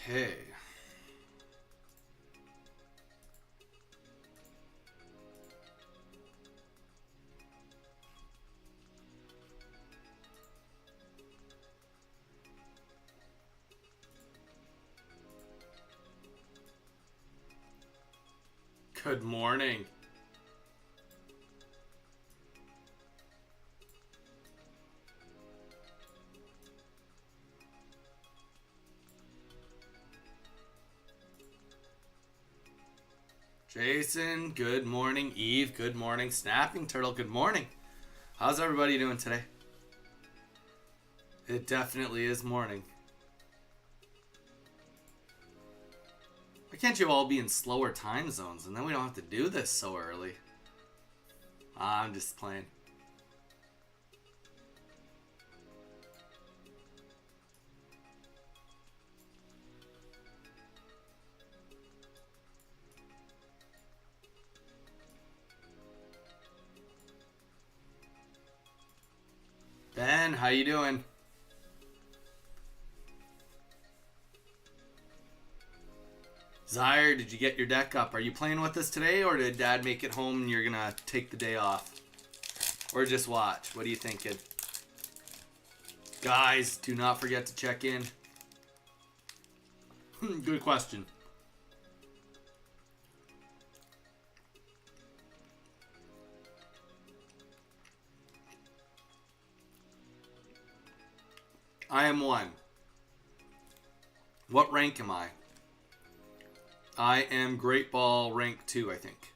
Okay. Good morning. Jason, good morning. Eve, good morning. Snapping Turtle, good morning. How's everybody doing today? It definitely is morning. Why can't you all be in slower time zones and then we don't have to do this so early? I'm just playing. Ben, how you doing? Zyre, did you get your deck up? Are you playing with us today, or did Dad make it home and you're gonna take the day off? Or just watch? What are you thinking? Guys, do not forget to check in. Good question. I am 1. What rank am I? I am Great Ball rank 2, I think.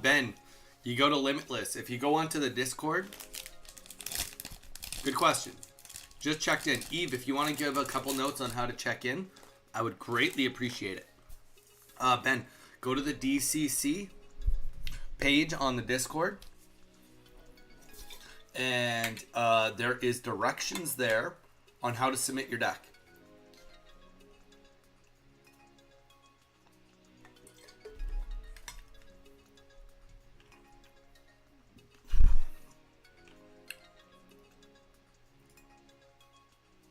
Ben, you go to Limitless. If you go onto the Discord, good question. Just checked in. Eve, if you want to give a couple notes on how to check in, I would greatly appreciate it. Ben, go to the DCC page on the Discord. And there is directions there on how to submit your deck.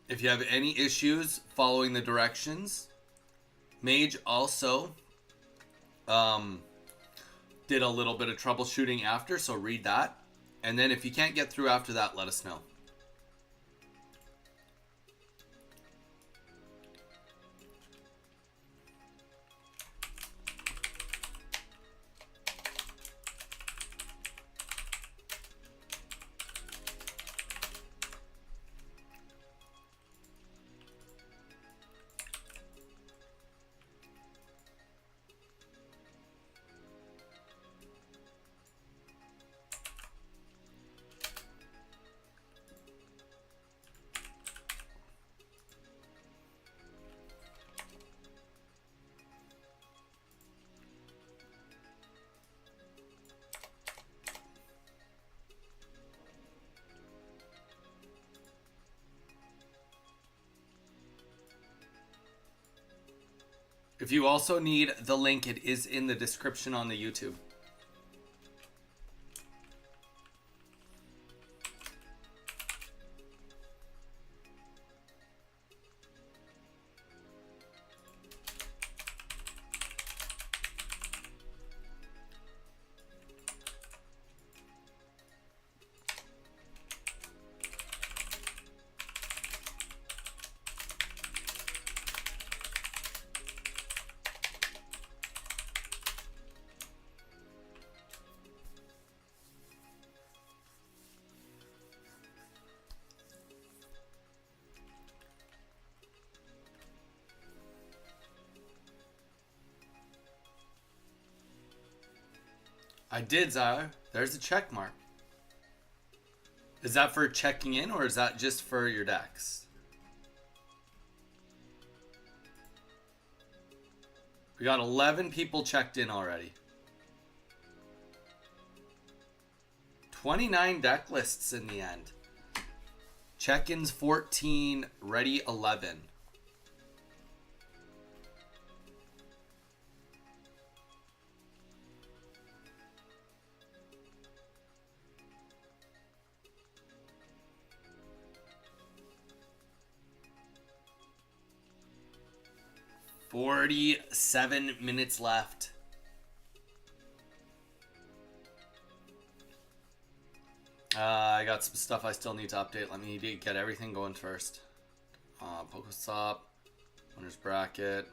If you have any issues following the directions, Mage also did a little bit of troubleshooting after, so read that. And then if you can't get through after that, let us know. If you also need the link, it is in the description on the YouTube. I did, Zyre. There's a check mark. Is that for checking in, or is that just for your decks? We got 11 people checked in already. 29 deck lists in the end. Check-ins 14, ready 11. "47 minutes left. I got some stuff I still need to update. Let me get everything going first. Pokestop, winner's bracket.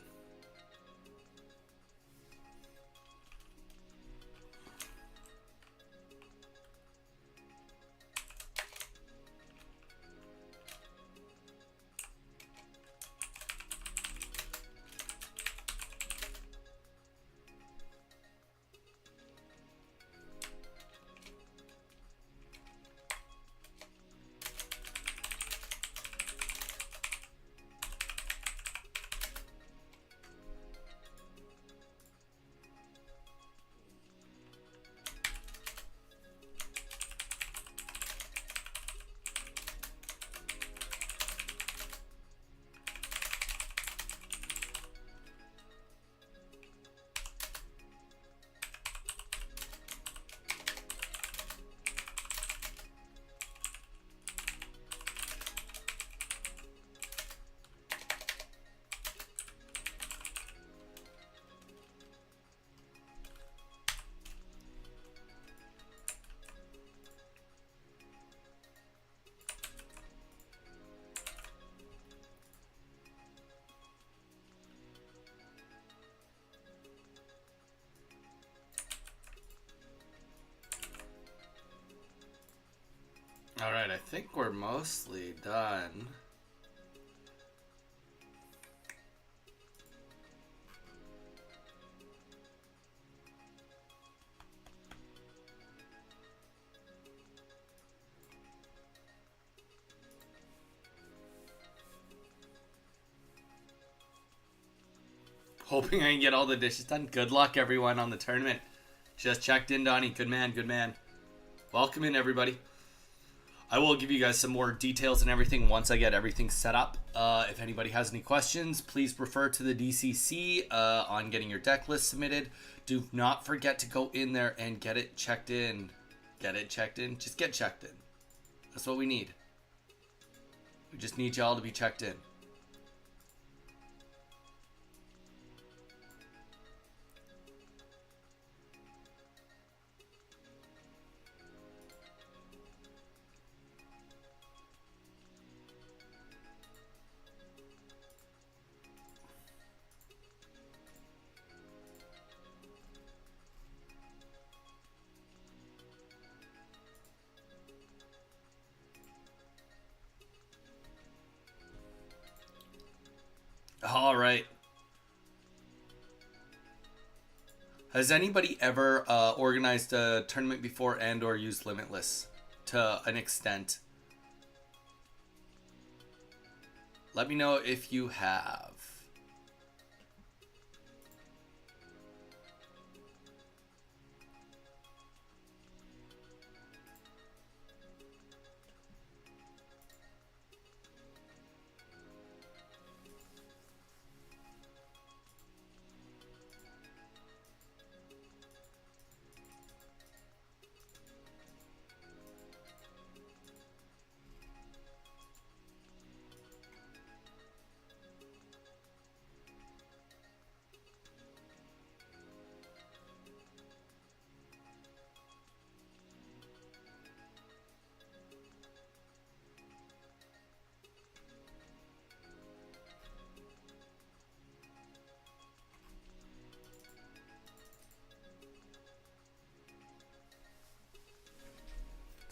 All right, I think we're mostly done. Hoping I can get all the dishes done. Good luck, everyone, on the tournament. Just checked in, Donnie. Good man, good man. Welcome in, everybody. I will give you guys some more details and everything once I get everything set up. If anybody has any questions, please refer to the DCC on getting your deck list submitted. Do not forget to go in there and get it checked in. Get it checked in. Just get checked in. That's what we need. We just need y'all to be checked in. All right. Has anybody ever organized a tournament before and or used Limitless to an extent? Let me know if you have.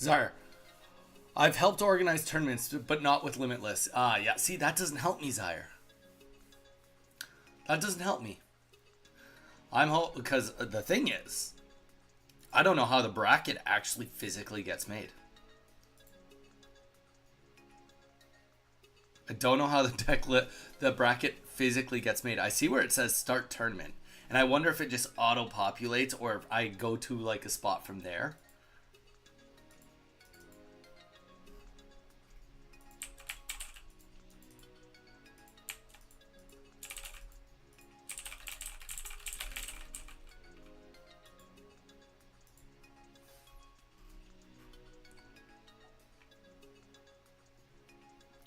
Zar, I've helped organize tournaments, but not with Limitless. Yeah, see, that doesn't help me, Zaire. That doesn't help me. Because the thing is, I don't know how the bracket actually physically gets made. I don't know how the bracket physically gets made. I see where it says start tournament, and I wonder if it just auto populates or if I go to like a spot from there.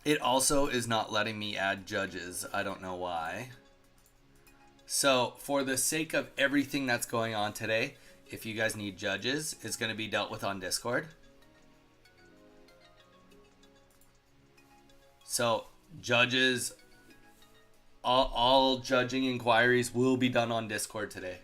It also is not letting me add judges. I don't know why. So for the sake of everything that's going on today, if you guys need judges, it's going to be dealt with on Discord. So judges, all judging inquiries will be done on Discord today.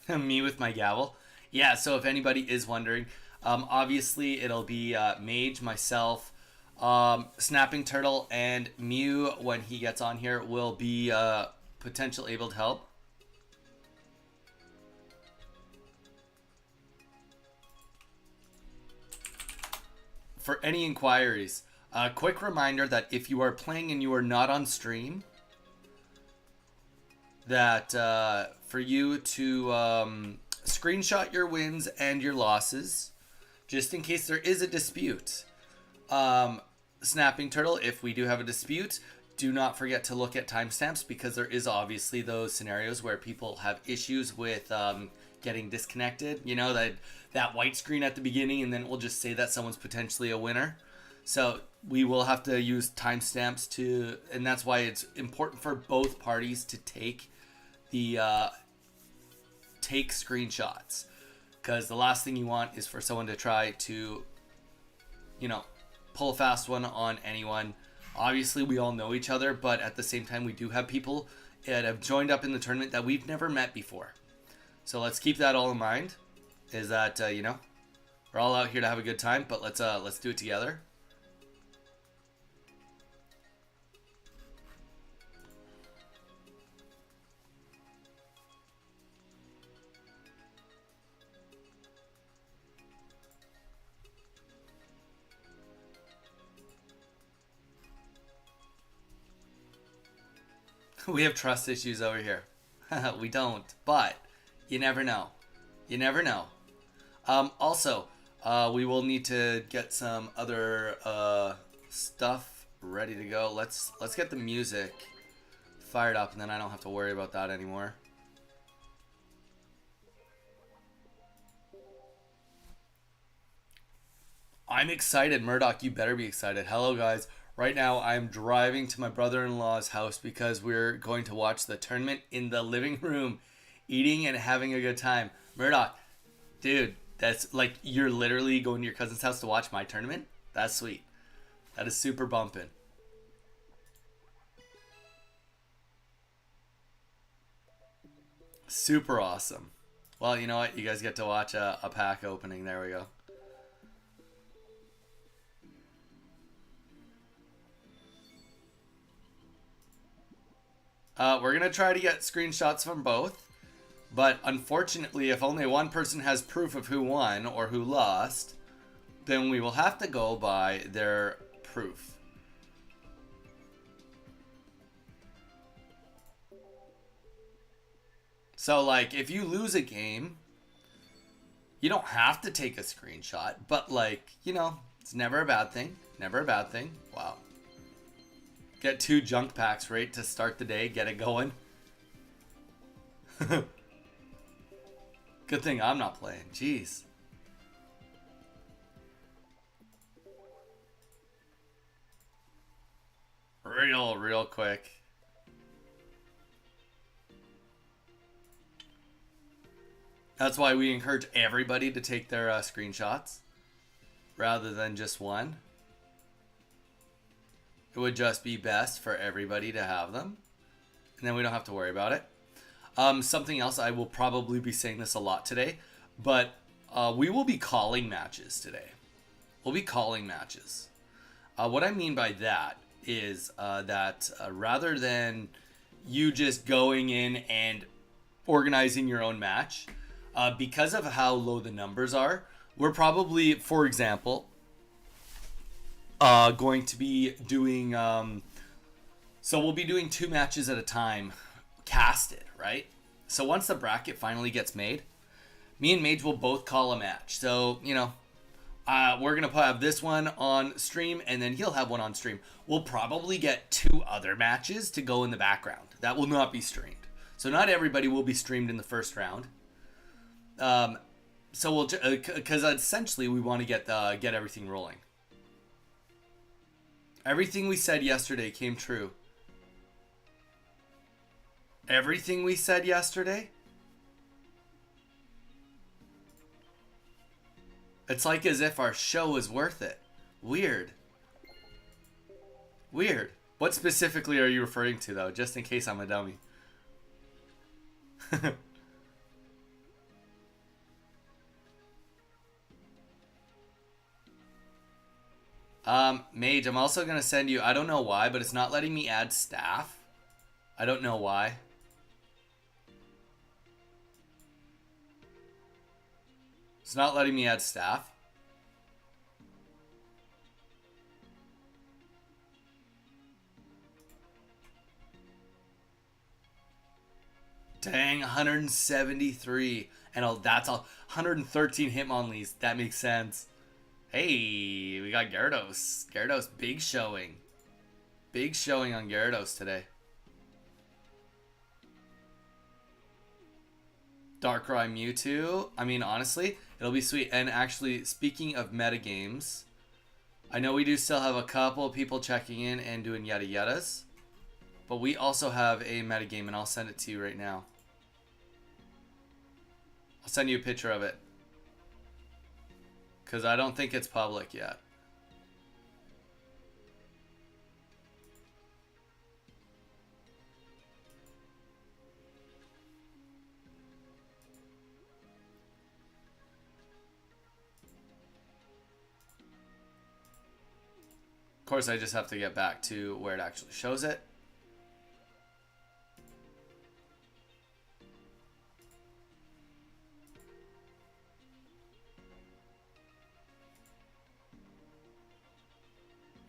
Me with my gavel. Yeah, so if anybody is wondering, obviously it'll be Mage, myself, Snapping Turtle, and Mew when he gets on here will be potential able to help. For any inquiries, a quick reminder that if you are playing and you are not on stream, that for you to screenshot your wins and your losses, just in case there is a dispute. Snapping Turtle, if we do have a dispute, do not forget to look at timestamps, because there is obviously those scenarios where people have issues with getting disconnected. You know, that white screen at the beginning, and then it will just say that someone's potentially a winner. So we will have to use timestamps to, and that's why it's important for both parties to take screenshots, because the last thing you want is for someone to try to, you know, pull a fast one on anyone. Obviously we all know each other, but at the same time we do have people that have joined up in the tournament that we've never met before. So let's keep that all in mind, is that you know, we're all out here to have a good time, but let's do it together. We have trust issues over here. We don't, but you never know. You never know. Also, we will need to get some other stuff ready to go. Let's get the music fired up, and then I don't have to worry about that anymore. I'm excited. Murdoch, you better be excited. Hello, guys. Right now, I'm driving to my brother-in-law's house because we're going to watch the tournament in the living room, eating and having a good time. Murdoch, dude, that's like, you're literally going to your cousin's house to watch my tournament? That's sweet. That is super bumping. Super awesome. Well, you know what? You guys get to watch a pack opening. There we go. We're going to try to get screenshots from both. But unfortunately, if only one person has proof of who won or who lost, then we will have to go by their proof. So, like, if you lose a game, you don't have to take a screenshot. But, like, you know, it's never a bad thing. Never a bad thing. Wow. Get 2 junk packs right to start the day. Get it going. Good thing I'm not playing. Jeez. Real quick. That's why we encourage everybody to take their screenshots rather than just one. It would just be best for everybody to have them, and then we don't have to worry about it. Something else, I will probably be saying this a lot today, but we will be calling matches today. We'll be calling matches. What I mean by that is that rather than you just going in and organizing your own match, because of how low the numbers are, we're probably, for example, going to be doing so we'll be doing 2 matches at a time casted, right? So once the bracket finally gets made, me and Mage will both call a match. So, you know, we're gonna have this one on stream, and then he'll have one on stream. We'll probably get 2 other matches to go in the background that will not be streamed. So not everybody will be streamed in the first round. So we'll, because essentially we want to get everything rolling. Everything we said yesterday came true. Everything we said yesterday. It's like as if our show was worth it. Weird. Weird. What specifically are you referring to, though? Just in case I'm a dummy. Mage, I'm also going to send you, I don't know why, but it's not letting me add staff. I don't know why. It's not letting me add staff. Dang, 173. And that's all. 113 Hitmonlees. That makes sense. Hey, we got Gyarados. Gyarados, big showing. Big showing on Gyarados today. Darkrai Mewtwo. I mean, honestly, it'll be sweet. And actually, speaking of metagames, I know we do still have a couple of people checking in and doing yada yadas. But we also have a metagame, and I'll send it to you right now. I'll send you a picture of it. Because I don't think it's public yet. Of course, I just have to get back to where it actually shows it.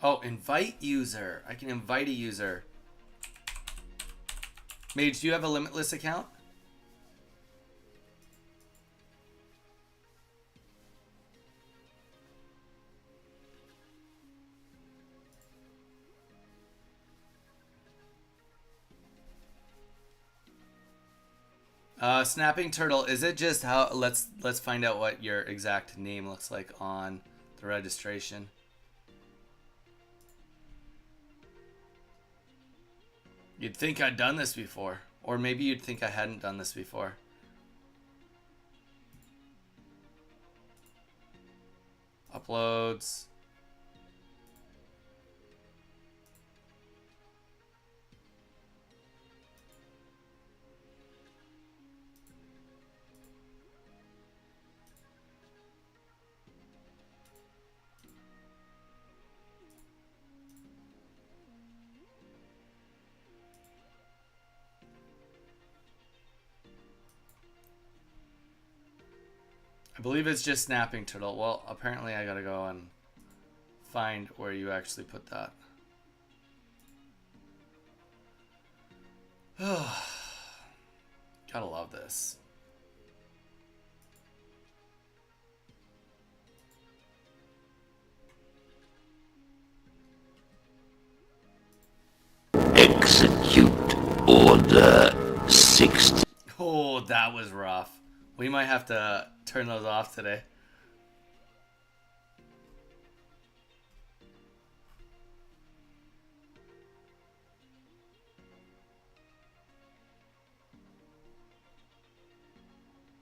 Oh, invite user. I can invite a user. Mage, do you have a Limitless account? Snapping Turtle, is it just how, let's find out what your exact name looks like on the registration. You'd think I'd done this before. Or maybe you'd think I hadn't done this before. Uploads. I believe it's just Snapping Turtle. Well, apparently I gotta go and find where you actually put that. Gotta love this. Execute Order 60. Oh, that was rough. We might have to turn those off today.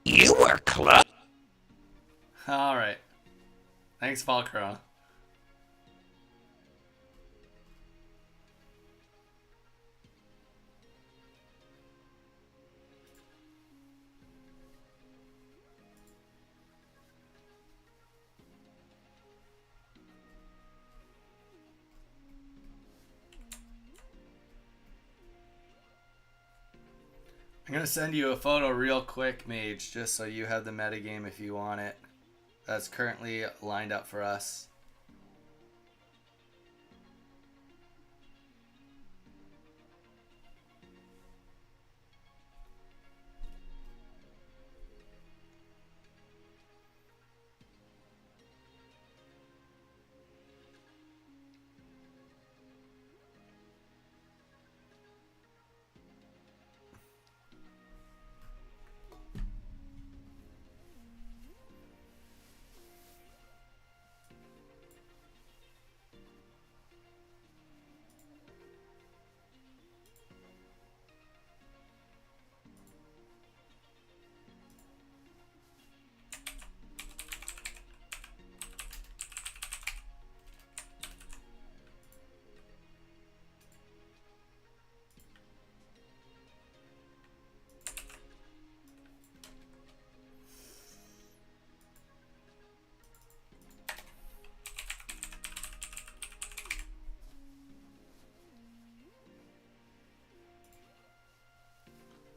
You were your club. All right. Thanks, Valkyra. I'm going to send you a photo real quick, Mage, just so you have the metagame if you want it. That's currently lined up for us.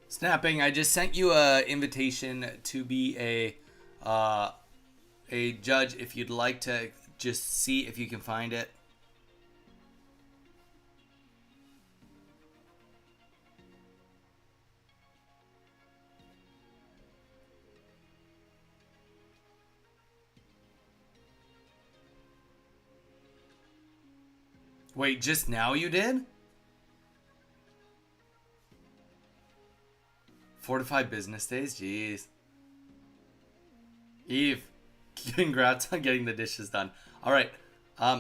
Snapping, I just sent you a invitation to be a judge if you'd like to just see if you can find it. Wait, just now you did? 4 to 5 business days? Jeez. Eve, congrats on getting the dishes done. Alright,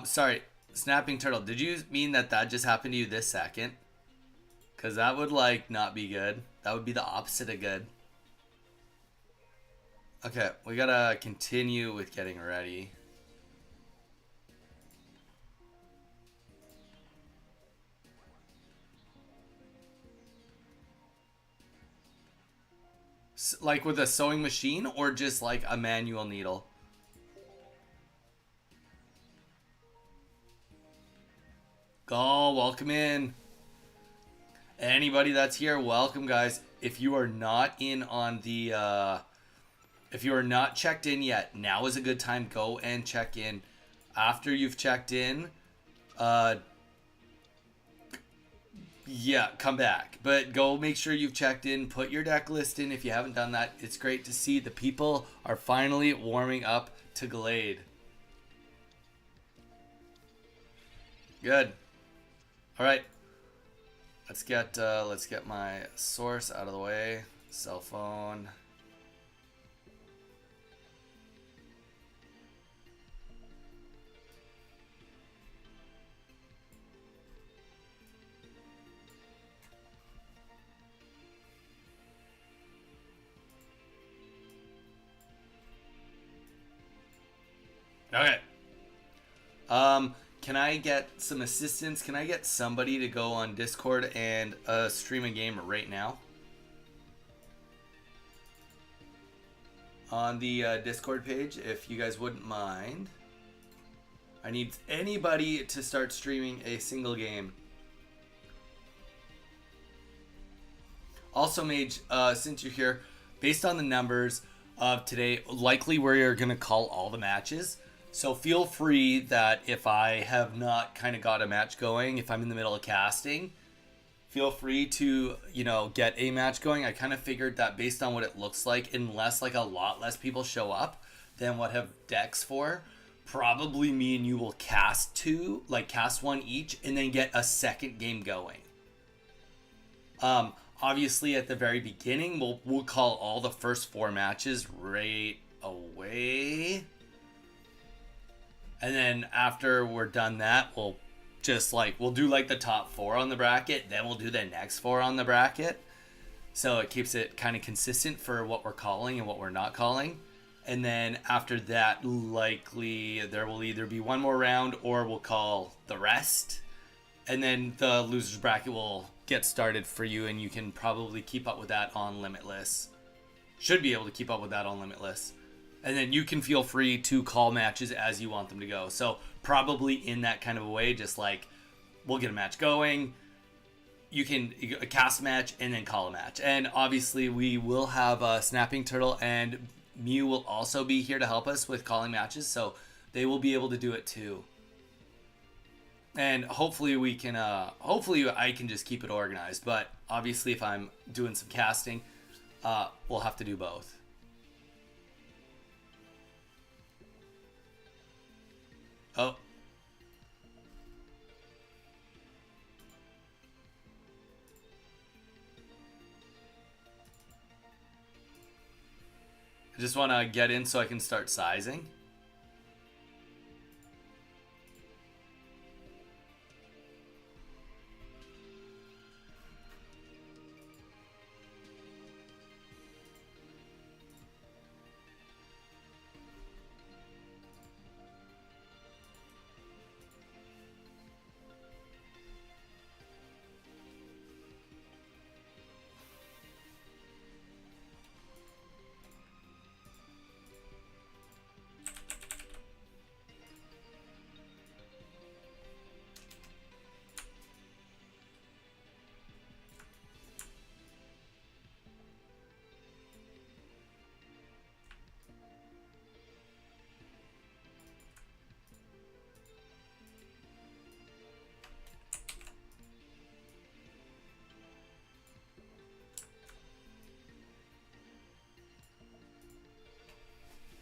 sorry. Snapping Turtle, did you mean that just happened to you this second? Because that would, like, not be good. That would be the opposite of good. Okay, we gotta continue with getting ready. Like with a sewing machine or just like a manual needle? Go, welcome in. Anybody that's here, welcome, guys. If you are not in on the, if you are not checked in yet, now is a good time. Go and check in. After you've checked in, yeah, come back. But go make sure you've checked in. Put your deck list in if you haven't done that. It's great to see the people are finally warming up to Glade. Good. All right. Let's get my source out of the way. Cell phone. Okay. Can I get some assistance? Can I get somebody to go on Discord and stream a game right now? On the Discord page, if you guys wouldn't mind. I need anybody to start streaming a single game. Also, Mage, since you're here, based on the numbers of today, likely we're going to call all the matches. So feel free that if I have not kind of got a match going, if I'm in the middle of casting, feel free to, get a match going. I kind of figured that based on what it looks like, unless like a lot less people show up than what have decks for, probably me and you will cast one each and then get a second game going. Obviously at the very beginning, we'll call all the first 4 matches right away. And then after we're done that, we'll do like the top 4 on the bracket. Then we'll do the next 4 on the bracket. So it keeps it kind of consistent for what we're calling and what we're not calling. And then after that, likely there will either be one more round or we'll call the rest. And then the loser's bracket will get started for you, and you can probably keep up with that on Limitless. Should be able to keep up with that on Limitless. And then you can feel free to call matches as you want them to go. So probably in that kind of a way, just like we'll get a match going. You can cast a match and then call a match. And obviously we will have Snapping Turtle and Mew will also be here to help us with calling matches. So they will be able to do it too. And hopefully we can, hopefully I can just keep it organized. But obviously if I'm doing some casting, we'll have to do both. Oh. I just want to get in so I can start sizing.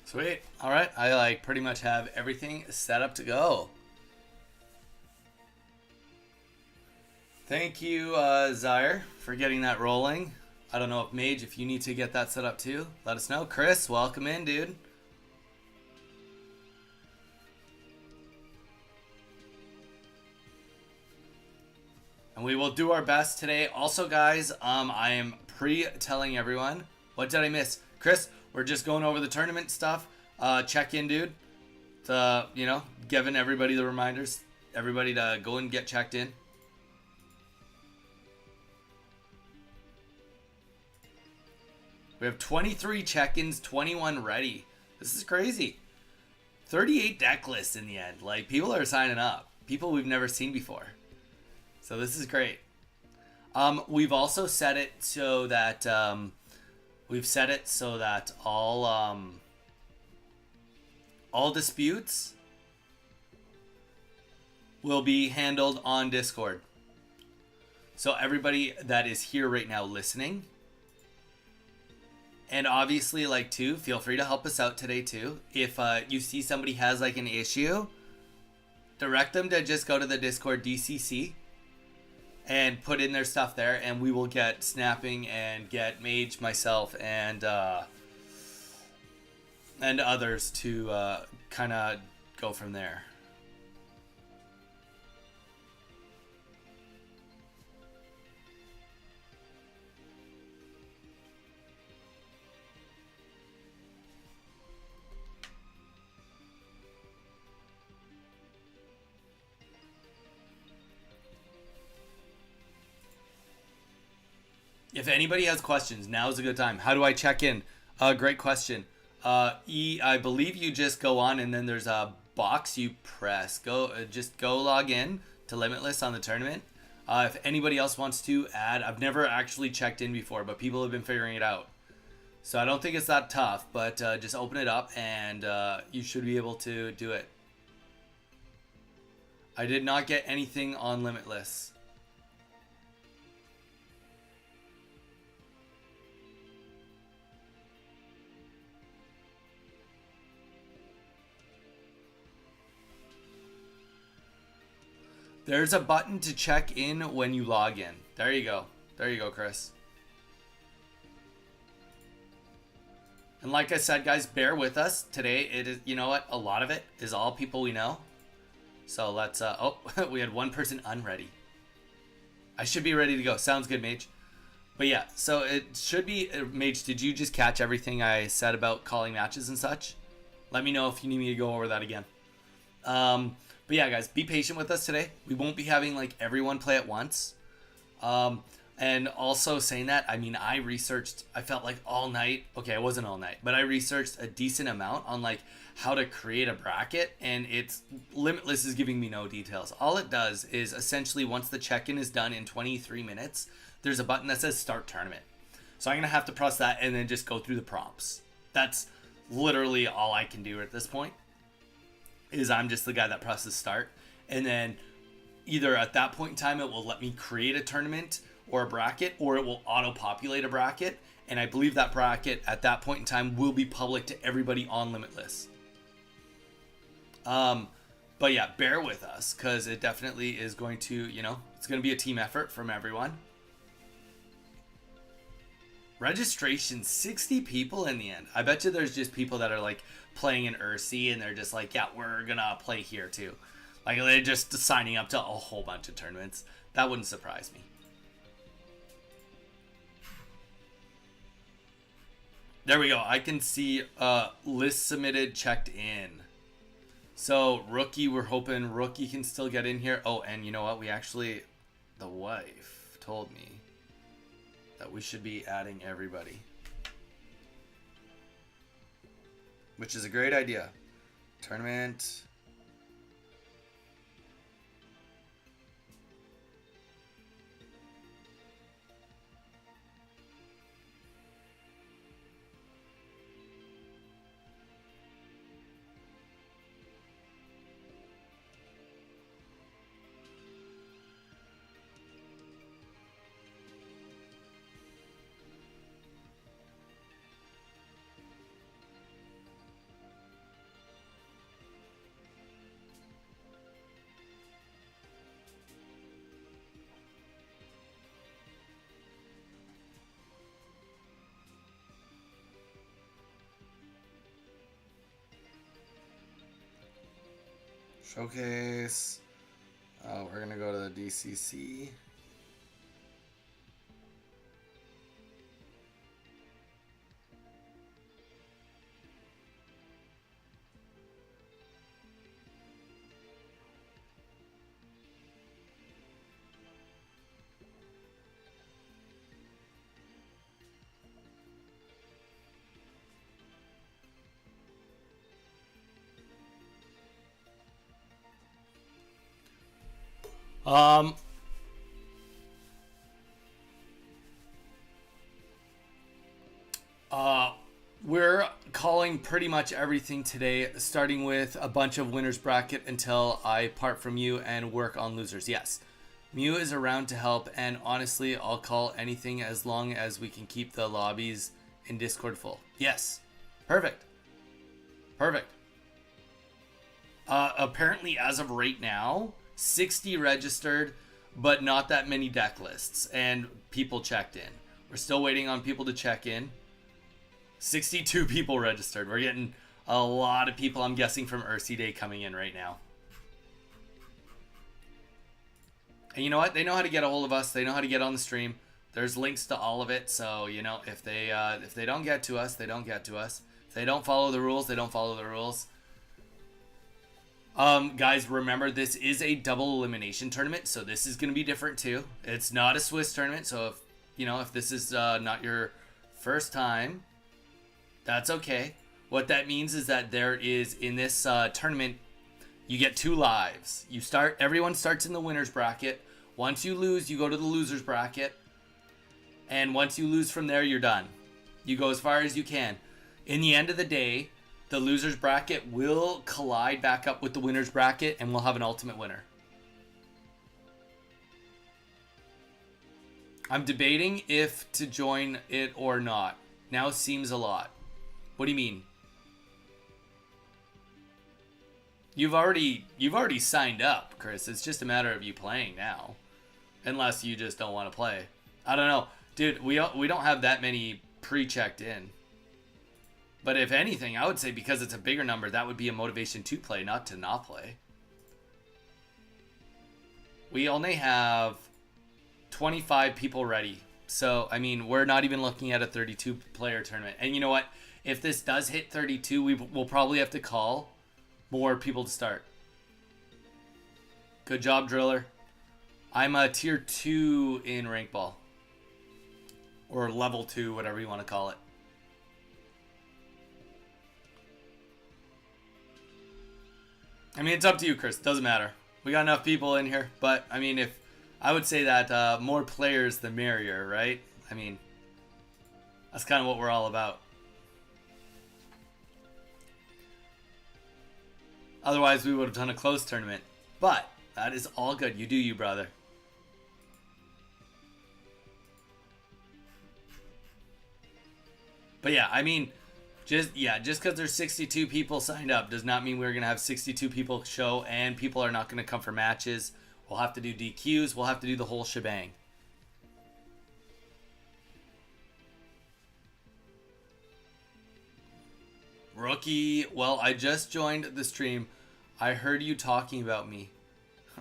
Sweet. All right. I like pretty much have everything set up to go. Thank you, Zyre, for getting that rolling. I don't know if Mage, if you need to get that set up too, let us know. Chris, welcome in, dude. And we will do our best today. Also, guys, I am pre-telling everyone. What did I miss? Chris, we're just going over the tournament stuff. Check in, dude. To, you know, giving everybody the reminders. Everybody to go and get checked in. We have 23 check-ins, 21 ready. This is crazy. 38 deck lists in the end. Like, people are signing up. People we've never seen before. So this is great. We've also set it so that all disputes will be handled on Discord. So everybody that is here right now listening, and obviously, like, too, feel free to help us out today too. If you see somebody has like an issue, direct them to just go to the Discord DCC and put in their stuff there, and we will get Snapping and get Mage, myself, and others to kind of go from there. If anybody has questions, now is a good time. How do I check in? Great question. I believe you just go on and then there's a box you press. Just go log in to Limitless on the tournament. If anybody else wants to add, I've never actually checked in before, but people have been figuring it out. So I don't think it's that tough, but just open it up and you should be able to do it. I did not get anything on Limitless. There's a button to check in when you log in. There you go. There you go, Chris. And like I said, guys, bear with us. Today, it is, you know what? A lot of it is all people we know. So let's, oh, we had one person unready. I should be ready to go. Sounds good, Mage. But yeah, so it should be. Mage, did you just catch everything I said about calling matches and such? Let me know if you need me to go over that again. But yeah, guys, be patient with us today. We won't be having like everyone play at once. And also saying that, I mean, I felt like all night. Okay, it wasn't all night, but I researched a decent amount on like how to create a bracket, and it's Limitless is giving me no details. All it does is essentially once the check-in is done in 23 minutes, there's a button that says start tournament. So I'm going to have to press that and then just go through the prompts. That's literally all I can do at this point. Is I'm just the guy that presses start, and then either at that point in time it will let me create a tournament or a bracket, or it will auto-populate a bracket, and I believe that bracket at that point in time will be public to everybody on Limitless. But yeah, bear with us, because it definitely is going to, you know, it's going to be a team effort from everyone. Registration, 60 people in the end. I bet you there's just people that are like playing in Ursi and they're just like, yeah, we're gonna play here too. Like they're just signing up to a whole bunch of tournaments. That wouldn't surprise me. There we go. I can see list submitted, checked in. So rookie, we're hoping rookie can still get in here. Oh, and you know what? The wife told me that we should be adding everybody, which is a great idea. Tournament. Showcase. We're going to go to the DCC. We're calling pretty much everything today, starting with a bunch of winners bracket until I part from you and work on losers. Yes, Mew is around to help, and honestly, I'll call anything as long as we can keep the lobbies in Discord full. Yes, perfect. Apparently, as of right now, 60 registered, but not that many deck lists, and people checked in. We're still waiting on people to check in. 62 people registered. We're getting a lot of people, I'm guessing, from Ursi Day coming in right now. And you know what? They know how to get a hold of us. They know how to get on the stream. There's links to all of it. So, you know, if they don't get to us, they don't get to us. If they don't follow the rules, they don't follow the rules. Guys, remember, this is a double elimination tournament, so this is going to be different too. It's not a Swiss tournament, so if this is not your first time, that's okay. What that means is that there is, in this tournament, you get 2 lives. Everyone starts in the winner's bracket. Once you lose, you go to the loser's bracket. And once you lose from there, you're done. You go as far as you can. In the end of the day, the loser's bracket will collide back up with the winner's bracket, and we'll have an ultimate winner. I'm debating if to join it or not. Now seems a lot. What do you mean? You've already signed up, Chris. It's just a matter of you playing now. Unless you just don't want to play. I don't know. Dude, we don't have that many pre-checked in. But if anything, I would say because it's a bigger number, that would be a motivation to play, not to not play. We only have 25 people ready. So, I mean, we're not even looking at a 32 player tournament. And you know what? If this does hit 32, we'll probably have to call more people to start. Good job, Driller. I'm a tier 2 in rank ball. Or level 2, whatever you want to call it. I mean, it's up to you, Chris. Doesn't matter. We got enough people in here. But, I mean, if I would say that more players, the merrier, right? I mean, that's kind of what we're all about. Otherwise, we would have done a close tournament. But that is all good. You do you, brother. But yeah, I mean, just because there's 62 people signed up does not mean we're going to have 62 people show and people are not going to come for matches. We'll have to do DQs. We'll have to do the whole shebang. Rookie, well, I just joined the stream. I heard you talking about me.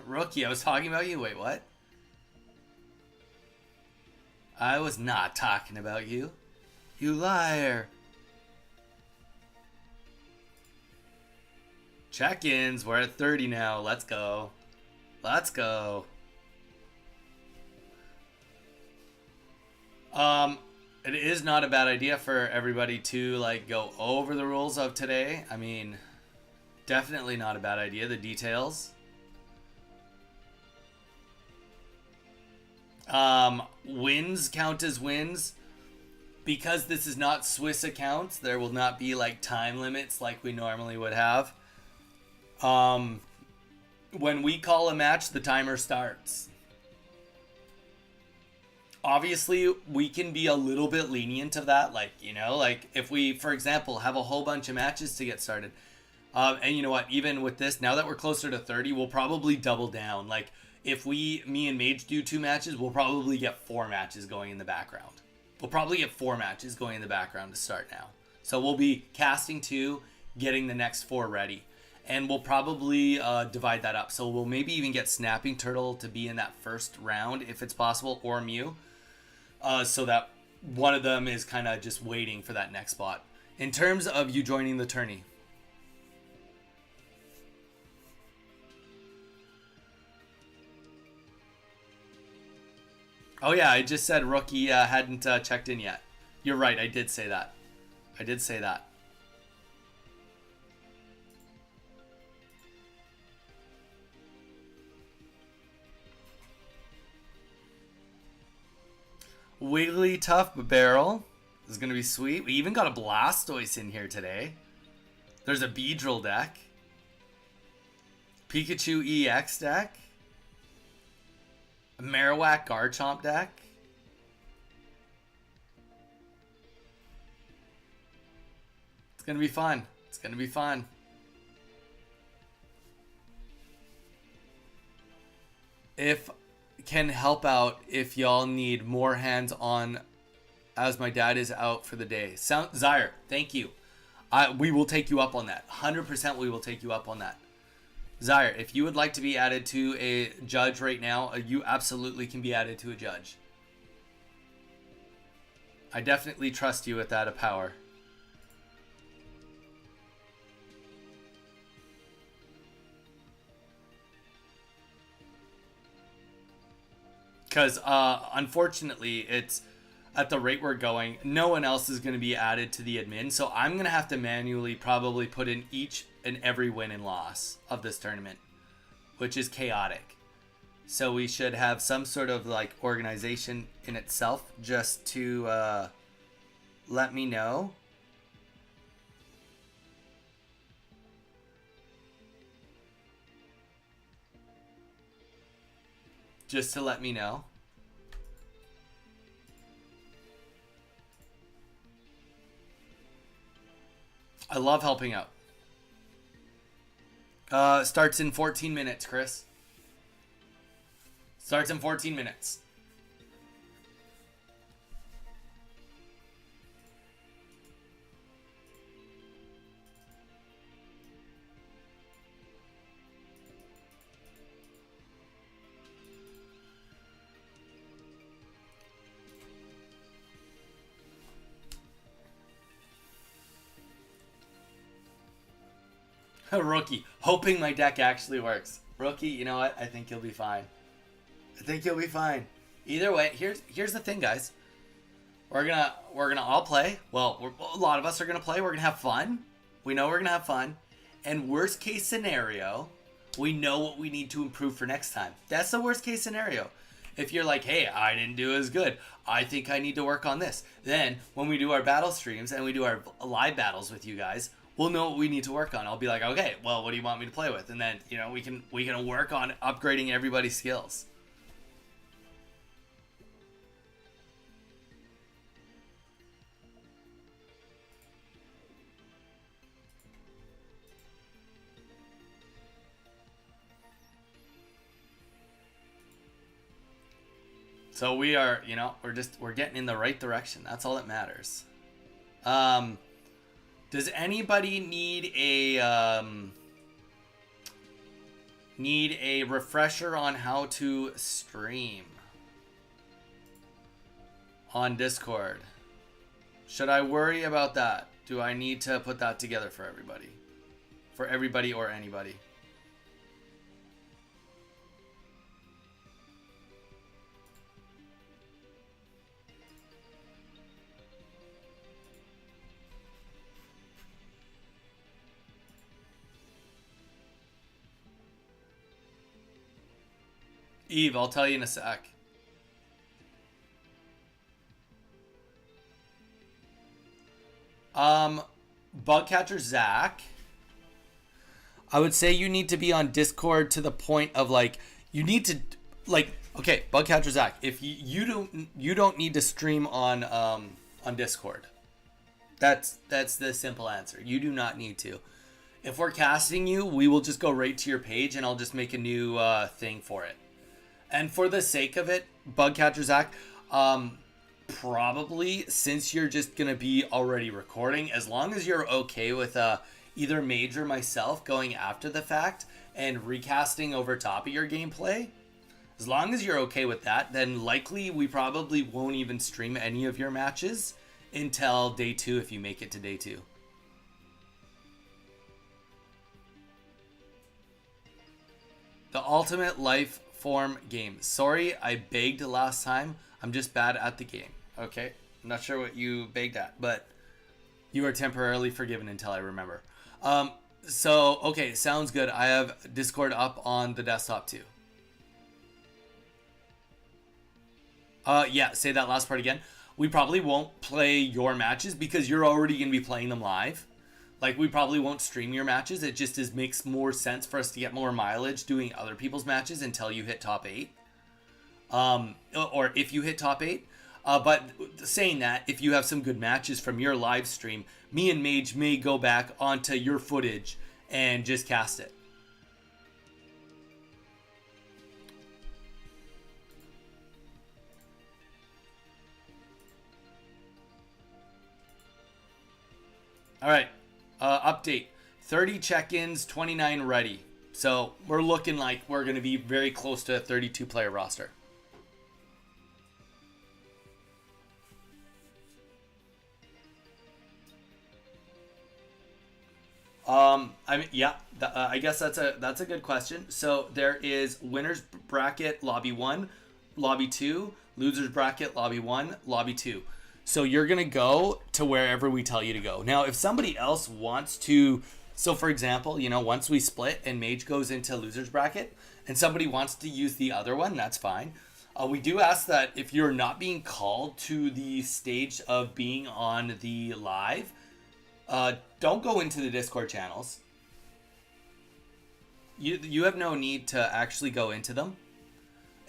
Rookie, I was talking about you? Wait, what? I was not talking about you. You liar. Check-ins. We're at 30 now. Let's go. Let's go. It is not a bad idea for everybody to like go over the rules of today. I mean, definitely not a bad idea. The details. Wins count as wins. Because this is not Swiss accounts, there will not be like time limits like we normally would have. When we call a match, the timer starts. Obviously, we can be a little bit lenient of that. Like, you know, like if we, for example, have a whole bunch of matches to get started. And you know what, even with this, now that we're closer to 30, we'll probably double down. Like if me and Mage do 2 matches, we'll probably get 4 matches going in the background. We'll probably get 4 matches going in the background to start now. So we'll be casting 2, getting the next 4 ready. And we'll probably divide that up. So we'll maybe even get Snapping Turtle to be in that first round if it's possible, or Mew. So that one of them is kind of just waiting for that next spot. In terms of you joining the tourney. Oh yeah, I just said Rookie hadn't checked in yet. You're right, I did say that. I did say that. Wigglytuff Barrel. This is going to be sweet. We even got a Blastoise in here today. There's a Beedrill deck. Pikachu EX deck. A Marowak Garchomp deck. It's going to be fun. It's going to be fun. If can help out if y'all need more hands on as my dad is out for the day. Zyre, thank you. We will take you up on that. 100% we will take you up on that. Zyre, if you would like to be added to a judge right now, you absolutely can be added to a judge. I definitely trust you with that power. Because unfortunately, it's at the rate we're going, no one else is going to be added to the admin. So I'm going to have to manually probably put in each and every win and loss of this tournament, which is chaotic. So we should have some sort of like organization in itself just to let me know. Just to let me know. I love helping out. Starts in 14 minutes, Chris. Starts in 14 minutes. Rookie, hoping my deck actually works. Rookie, you know what? I think you'll be fine. I think you'll be fine. Either way, here's the thing, guys. We're gonna all play. Well, a lot of us are gonna play. We're gonna have fun. We know we're gonna have fun. And worst case scenario, we know what we need to improve for next time. That's the worst case scenario. If you're like, hey, I didn't do as good, I think I need to work on this. Then when we do our battle streams and we do our live battles with you guys, we'll know what we need to work on. I'll be like, okay, well, what do you want me to play with? And then, you know, we can work on upgrading everybody's skills. So we are, you know, we're getting in the right direction. That's all that matters. Does anybody need a refresher on how to stream on Discord? Should I worry about that? Do I need to put that together for everybody? For everybody or anybody? Eve, I'll tell you in a sec. Bugcatcher Zach, I would say you need to be on Discord to the point of like you need to like okay, Bugcatcher Zach, if you don't need to stream on Discord. That's the simple answer. You do not need to. If we're casting you, we will just go right to your page and I'll just make a new thing for it. And for the sake of it, Bugcatcher Zach, probably since you're just going to be already recording, as long as you're okay with either Mage or myself going after the fact and recasting over top of your gameplay, as long as you're okay with that, then likely we probably won't even stream any of your matches until day 2 if you make it to day 2. The Ultimate Life Form game. Sorry, I begged last time. I'm just bad at the game. Okay? I'm not sure what you begged at, but you are temporarily forgiven until I remember. So, okay, sounds good. I have Discord up on the desktop too. Yeah, say that last part again. We probably won't play your matches because you're already going to be playing them live. Like, we probably won't stream your matches. It just makes more sense for us to get more mileage doing other people's matches until you hit top 8. Or if you hit top 8. But saying that, if you have some good matches from your live stream, me and Mage may go back onto your footage and just cast it. All right. Update. 30 check-ins, 29 ready. So we're looking like we're going to be very close to a 32-player roster. I mean, yeah, I guess that's a good question. So there is winners bracket lobby 1, lobby 2, losers bracket lobby 1, lobby 2. So you're going to go to wherever we tell you to go. Now, if somebody else wants to, so for example, you know, once we split and Mage goes into losers bracket and somebody wants to use the other one, that's fine. We do ask that if you're not being called to the stage of being on the live, don't go into the Discord channels. You have no need to actually go into them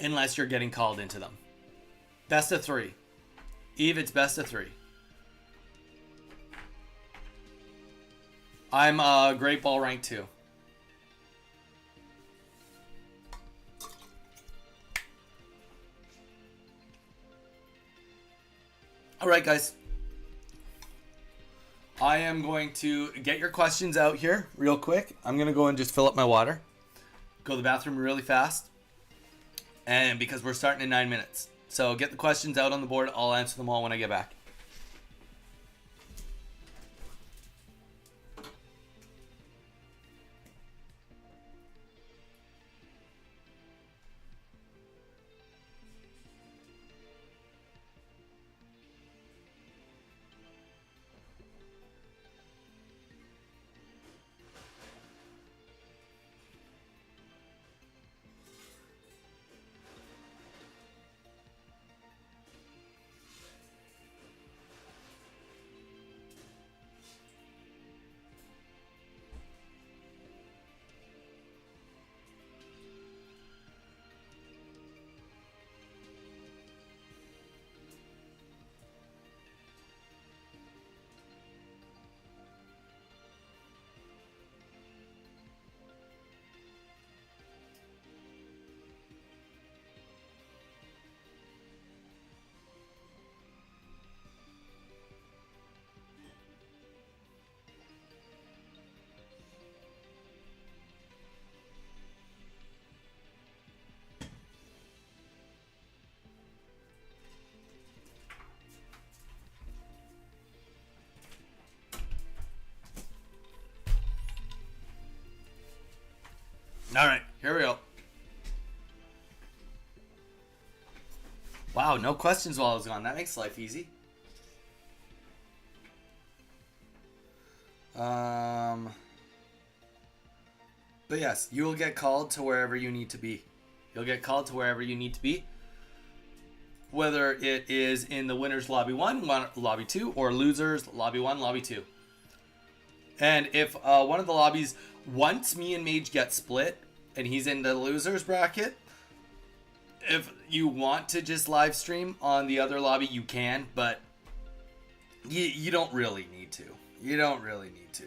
unless you're getting called into them. Best of 3. Eve, it's best of 3. I'm Great Ball rank 2. All right, guys. I am going to get your questions out here real quick. I'm going to go and just fill up my water. Go to the bathroom really fast. And because we're starting in 9 minutes. So get the questions out on the board. I'll answer them all when I get back. All right, here we go. Wow, no questions while I was gone. That makes life easy. But yes, you will get called to wherever you need to be. You'll get called to wherever you need to be. Whether it is in the winners lobby 1, lobby 2, or losers lobby 1, lobby 2. And if one of the lobbies, once me and Mage get split and he's in the losers bracket, if you want to just live stream on the other lobby, you can, but you don't really need to. You don't really need to.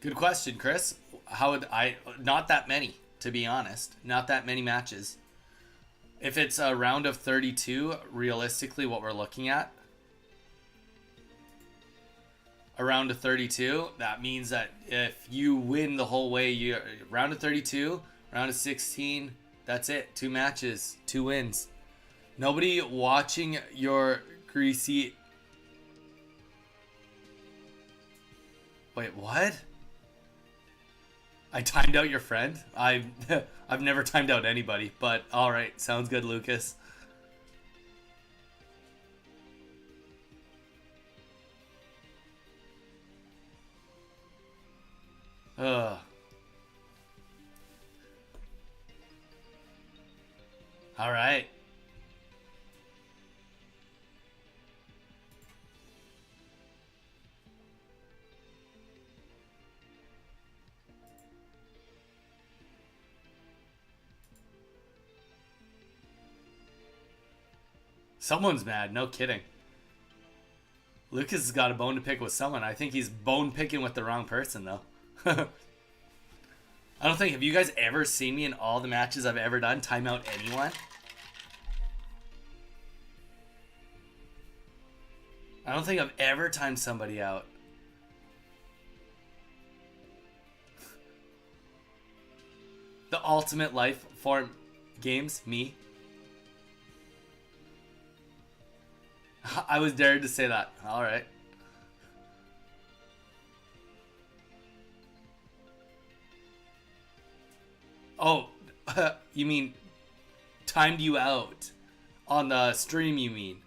Good question, Chris. How would I? Not that many, to be honest. Not that many matches. If it's a round of 32, realistically, what we're looking at, a round of 32, that means that if you win the whole way, round of 32, round of 16, that's it. 2 matches, 2 wins. Nobody watching your greasy. Wait, what? I timed out your friend? I've never timed out anybody, but alright, sounds good, Lucas. Ugh. Alright. Someone's mad, no kidding. Lucas has got a bone to pick with someone. I think he's bone picking with the wrong person, though. I don't think, have you guys ever seen me in all the matches I've ever done time out anyone? I don't think I've ever timed somebody out. The ultimate life form games, me. I was dared to say that. Alright. Oh, you mean timed you out on the stream, you mean?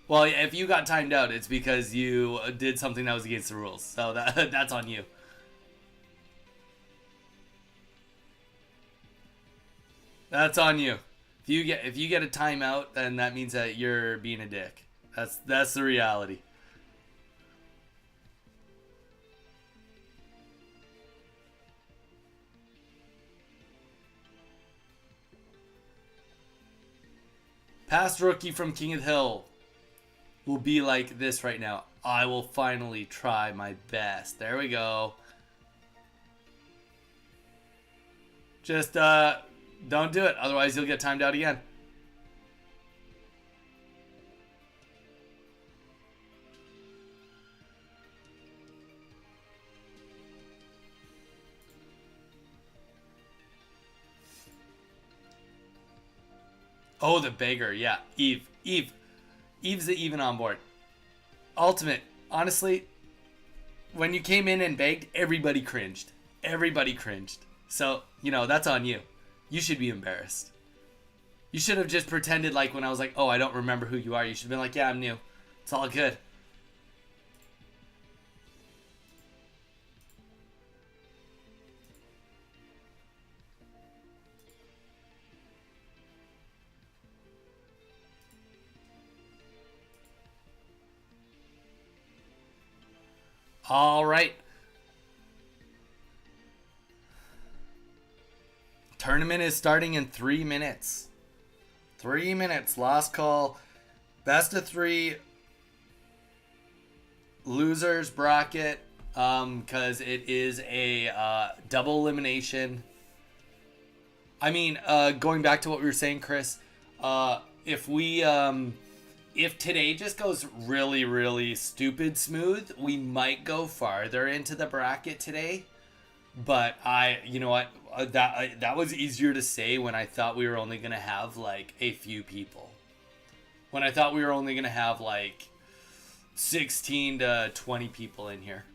Well, if you got timed out, it's because you did something that was against the rules. So that's on you. That's on you. If you get a timeout, then that means that you're being a dick. That's the reality. Past rookie from King of the Hill will be like this right now. I will finally try my best. There we go. Just don't do it, otherwise you'll get timed out again. Oh, the beggar, yeah. Eve's the even on board. Ultimate, honestly, when you came in and begged, everybody cringed. Everybody cringed. So, that's on you. You should be embarrassed. You should have just pretended like when I was like, oh, I don't remember who you are. You should have been like, yeah, I'm new. It's all good. All right. Tournament is starting in 3 minutes. 3 minutes. Last call. Best of 3. Losers bracket. Because it is a double elimination. I mean, going back to what we were saying, Chris, if we if today just goes really, really stupid smooth, we might go farther into the bracket today. But you know what, that was easier to say when I thought we were only gonna have like a few people. When I thought we were only gonna have like 16 to 20 people in here.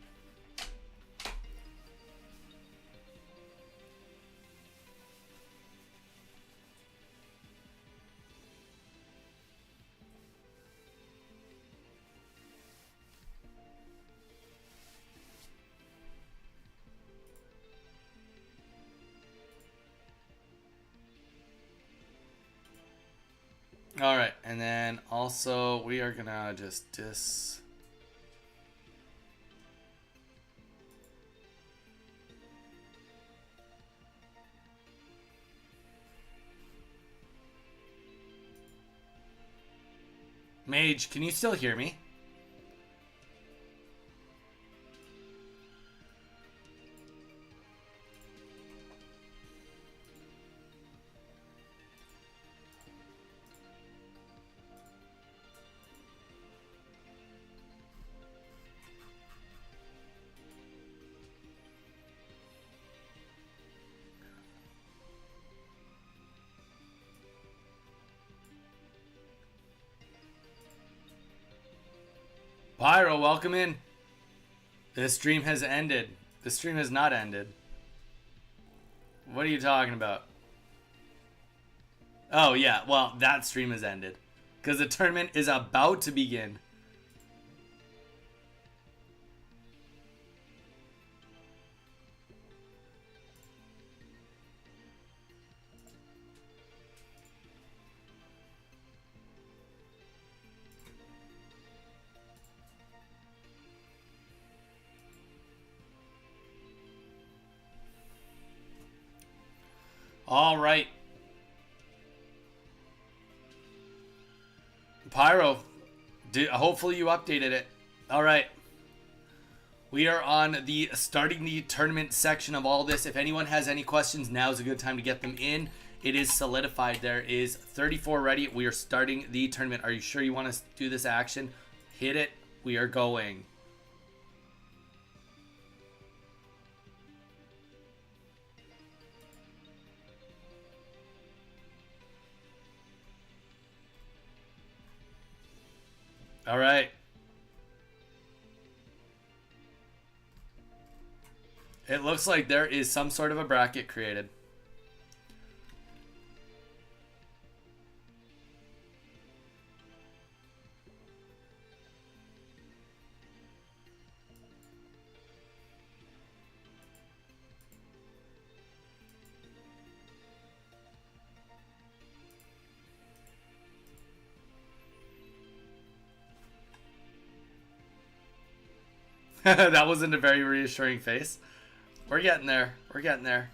All right, and then also we are gonna just Mage, can you still hear me? Pyro, welcome in. This stream has ended. The stream has not ended. What are you talking about? Oh, yeah. Well, that stream has ended. Because the tournament is about to begin. All right. Pyro, hopefully you updated it. All right. We are on the starting the tournament section of all this. If anyone has any questions, now is a good time to get them in. It is solidified. There is 34 ready. We are starting the tournament. Are you sure you want to do this action? Hit it. We are going. All right. It looks like there is some sort of a bracket created. That wasn't a very reassuring face. We're getting there. We're getting there.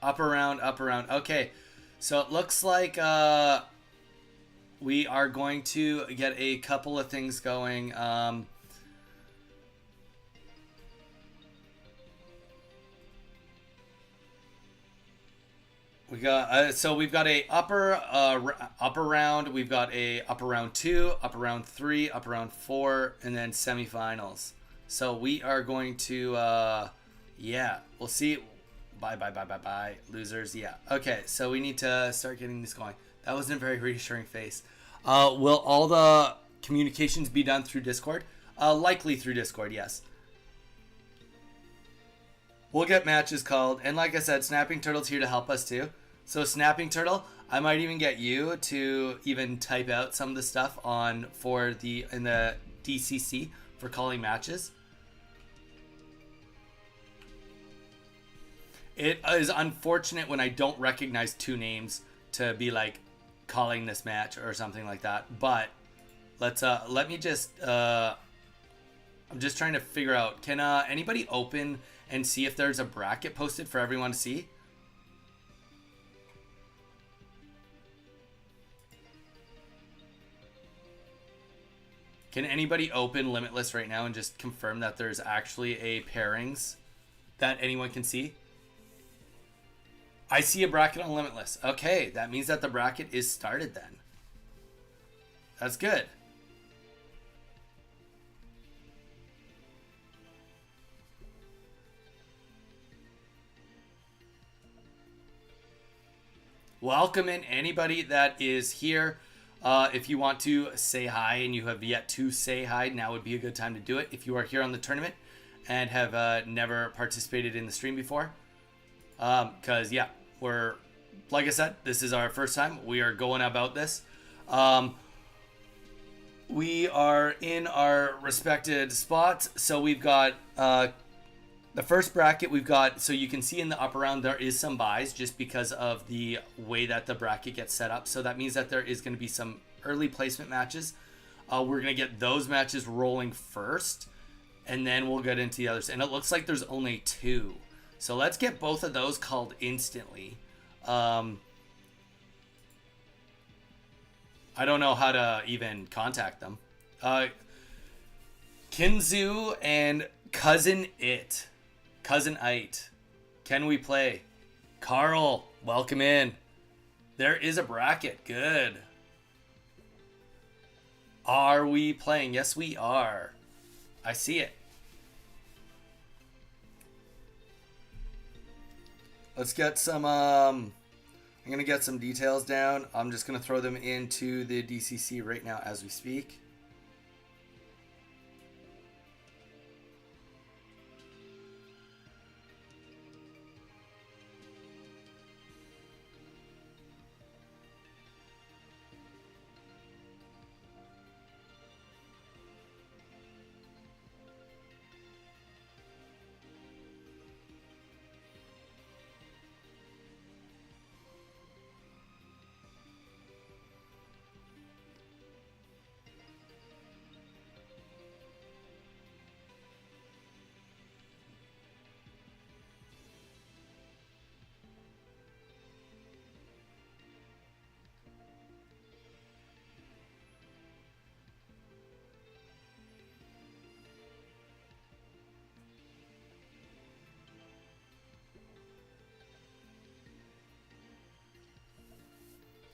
Up around, up around. Okay. So it looks like we are going to get a couple of things going. We got so we've got a upper round, we've got a upper round 2, upper round 3, upper round 4, and then semifinals. So we are going to yeah, we'll see. Bye losers. Yeah. Okay, so we need to start getting this going. That wasn't a very reassuring face. Will all the communications be done through Discord? Likely through Discord, yes. We'll get matches called, and like I said, Snapping Turtle's here to help us too. So Snapping Turtle, I might even get you to even type out some of the stuff in the DCC for calling matches. It is unfortunate when I don't recognize two names to be like calling this match or something like that. But let me just I'm just trying to figure out, can anybody open and see if there's a bracket posted for everyone to see? Can anybody open Limitless right now and just confirm that there's actually a pairings that anyone can see? I see a bracket on Limitless. Okay, that means that the bracket is started then. That's good. Welcome in anybody that is here. If you want to say hi and you have yet to say hi, now would be a good time to do it. If you are here on the tournament and have never participated in the stream before. Because, yeah, we're, like I said, this is our first time. We are going about this. We are in our respected spots. So we've got the first bracket we've got, so you can see in the upper round there is some buys just because of the way that the bracket gets set up. So that means that there is going to be some early placement matches. We're going to get those matches rolling first, and then we'll get into the others. And it looks like there's only 2. So let's get both of those called instantly. I don't know how to even contact them. Kinzu and Cousin It. Cousin Ite. Can we play? Carl, welcome in. There is a bracket. Good. Are we playing? Yes, we are. I see it. Let's get some, I'm going to get some details down. I'm just going to throw them into the DCC right now as we speak.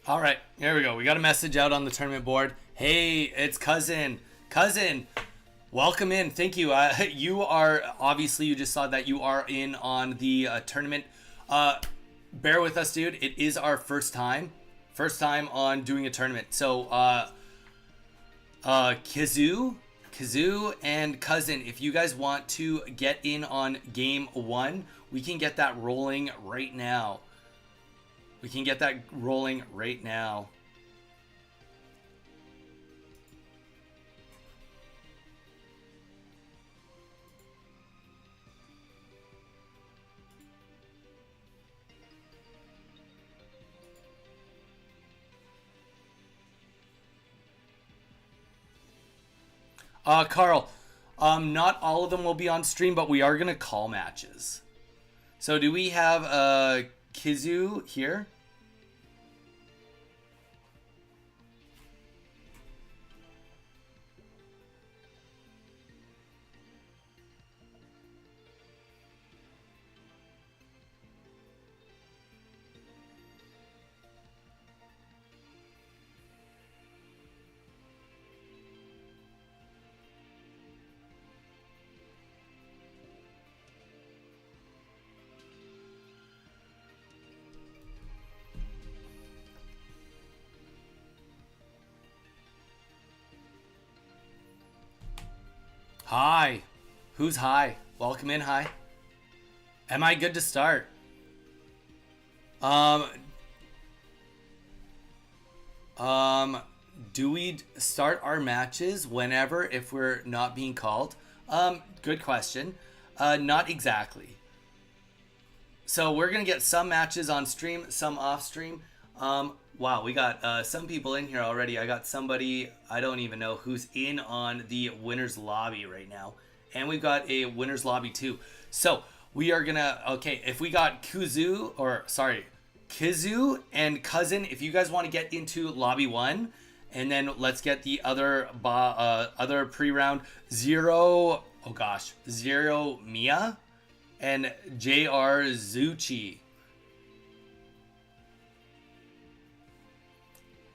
All right, here we go. We got a message out on the tournament board. Hey, it's Cousin. Cousin, welcome in. Thank you. You are, obviously, you just saw that you are in on the tournament. Bear with us, dude. It is our first time. First time on doing a tournament. So, Kazoo and Cousin, if you guys want to get in on game 1, we can get that rolling right now. We can get that rolling right now. Carl, not all of them will be on stream, but we are going to call matches. So do we have Kizu here? Hi. Who's hi? Welcome in, hi. Am I good to start? Do we start our matches whenever if we're not being called? Good question. Not exactly. So we're going to get some matches on stream, some off stream. Wow, we got some people in here already. I got somebody, I don't even know who's in on the winner's lobby right now. And we've got a winner's lobby too. So we are gonna, okay, if we got Kizu and Cousin, if you guys want to get into lobby 1, and then let's get the other other pre-round. Zero Mia and JR Zucci.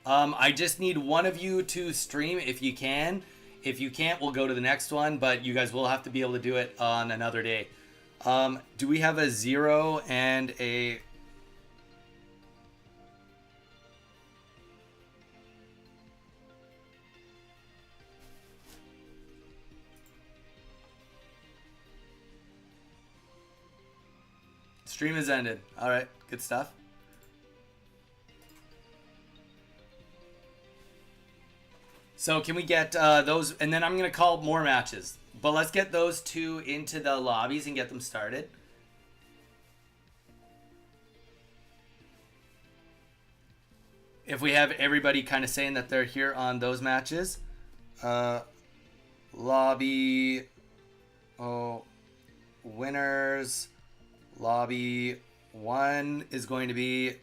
I just need one of you to stream if you can. If you can't, we'll go to the next one, but you guys will have to be able to do it on another day. Do we have a 0 and a... Stream has ended. All right, good stuff. So can we get those, and then I'm going to call more matches. But let's get those two into the lobbies and get them started. If we have everybody kind of saying that they're here on those matches. Lobby, winners. Lobby 1 is going to be...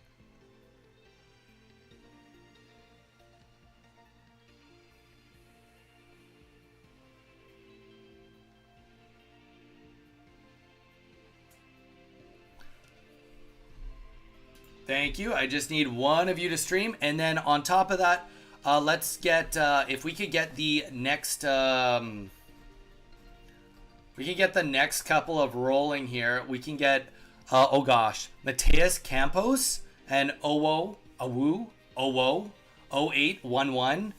Thank you. I just need one of you to stream. And then on top of that, let's get, if we could get the next, we can get the next couple of rolling here. We can get, oh gosh, Mateus Campos and Owo 0811.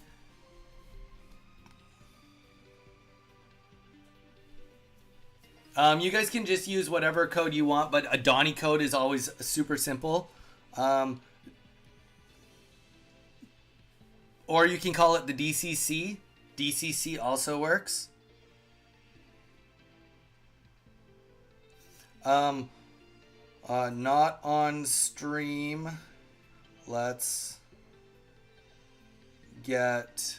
You guys can just use whatever code you want, but a Donnie code is always super simple. Or you can call it the DCC. DCC also works. Not on stream. Let's get...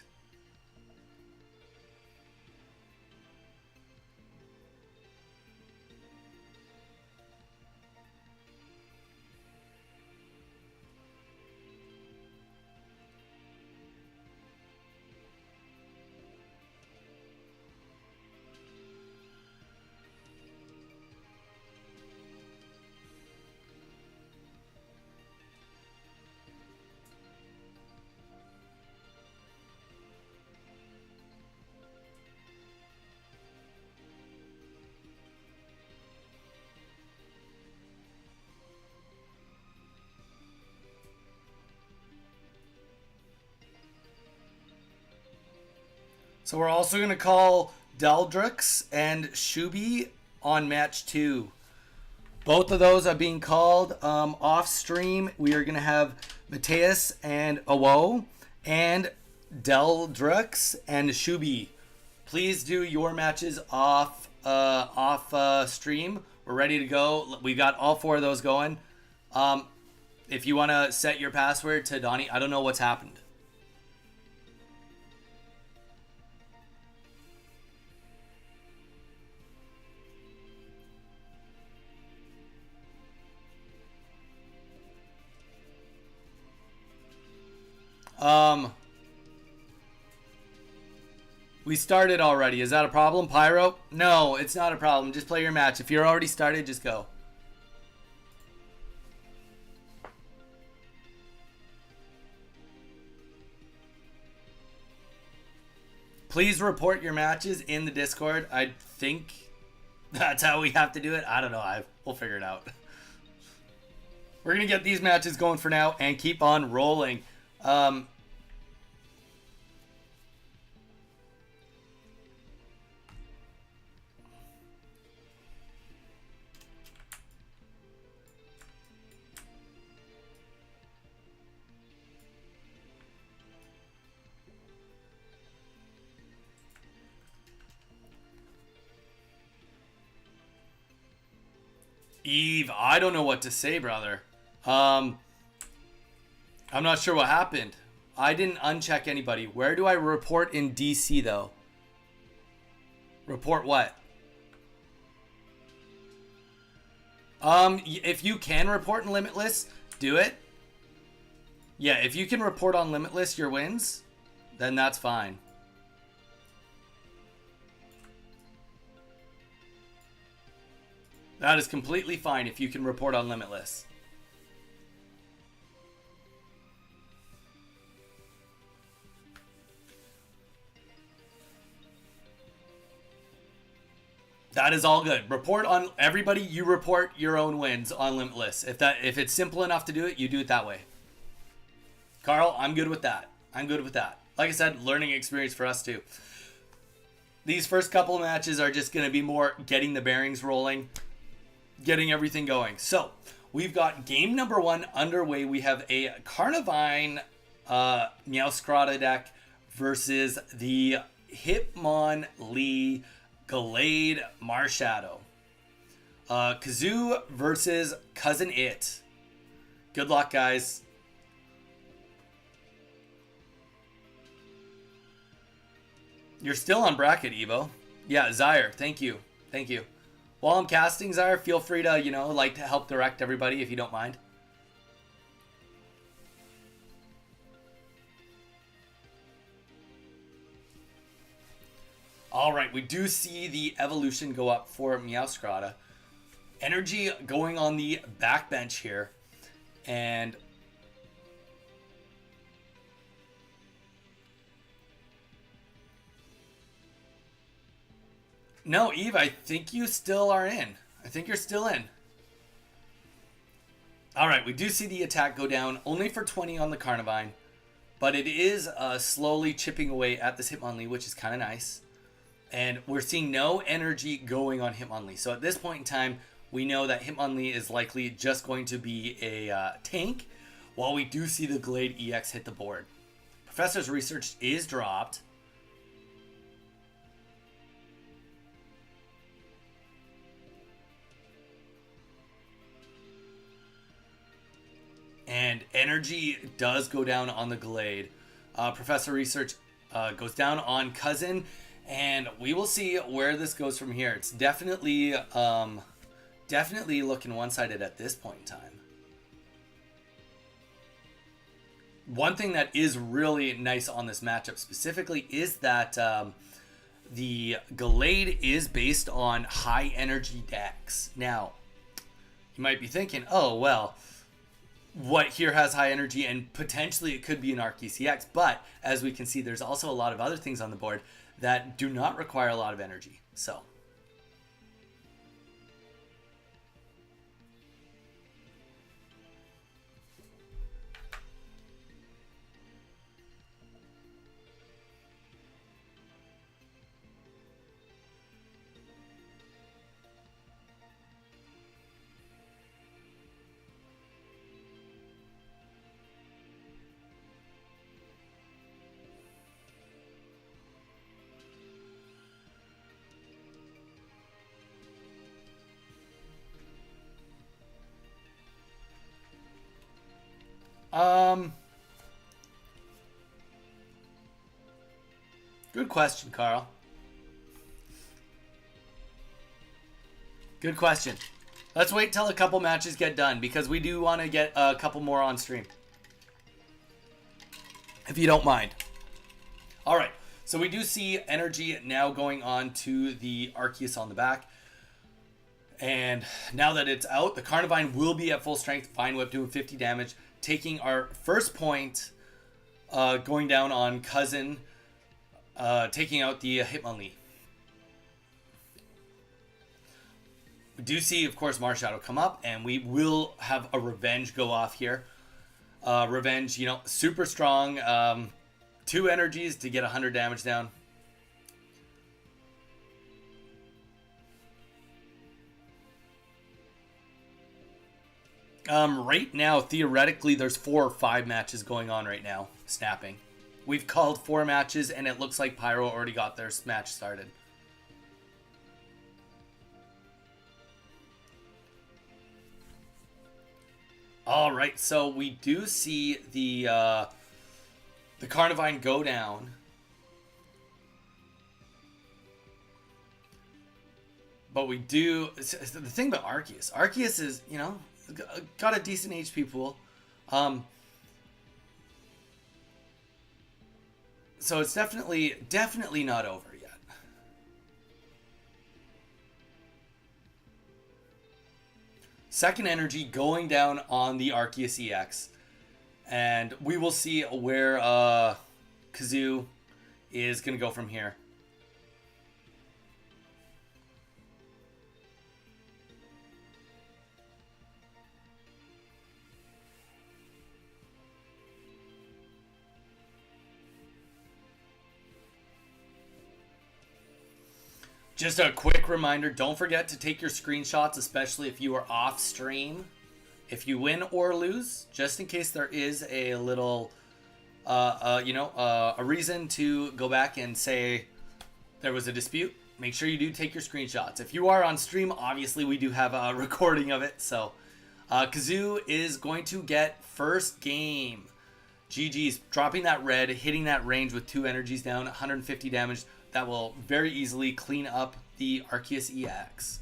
So we're also going to call Deldrix and Shubi on match 2. Both of those are being called off stream. We are going to have Mateus and Owo and Deldrix and Shubi. Please do your matches off stream. We're ready to go. We've got all 4 of those going. If you want to set your password to Donnie, I don't know what's happened. We started already. Is that a problem, Pyro? No, it's not a problem. Just play your match. If you're already started, just go. Please report your matches in the Discord. I think that's how we have to do it. I don't know. We'll figure it out. We're going to get these matches going for now and keep on rolling. Eve, I don't know what to say, brother. I'm not sure what happened. I didn't uncheck anybody. Where do I report in DC, though? Report what? If you can report in Limitless, do it. Yeah, if you can report on Limitless your wins, then that's fine. That is completely fine if you can report on Limitless. That is all good. Report on everybody. You report your own wins on Limitless. If it's simple enough to do it, you do it that way. Carl, I'm good with that. I'm good with that. Like I said, learning experience for us too. These first couple of matches are just going to be more getting the bearings rolling, getting everything going. So we've got game number 1 underway. We have a Carnivine Meowscarada deck versus the Hitmonlee Gallade Marshadow. Kazoo versus Cousin It. Good luck, guys. You're still on bracket, Evo. Yeah, Zyre, thank you. Thank you. While I'm casting, Zyre, feel free to, to help direct everybody if you don't mind. Alright, we do see the evolution go up for Meowscarada. Energy going on the backbench here. And no, Eve, I think you still are in. I think you're still in. Alright, we do see the attack go down only for 20 on the Carnivine. But it is slowly chipping away at this Hitmonlee, which is kind of nice. And we're seeing no energy going on Hitmonlee. So at this point in time, we know that Hitmonlee is likely just going to be a tank, while we do see the Glade EX hit the board. Professor's research is dropped. And energy does go down on the Glade. Professor research goes down on Cousin. And we will see where this goes from here. It's definitely looking one-sided at this point in time. One thing that is really nice on this matchup specifically is that the Gallade is based on high energy decks. Now, you might be thinking, oh, well, what here has high energy, and potentially it could be an Arceus EX, but as we can see, there's also a lot of other things on the board that do not require a lot of energy. So good question, Carl. Good question. Let's wait till a couple matches get done, because we do want to get a couple more on stream, if you don't mind. All right, so we do see energy now going on to the Arceus on the back. And now that it's out, the Carnivine will be at full strength. Vine Whip doing 50 damage, taking our first point, going down on Cousin, taking out the Hitmonlee. We do see, of course, Marshadow come up, and we will have a Revenge go off here. Revenge, super strong. 2 energies to get 100 damage down. Right now, theoretically, there's 4 or 5 matches going on right now, snapping. We've called 4 matches, and it looks like Pyro already got their match started. All right, so we do see the Carnivine go down. But we do... The thing about Arceus is, got a decent HP pool. So it's definitely not over yet. Second energy going down on the Arceus EX. And we will see where Kazoo is going to go from here. Just a quick reminder, don't forget to take your screenshots, especially if you are off stream. If you win or lose, just in case there is a little, a reason to go back and say there was a dispute, make sure you do take your screenshots. If you are on stream, obviously we do have a recording of it. So Kazoo is going to get first game. GG's, dropping that red, hitting that range with 2 energies down, 150 damage. That will very easily clean up the Arceus EX.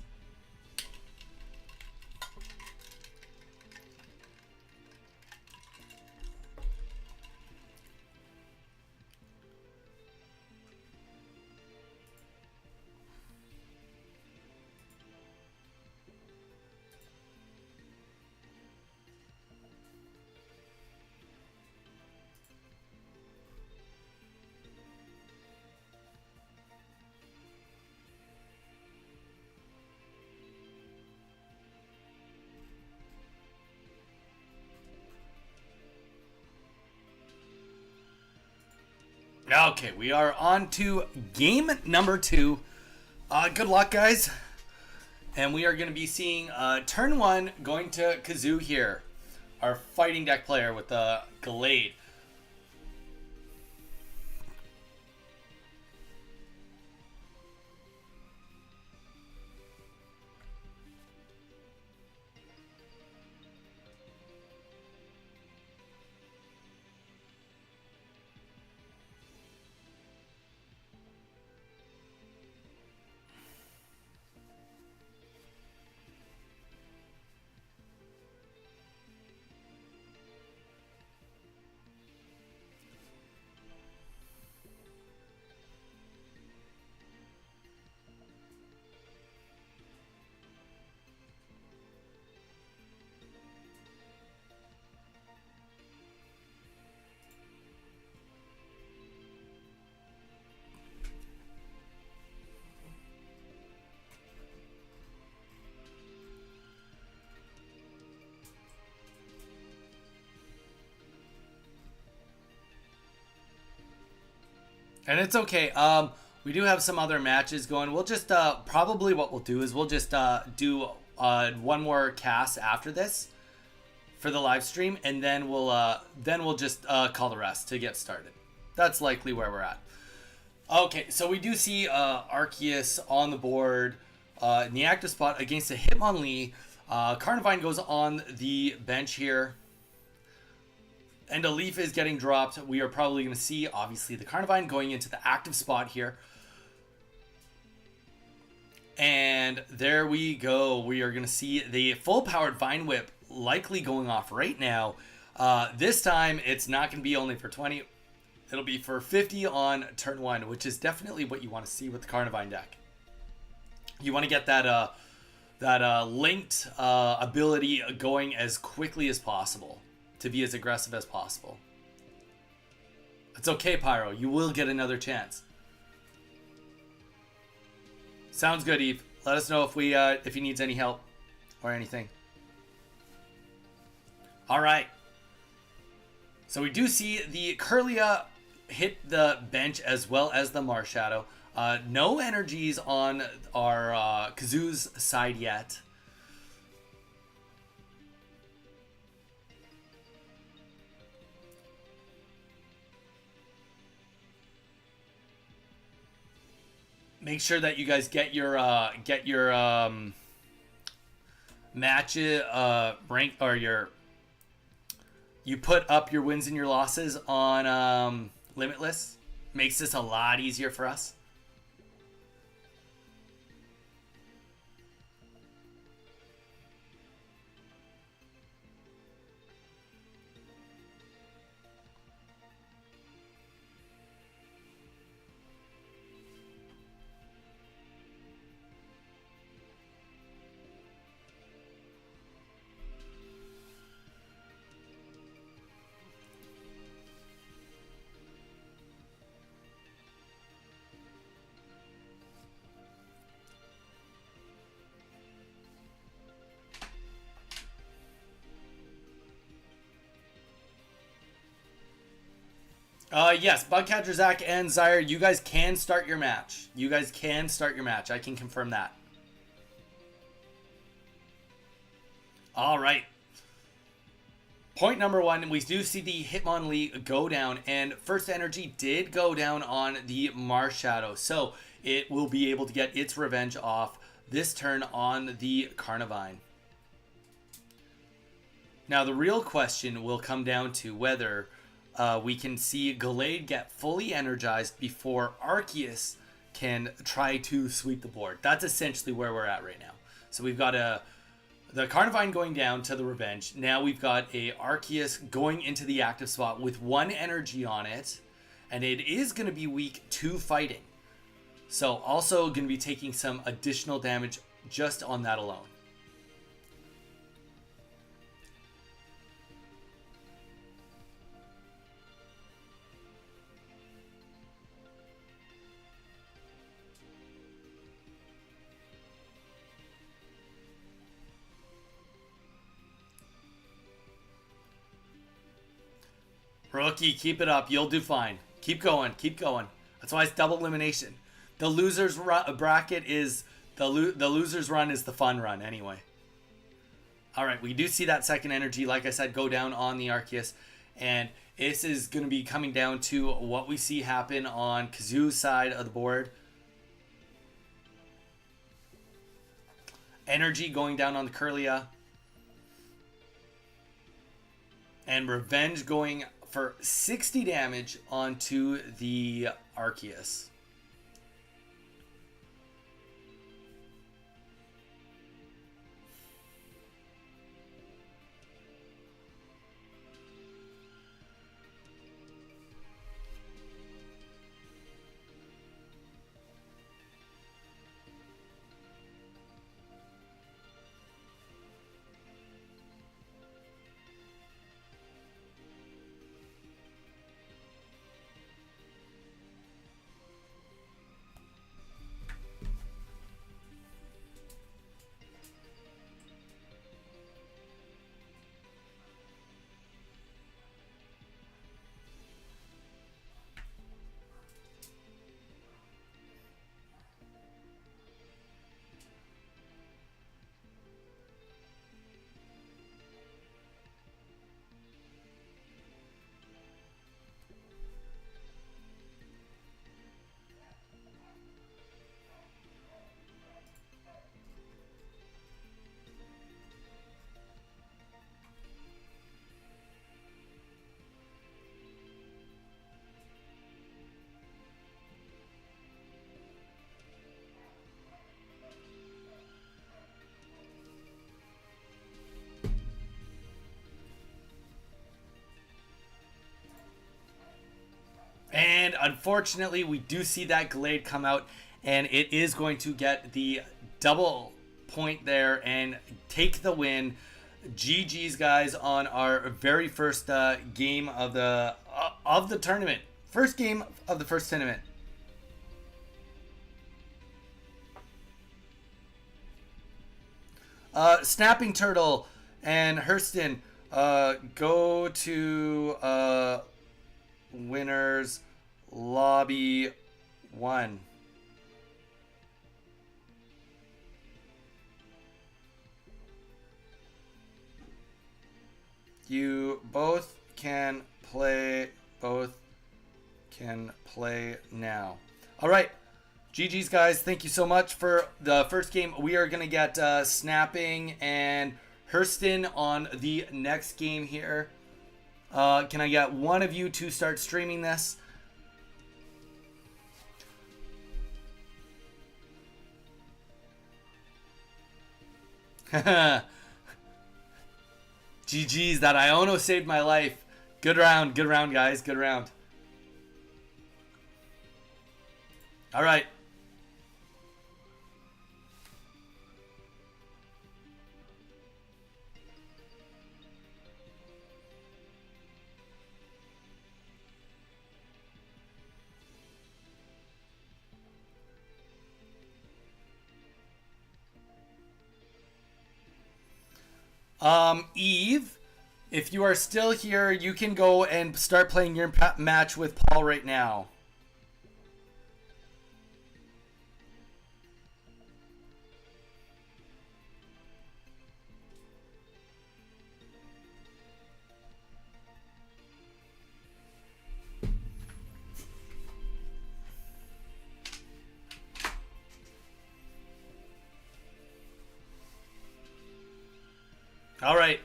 Okay, we are on to game number 2. Good luck, guys. And we are going to be seeing turn 1 going to Kazoo here. Our fighting deck player with the Gallade. And it's okay. We do have some other matches going. We'll just probably what we'll do is we'll just do one more cast after this for the live stream, and then we'll just call the rest to get started. That's likely where we're at. Okay, so we do see Arceus on the board in the active spot against a Hitmonlee. Carnivine goes on the bench here. And a leaf is getting dropped. We are probably going to see, obviously, the Carnivine going into the active spot here. And there we go. We are going to see the full-powered Vine Whip likely going off right now. This time, it's not going to be only for 20. It'll be for 50 on turn 1, which is definitely what you want to see with the Carnivine deck. You want to get that linked ability going as quickly as possible, to be as aggressive as possible. It's okay, Pyro. You will get another chance. Sounds good, Eve. Let us know if he needs any help or anything. All right. So we do see the Kirlia hit the bench as well as the Marshadow. No energies on our Kazoo's side yet. Make sure that you guys get your match rank, or you put up your wins and your losses on Limitless. Makes this a lot easier for us. Yes, Bugcatcher Zach and Zyre, you guys can start your match. You guys can start your match. I can confirm that. All right. Point number one, we do see the Hitmonlee go down, and First Energy did go down on the Marshadow, so it will be able to get its revenge off this turn on the Carnivine. Now, the real question will come down to whether we can see Gallade get fully energized before Arceus can try to sweep the board. That's essentially where we're at right now. So we've got the Carnivine going down to the Revenge. Now we've got a Arceus going into the active spot with 1 energy on it. And it is going to be weak to fighting. So also going to be taking some additional damage just on that alone. Rookie, keep it up. You'll do fine. Keep going. Keep going. That's why it's double elimination. The loser's bracket is... The loser's run is the fun run anyway. Alright, we do see that second energy, like I said, go down on the Arceus. And this is going to be coming down to what we see happen on Kazoo's side of the board. Energy going down on the Kirlia. And Revenge going for 60 damage onto the Arceus. And unfortunately, we do see that Gallade come out, and it is going to get the double point there and take the win. GG's, guys, on our very first game of the tournament. First game of the first tournament. Snapping Turtle and Hurston, go to winners lobby 1. You both can play now. All right, GG's, guys. Thank you so much for the first game. We are gonna get Snapping and Hurston on the next game here. Can I get one of you to start streaming this? GG's, that Iono saved my life. Good round, guys. Good round. All right. Eve, If you are still here, you can go and start playing your match with Paul right now. All right.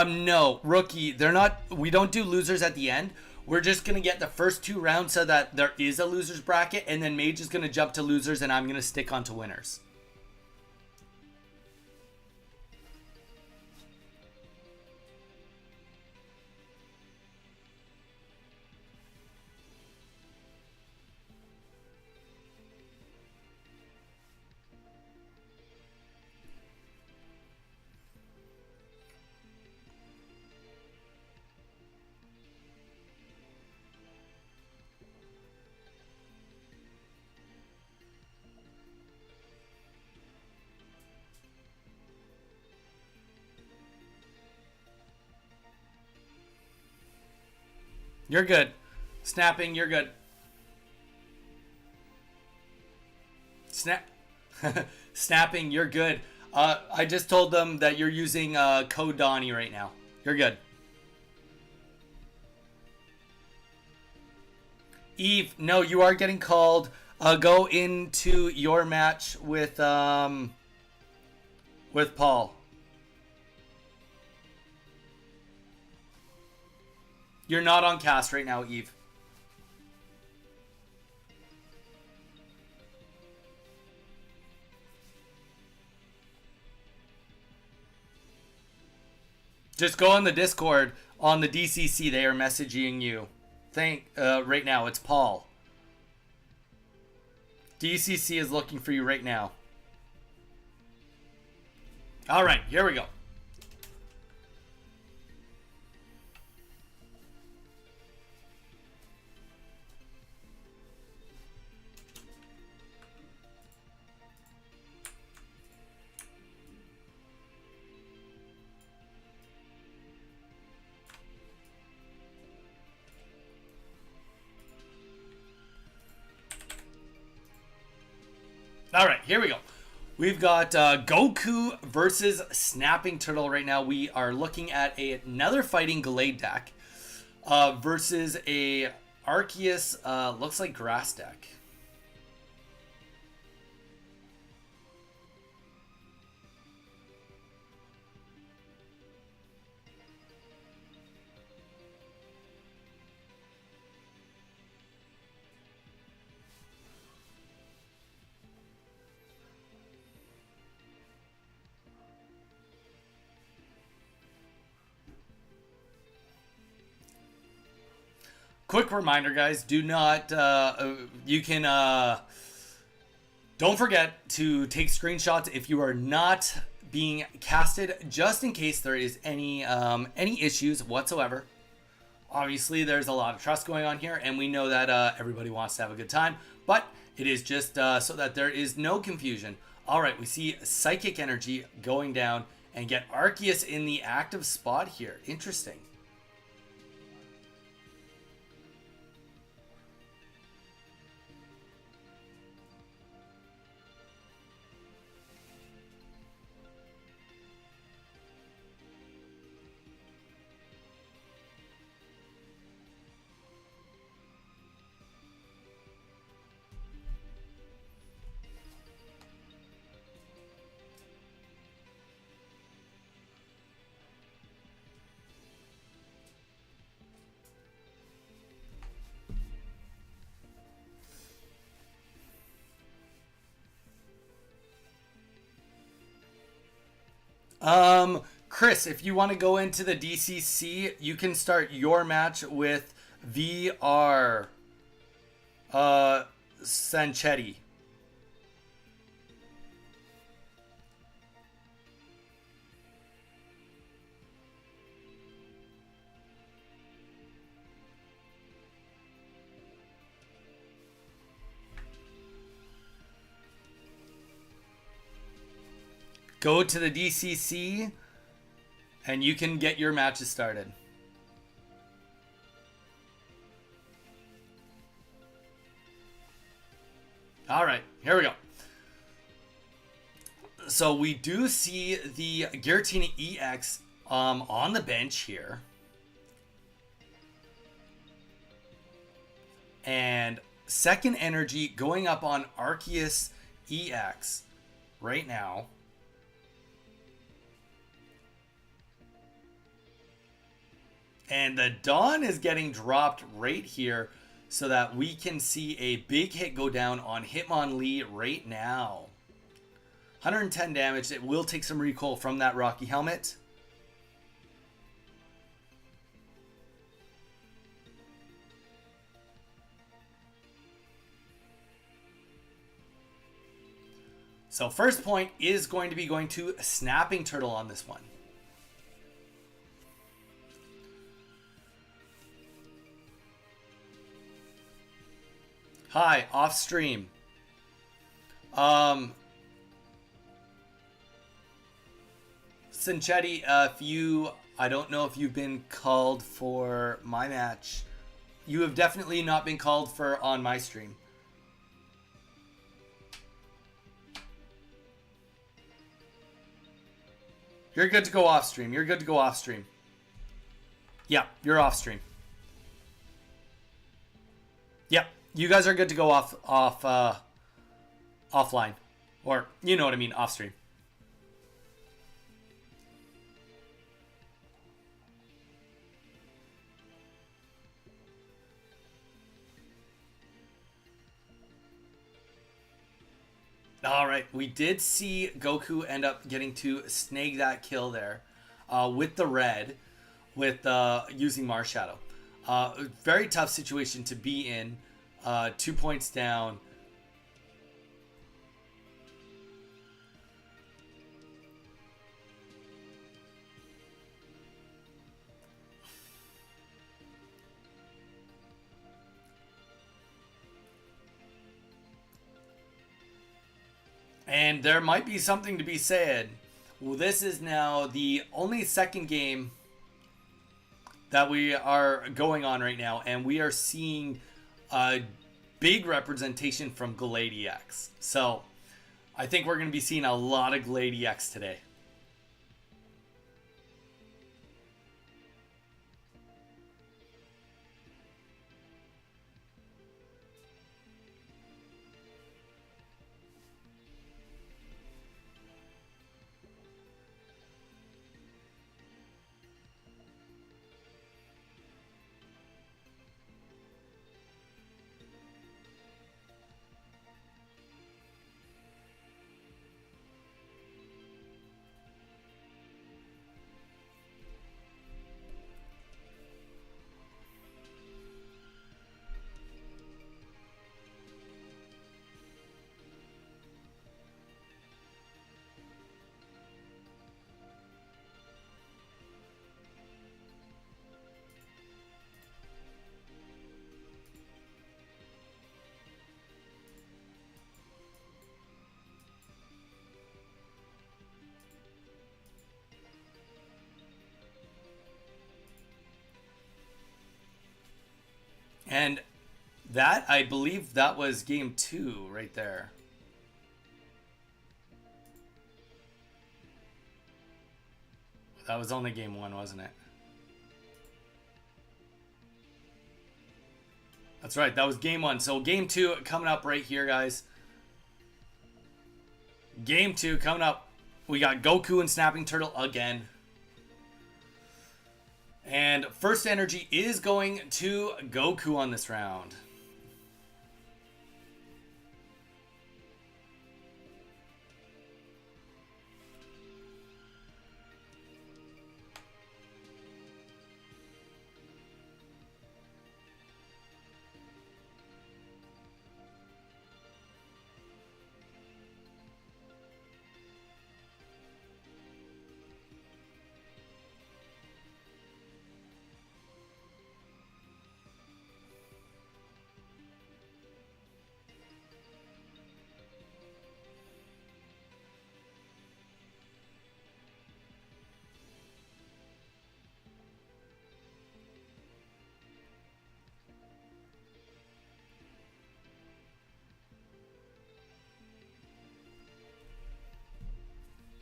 No, rookie. They're not. We don't do losers at the end. We're just gonna get the first 2 rounds so that there is a losers bracket, and then Mage is gonna jump to losers, and I'm gonna stick onto winners. You're good. Snapping, you're good. Snapping, you're good. I just told them that you're using code Donnie right now. You're good. Eve, no, you are getting called. Go into your match with Paul. You're not on cast right now, Eve. Just go on the Discord on the DCC. They are messaging you. Right now it's Paul. DCC is looking for you right now. All right, here we go. All right, here we go. We've got Goku versus Snapping Turtle right now. We are looking at another Fighting Glade deck versus a Arceus, looks like grass deck. Quick reminder, guys, do not, don't forget to take screenshots if you are not being casted, just in case there is any issues whatsoever. Obviously, there's a lot of trust going on here, and we know that everybody wants to have a good time, but it is just so that there is no confusion. All right, we see Psychic Energy going down and get Arceus in the active spot here. Interesting. Chris, if you want to go into the DCC, you can start your match with VR Sanchetti. go to the DCC and you can get your matches started. All right, here we go. So we do see the Giratina EX on the bench here. And second energy going up on Arceus EX right now. And the Dawn is getting dropped right here so that we can see a big hit go down on Hitmonlee right now. 110 damage. It will take some recoil from that Rocky Helmet. So first point is going to be going to Snapping Turtle on this one. Hi, off stream. Cinchetti, I don't know if you've been called for my match. You have definitely not been called for on my stream. You're good to go off stream. You're good to go off stream. Yeah, you're off stream. Yep, you guys are good to go offline, or you know what I mean, off stream. All right, we did see Goku end up getting to snag that kill there with the red, with using Marshadow. Very tough situation to be in. 2 points down. And there might be something to be said. Well, this is now the only second game that we are going on right now, and we are seeing a big representation from Glade EX. So I think we're going to be seeing a lot of Glade EX today. And that, I believe that was game 2 right there. That was only game 1, wasn't it? That's right, that was game 1. So game 2 coming up right here, guys. Game 2 coming up. We got Goku and Snapping Turtle again. And first energy is going to Goku on this round.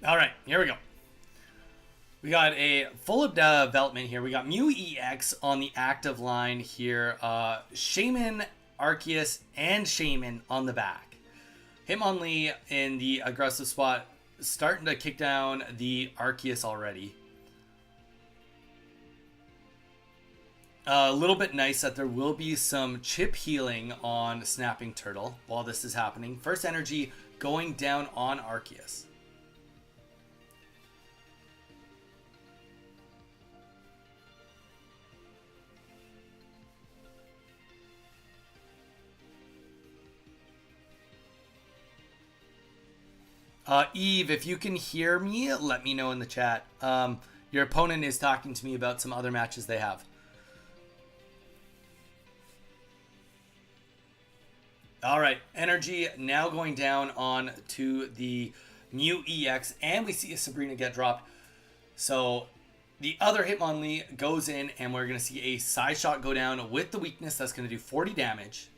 All right, here we go. We got a full of development here. We got Mew EX on the active line here. Shaman, Arceus, and Shaman on the back. Hitmonlee in the aggressive spot, starting to kick down the Arceus already. A little bit nice that there will be some chip healing on Snapping Turtle while this is happening. First energy going down on Arceus. Eve, if you can hear me, let me know in the chat. Your opponent is talking to me about some other matches they have. All right, energy now going down on to the Mew EX, and we see a Sabrina get dropped. So the other Hitmonlee goes in, and we're going to see a side shot go down with the weakness that's going to do 40 damage.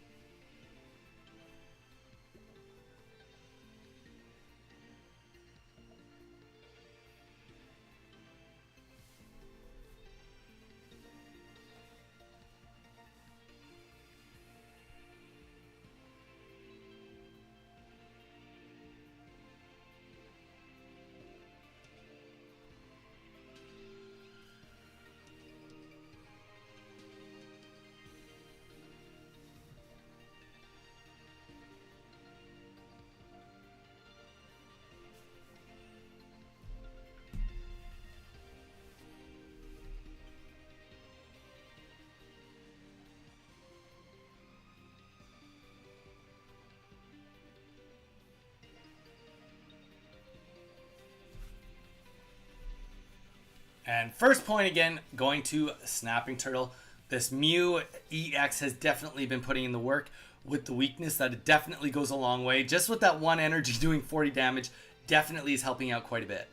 And first point again, going to Snapping Turtle. This Mew EX has definitely been putting in the work with the weakness. That it definitely goes a long way. Just with that one energy doing 40 damage, definitely is helping out quite a bit.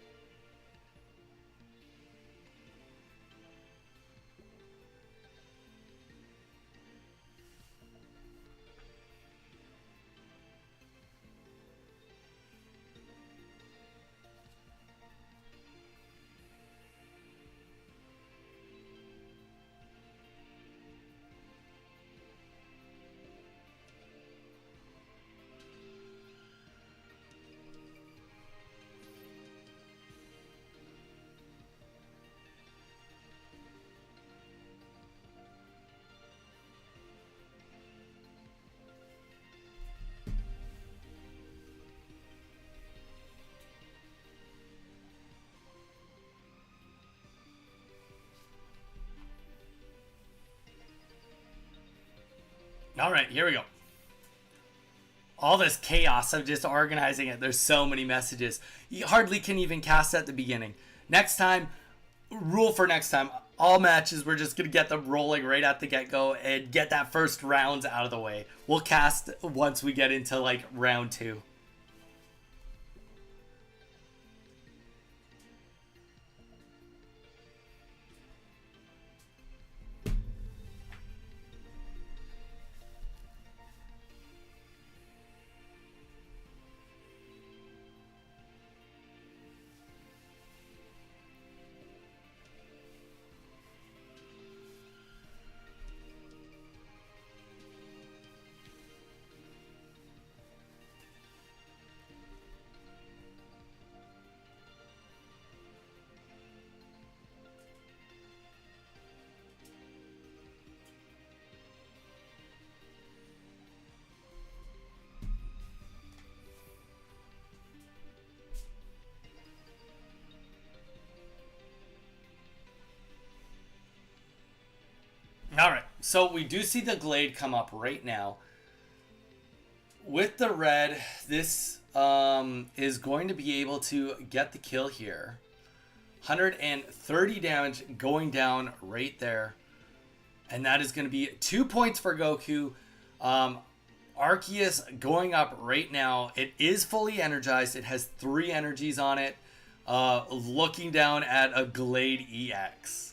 All right, here we go. All this chaos of just organizing it. There's so many messages. You hardly can even cast at the beginning. Next time, rule for next time, all matches, we're just going to get them rolling right at the get-go and get that first round out of the way. We'll cast once we get into, like, round 2. All right, so we do see the Glade come up right now. With the red, this is going to be able to get the kill here. 130 damage going down right there. And that is going to be 2 points for Goku. Arceus going up right now. It is fully energized. It has 3 energies on it. Looking down at a Glade EX.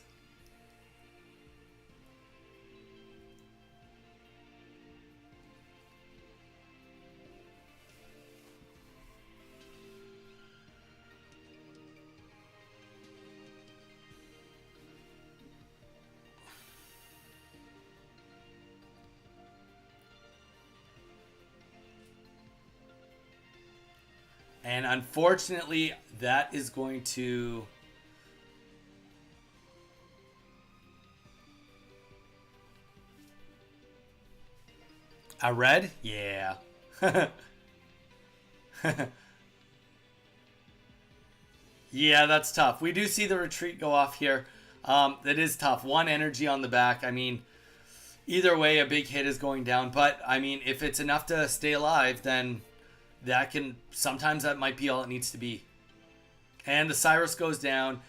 And unfortunately, that is going to... A red? Yeah. Yeah, that's tough. We do see the retreat go off here. That is tough. One energy on the back. I mean, either way, a big hit is going down. But, I mean, if it's enough to stay alive, then that can... Sometimes that might be all it needs to be. And the Cyrus goes down.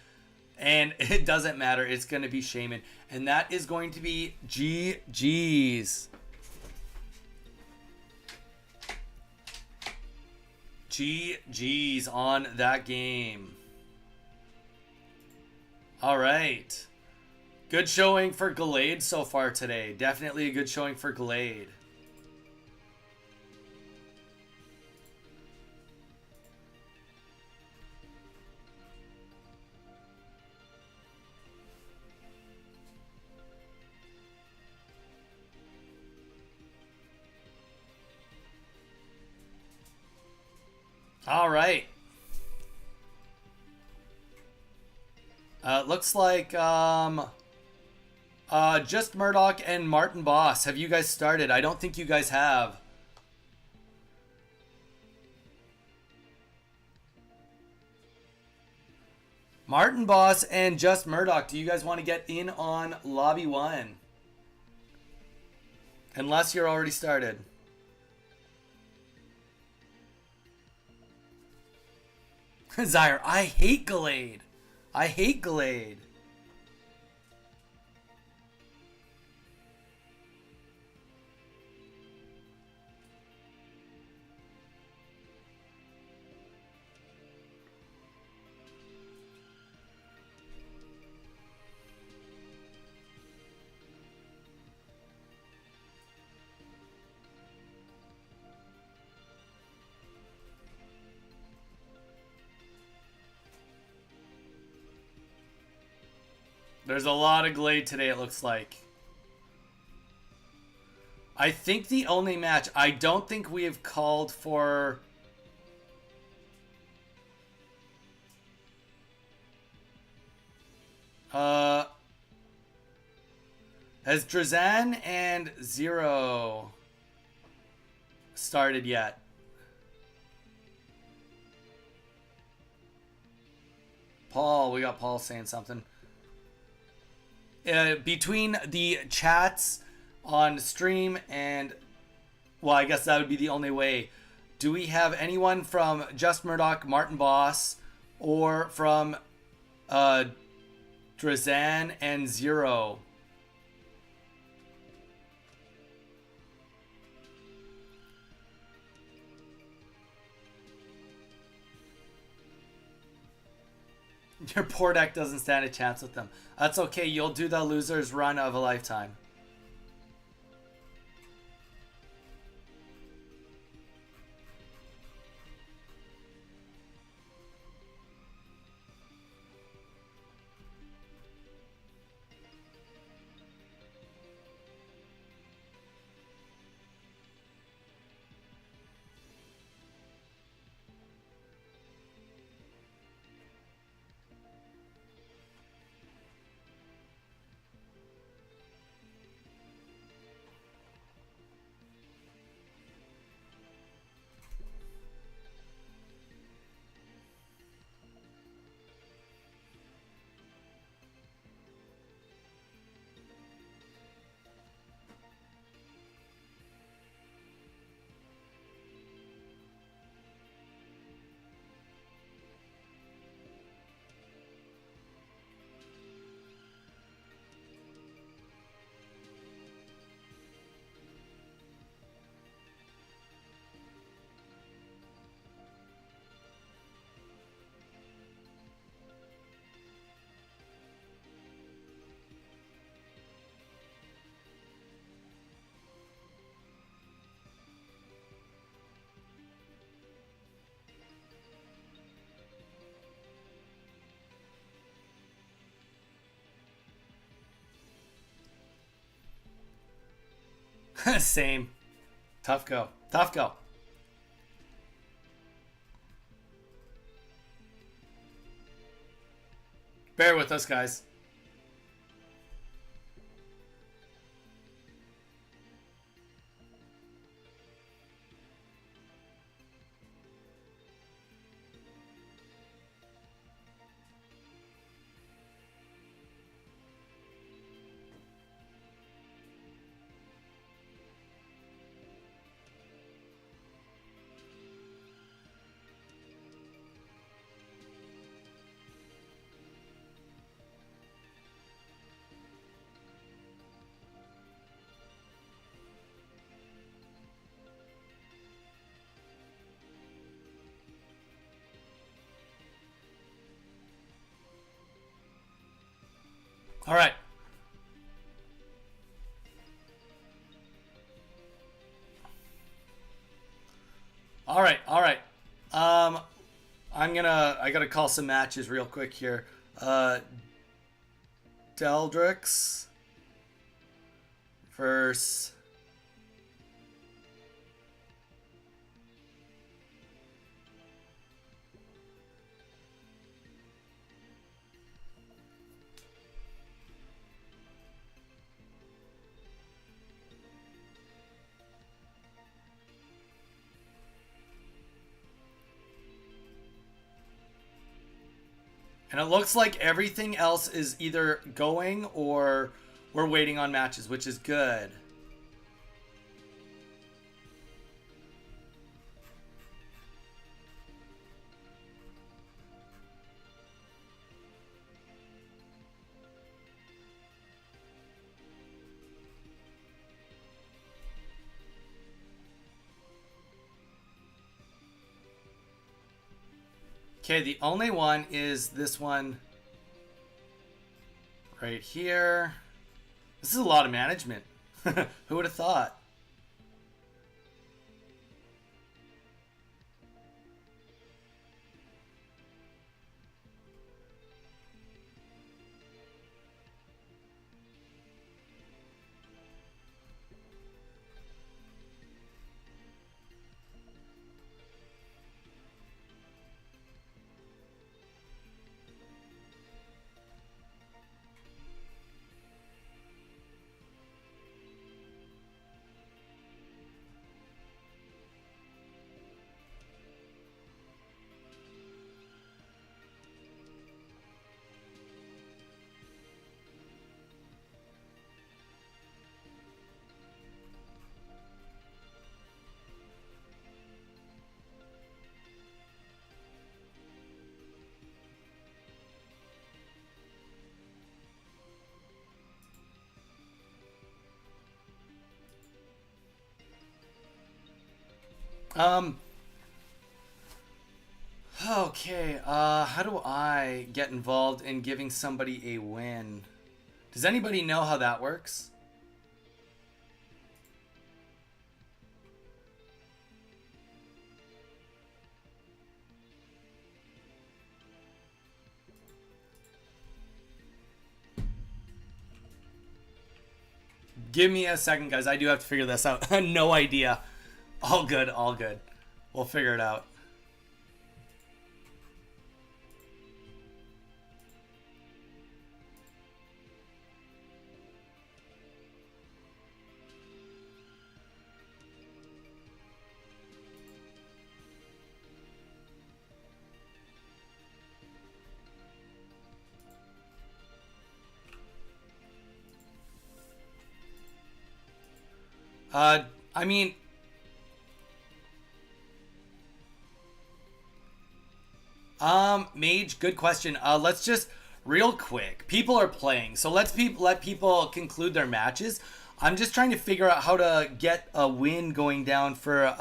And it doesn't matter. It's going to be Shaman. And that is going to be GG's. GG's on that game. All right. Good showing for Glade so far today. Definitely a good showing for Glade. All right. Looks like just Murdoch and Martin Boss. Have you guys started? I don't think you guys have. Martin Boss and just Murdoch, do you guys want to get in on Lobby 1? Unless you're already started. Zyre, I hate Glade. I hate Glade. There's a lot of Glade today, it looks like. I think the only match... I don't think we have called for... Has Drazan and Zero started yet? Paul, we got Paul saying something. Between the chats on stream and, well, I guess that would be the only way. Do we have anyone from Just Murdoch, Martin Boss, or from Drazan and Zero? Your poor deck doesn't stand a chance with them. That's okay. You'll do the loser's run of a lifetime. Same. Tough go. Tough go. Bear with us, guys. All right. All right. All right. I gotta call some matches real quick here. Deldrix versus and it looks like everything else is either going or we're waiting on matches, which is good. Okay, the only one is this one right here. This is a lot of management. Who would have thought? Okay, how do I get involved in giving somebody a win? Does anybody know how that works? Give me a second, guys. I do have to figure this out. No idea. All good, all good. We'll figure it out. I mean, Mage, good question. Let's just real quick. People are playing, so let people conclude their matches. I'm just trying to figure out how to get a win going down for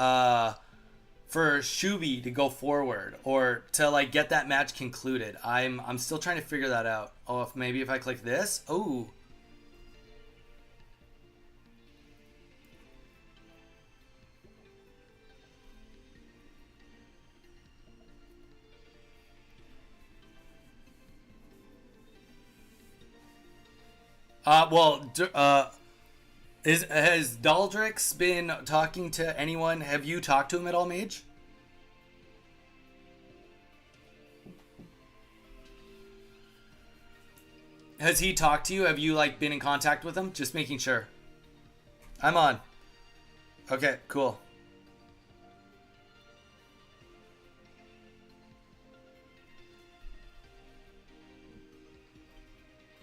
Shubi to go forward or to like get that match concluded. I'm still trying to figure that out. Oh, if I click this. Oh. Has Daldrix been talking to anyone? Have you talked to him at all, Mage? Has he talked to you? Have you like been in contact with him? Just making sure. I'm on. Okay, cool.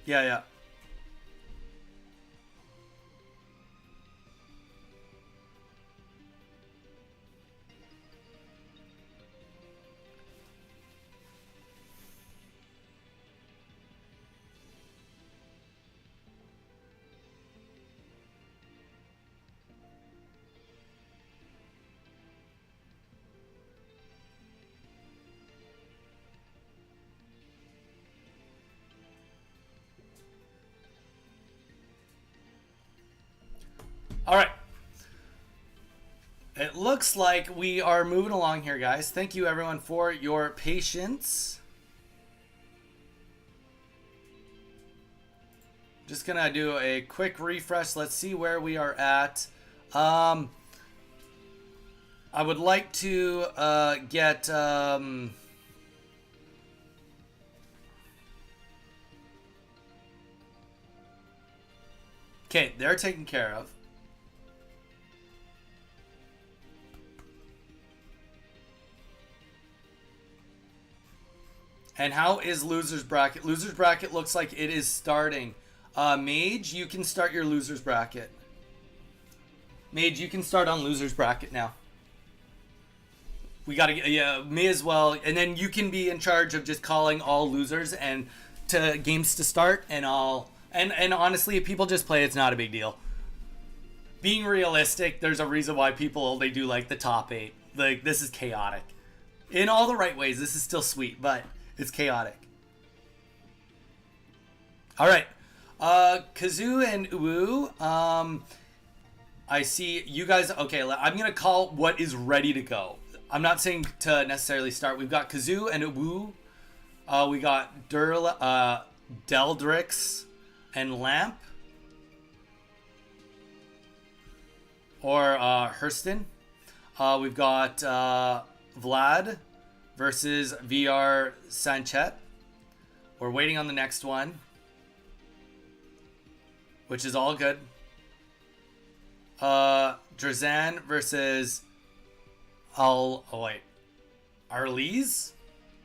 Yeah, yeah. All right. It looks like we are moving along here, guys. Thank you, everyone, for your patience. Just gonna do a quick refresh. Let's see where we are at. I would like to get okay, they're taken care of. And how is loser's bracket? Loser's bracket looks like it is starting. Mage, you can start your loser's bracket. Mage, you can start on loser's bracket now. We gotta get, yeah, me as well. And then you can be in charge of just calling all losers and to games to start, and and honestly, if people just play, it's not a big deal. Being realistic, there's a reason why people, they do like the top 8. Like, this is chaotic. In all the right ways, this is still sweet, but it's chaotic. All right. Kazoo and Uwu, I see you guys. Okay, I'm going to call what is ready to go. I'm not saying to necessarily start. We've got Kazoo and Uwu. We got Deldrix and Lamp. Or Hurston. We've got Vlad versus VR Sanchet. We're waiting on the next one, which is all good. Drazan versus Arlize.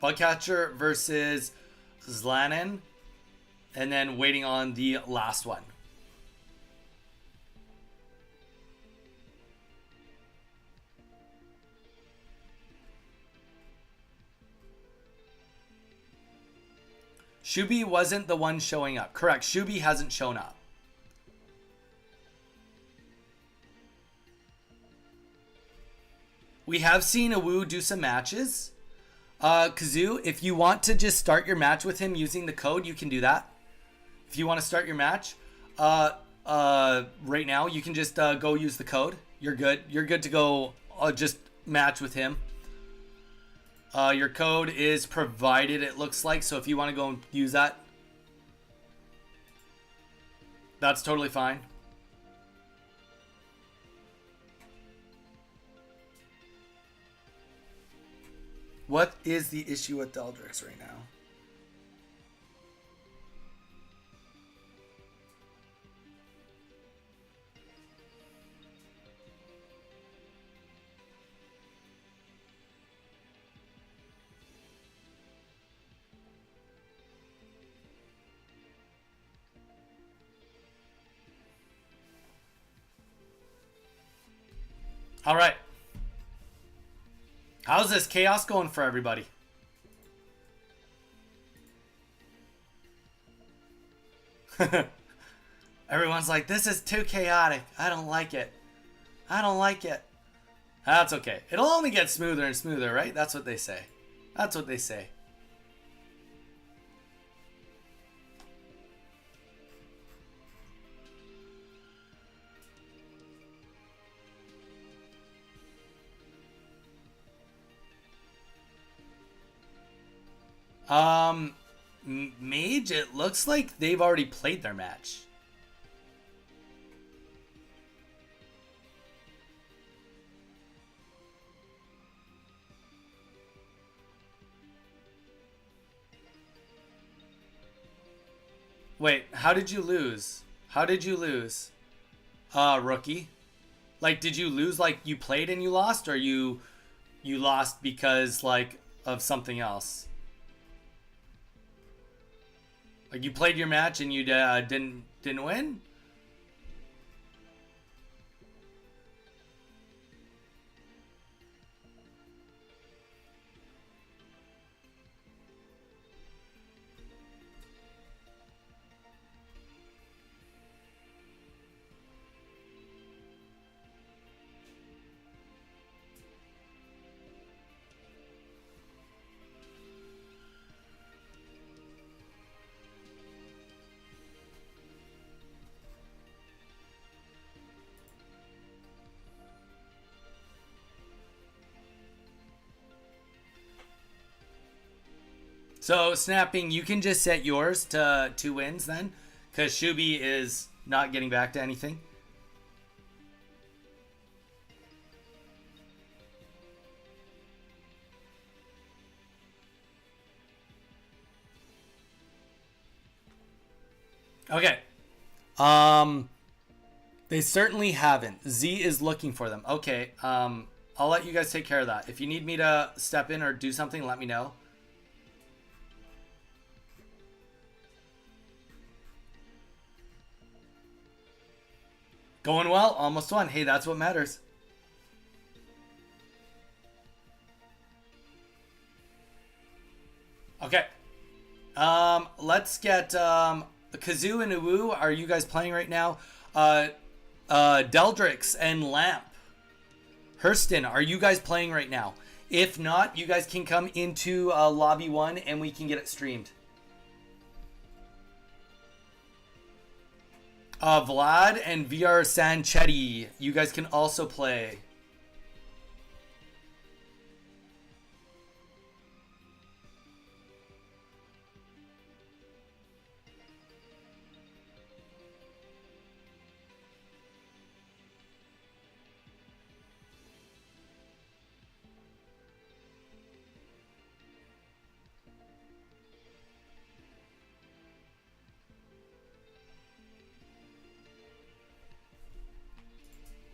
Bugcatcher versus Zlanin. And then waiting on the last one. Shubi wasn't the one showing up. Correct. Shubi hasn't shown up. We have seen Awu do some matches. Kazoo, if you want to just start your match with him using the code, you can do that. If you want to start your match right now, you can just go use the code. You're good. You're good to go just match with him. Your code is provided, it looks like, so if you want to go and use that, that's totally fine. What is the issue with Deldrix right now? All right. How's this chaos going for everybody? Everyone's like, this is too chaotic. I don't like it. I don't like it. That's okay. It'll only get smoother and smoother, right? That's what they say. That's what they say. Mage, it looks like they've already played their match. Wait, how did you lose? How did you lose? Rookie. Like, did you lose like you played and you lost, or you lost because like of something else? Like you played your match and you didn't win? So, Snapping, you can just set yours to 2 wins then, because Shubi is not getting back to anything. Okay. They certainly haven't. Z is looking for them. Okay. I'll let you guys take care of that. If you need me to step in or do something, let me know. Going well, almost won. Hey, that's what matters. Okay. Let's get Kazoo and Uwu. Are you guys playing right now? Deldrix and Lamp. Hurston, are you guys playing right now? If not, you guys can come into lobby 1 and we can get it streamed. Vlad and VR Sanchetti, you guys can also play.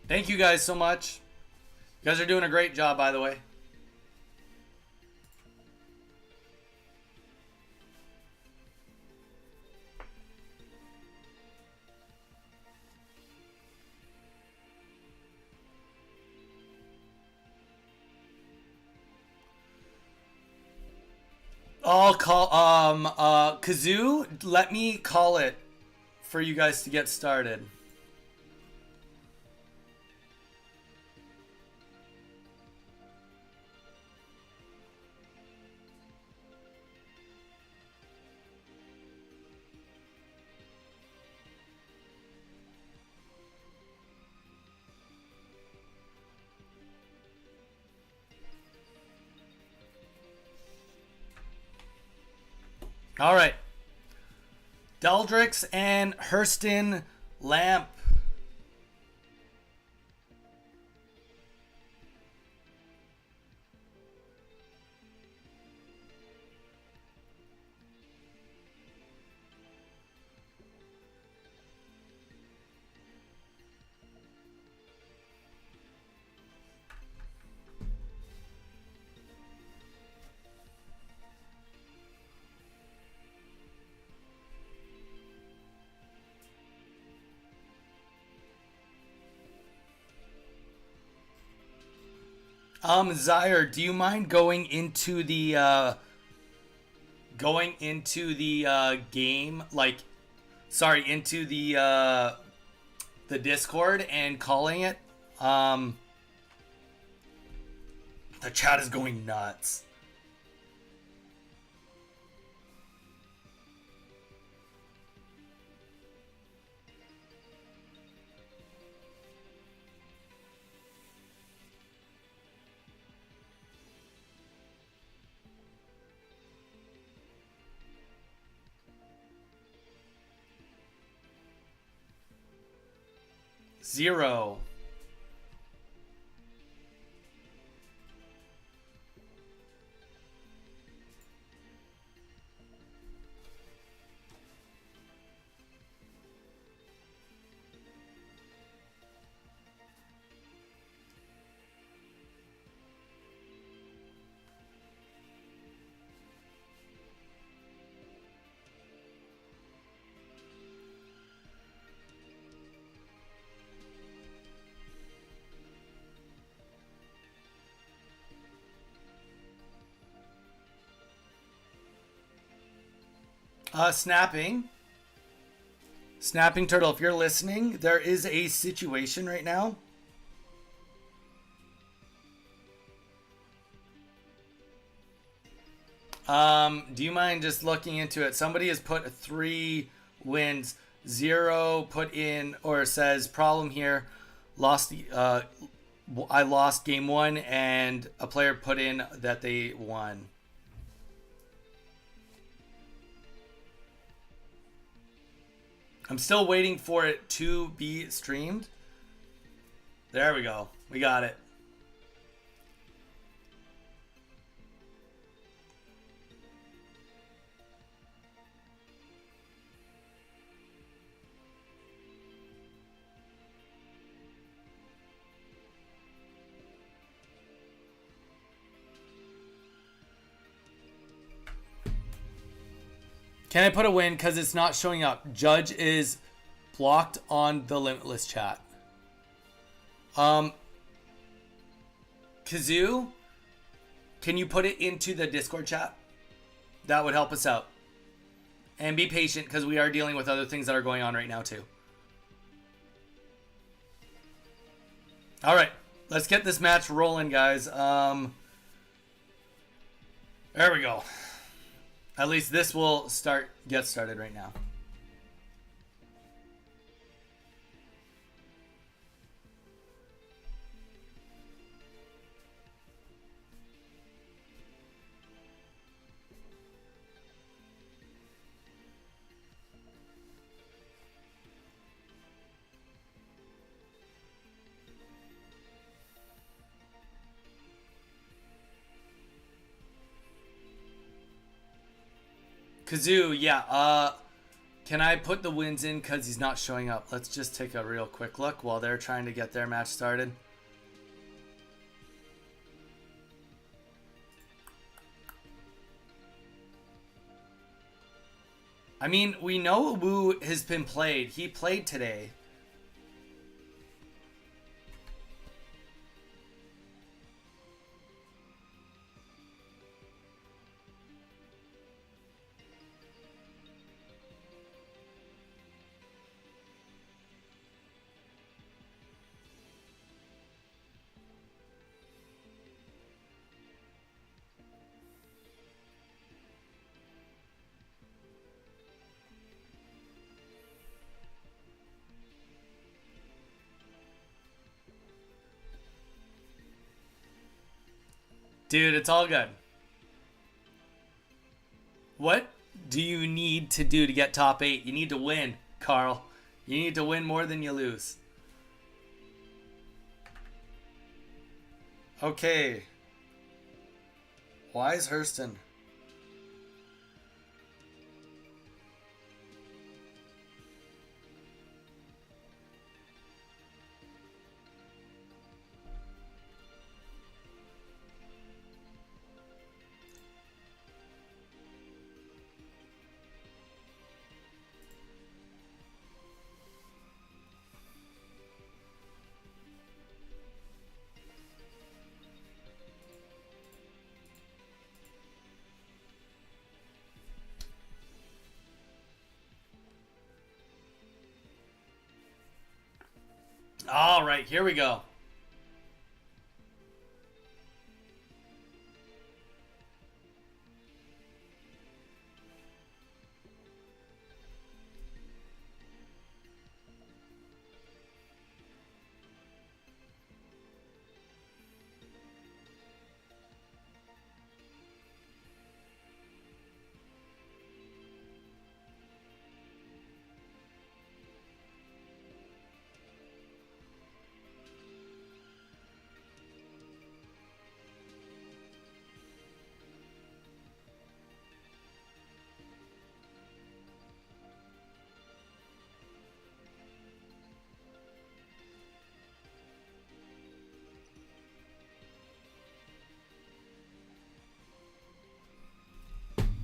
Thank you guys so much. You guys are doing a great job, by the way. I'll call Kazoo, let me call it for you guys to get started. All right. Deldrix and Hurston Lamp. Zyre, do you mind going into the game, like, sorry, into the Discord and calling it? The chat is going nuts. Zero. Snapping. Snapping Turtle, if you're listening, there is a situation right now. Do you mind just looking into it? Somebody has put 3 wins, 0 put in, or says problem here. Lost the I lost game 1, and a player put in that they won. I'm still waiting for it to be streamed. There we go. We got it. Can I put a win because it's not showing up? Judge is blocked on the Limitless chat. Kazoo, can you put it into the Discord chat? That would help us out. And be patient because we are dealing with other things that are going on right now too. All right, let's get this match rolling, guys. There we go. At least this will get started right now. Kazoo, yeah, can I put the wins in because he's not showing up? Let's just take a real quick look while they're trying to get their match started. I mean, we know Wu has been played. He played today. Dude, it's all good. What do you need to do to get top 8? You need to win, Carl. You need to win more than you lose. Okay. Why is Hurston? All right, here we go.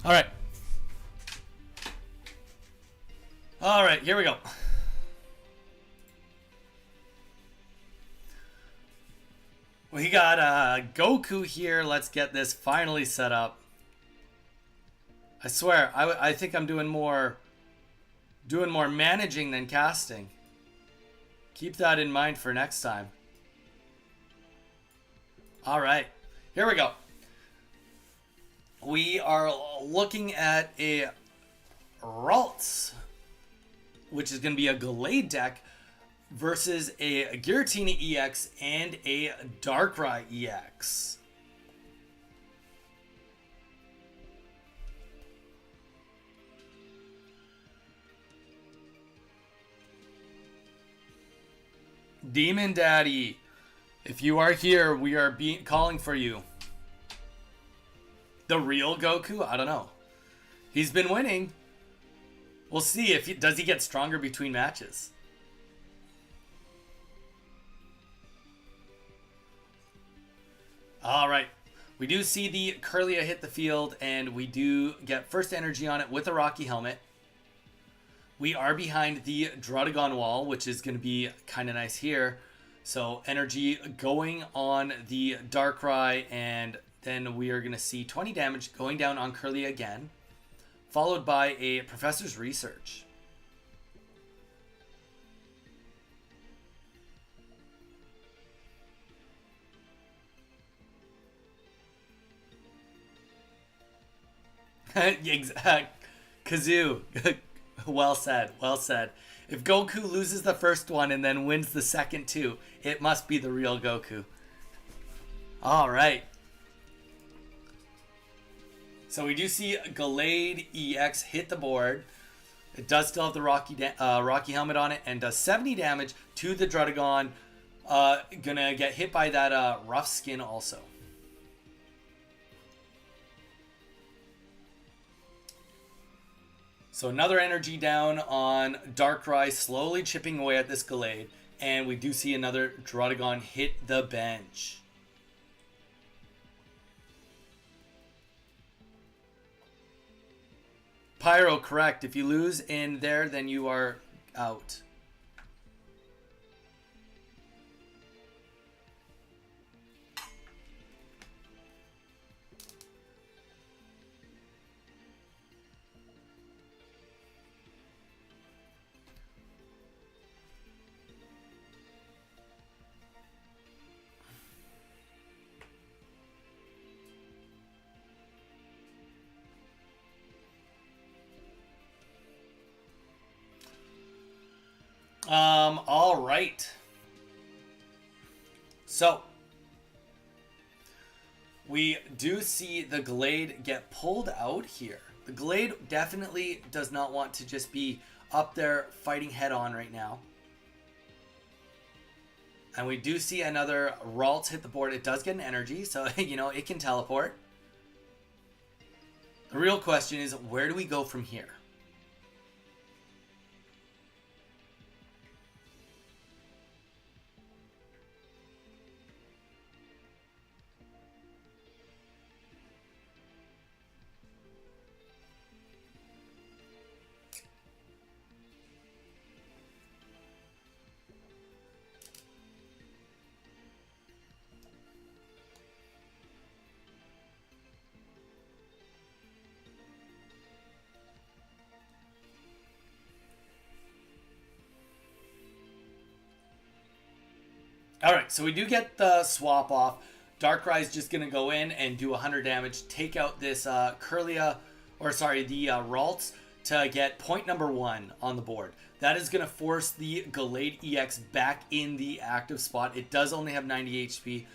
All right. All right, here we go. We got Goku here. Let's get this finally set up. I swear, I think I'm doing more managing than casting. Keep that in mind for next time. All right, here we go. We are looking at a Ralts, which is going to be a Gallade deck versus a Giratina EX and a Darkrai EX. Demon Daddy, if you are here, we are calling for you. The real Goku? I don't know. He's been winning. We'll see if does he get stronger between matches. All right. We do see the Kirlia hit the field, and we do get first energy on it with a Rocky Helmet. We are behind the Druddigon wall, which is going to be kind of nice here. So energy going on the Darkrai, and then we are going to see 20 damage going down on Kirlia again, followed by a Professor's Research. Kazoo. Well said, well said. If Goku loses the first one and then wins the second two, it must be the real Goku. All right. So we do see Gallade EX hit the board. It does still have the Rocky Helmet on it and does 70 damage to the Druddigon. Gonna get hit by that Rough Skin also. So another energy down on Darkrai, slowly chipping away at this Gallade. And we do see another Druddigon hit the bench. Pyro, correct. If you lose in there, then you are out. All right. So we do see the Gallade get pulled out here. The Gallade definitely does not want to just be up there fighting head on right now. And we do see another Ralts hit the board. It does get an energy, so you know it can teleport. The real question is, where do we go from here? Alright, so we do get the swap off. Darkrai is just going to go in and do 100 damage, take out this Kirlia, or sorry, the Ralts to get point number 1 on the board. That is going to force the Gallade EX back in the active spot. It does only have 90 HP.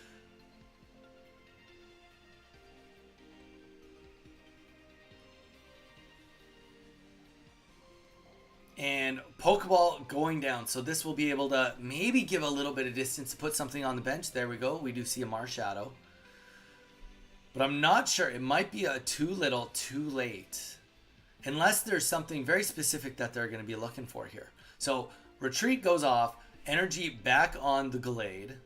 And Pokeball going down. So this will be able to maybe give a little bit of distance to put something on the bench. There we go. We do see a Marshadow. But I'm not sure. It might be a too little, too late. Unless there's something very specific that they're going to be looking for here. So Retreat goes off. Energy back on the Gallade.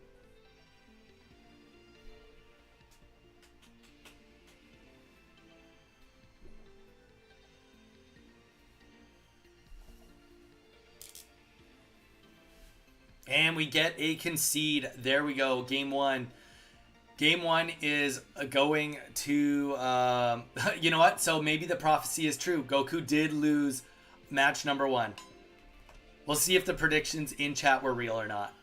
And we get a concede. There we go. Game 1. Game 1 is going to, you know what? So maybe the prophecy is true. Goku did lose match number 1. We'll see if the predictions in chat were real or not.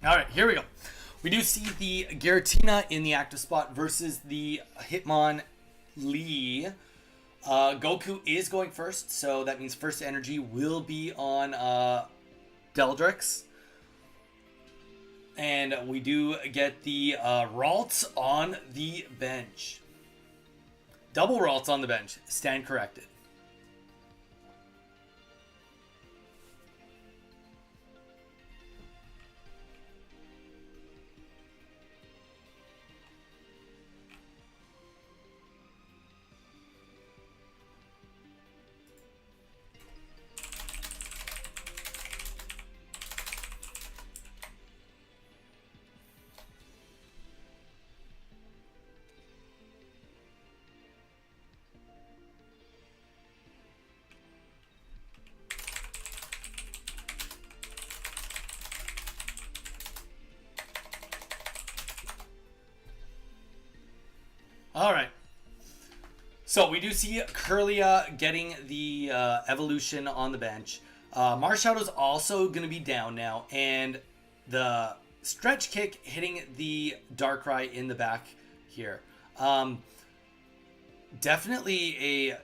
All right, here we go. We do see the Giratina in the active spot versus the Hitmonlee. Goku is going first, so that means first energy will be on Deldrix. And we do get the Ralts on the bench. Double Ralts on the bench. Stand corrected. All right. So we do see Curlia getting the evolution on the bench. Marshall's also going to be down now. And the stretch kick hitting the Darkrai in the back here. Definitely a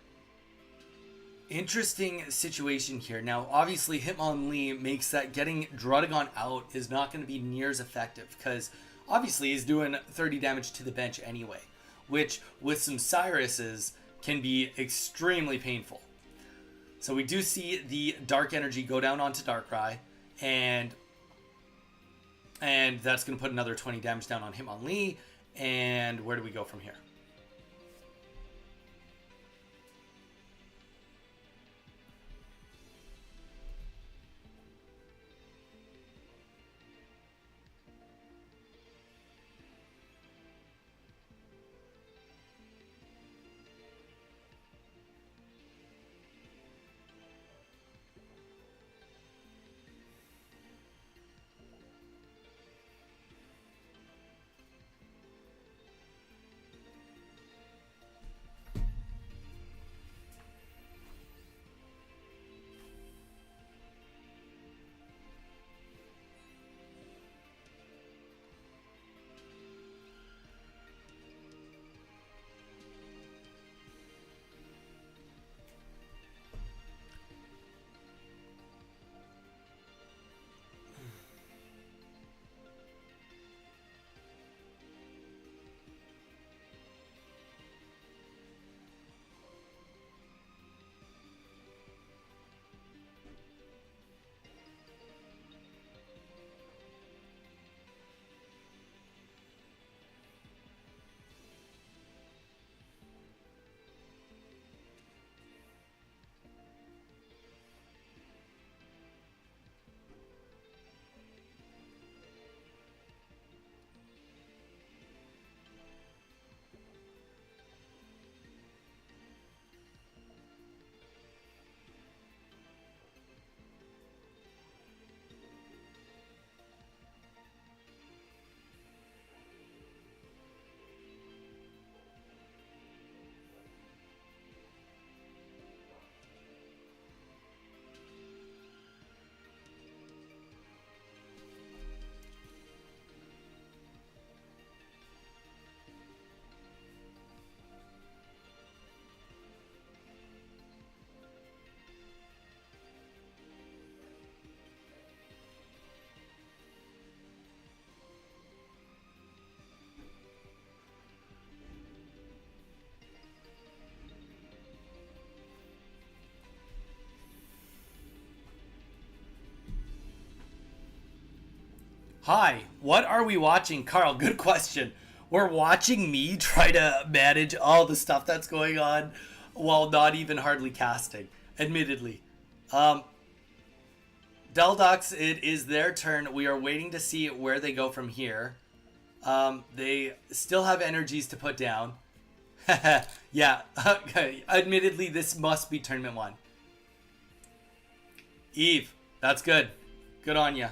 interesting situation here. Now, obviously, Hitmonlee makes that getting Druddigon out is not going to be near as effective. Because obviously he's doing 30 damage to the bench anyway. Which, with some Cyruses, can be extremely painful. So we do see the Dark Energy go down onto Darkrai, and that's going to put another 20 damage down on Hitmonlee, and where do we go from here? Hi, what are we watching? Carl, good question. We're watching me try to manage all the stuff that's going on while not even hardly casting, admittedly. Deldox, it is their turn. We are waiting to see where they go from here. They still have energies to put down. Yeah, okay. Admittedly, this must be tournament 1. Eve, that's good. Good on ya.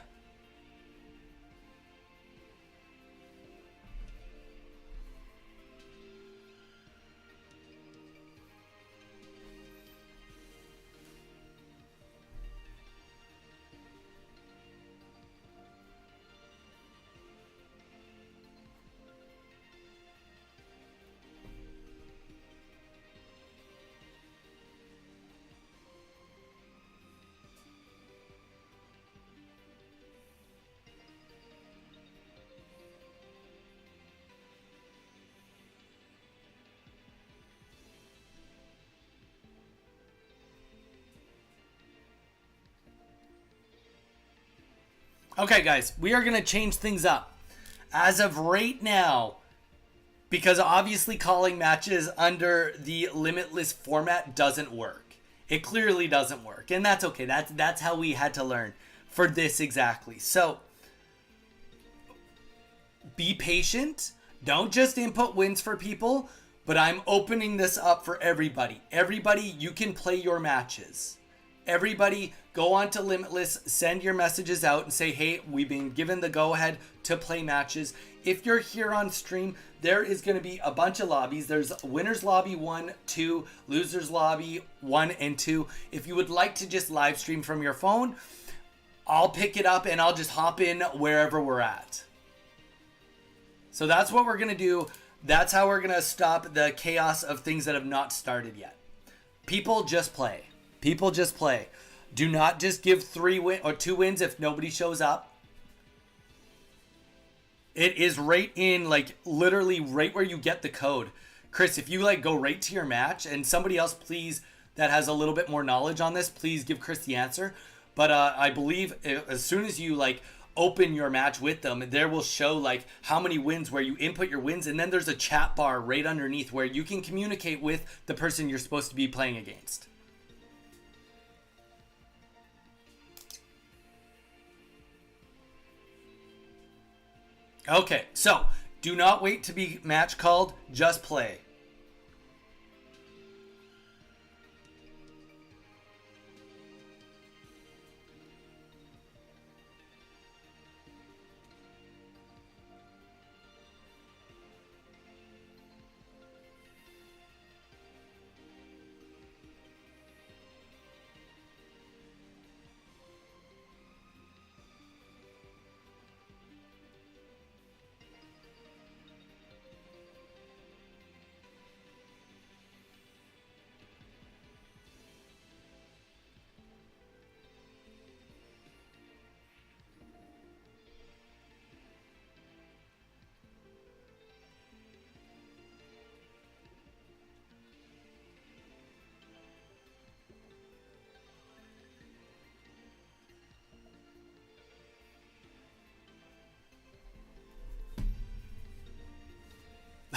Okay, guys, we are going to change things up. As of right now, because obviously calling matches under the limitless format doesn't work. It clearly doesn't work, and that's okay. That's how we had to learn for this exactly. So, be patient. Don't just input wins for people, but I'm opening this up for everybody. Everybody, you can play your matches. Everybody, go on to Limitless, send your messages out and say, hey, we've been given the go-ahead to play matches. If you're here on stream, there is going to be a bunch of lobbies. There's Winners Lobby 1, 2, Losers Lobby 1 and 2. If you would like to just live stream from your phone, I'll pick it up and I'll just hop in wherever we're at. So that's what we're going to do. That's how we're going to stop the chaos of things that have not started yet. People just play. People just play. Do not just give 2 wins if nobody shows up. It is right in, like, literally right where you get the code. Chris, if you, like, go right to your match, and somebody else, please, that has a little bit more knowledge on this, please give Chris the answer. But I believe as soon as you, like, open your match with them, there will show, like, how many wins, where you input your wins, and then there's a chat bar right underneath where you can communicate with the person you're supposed to be playing against. Okay, so do not wait to be match called, just play.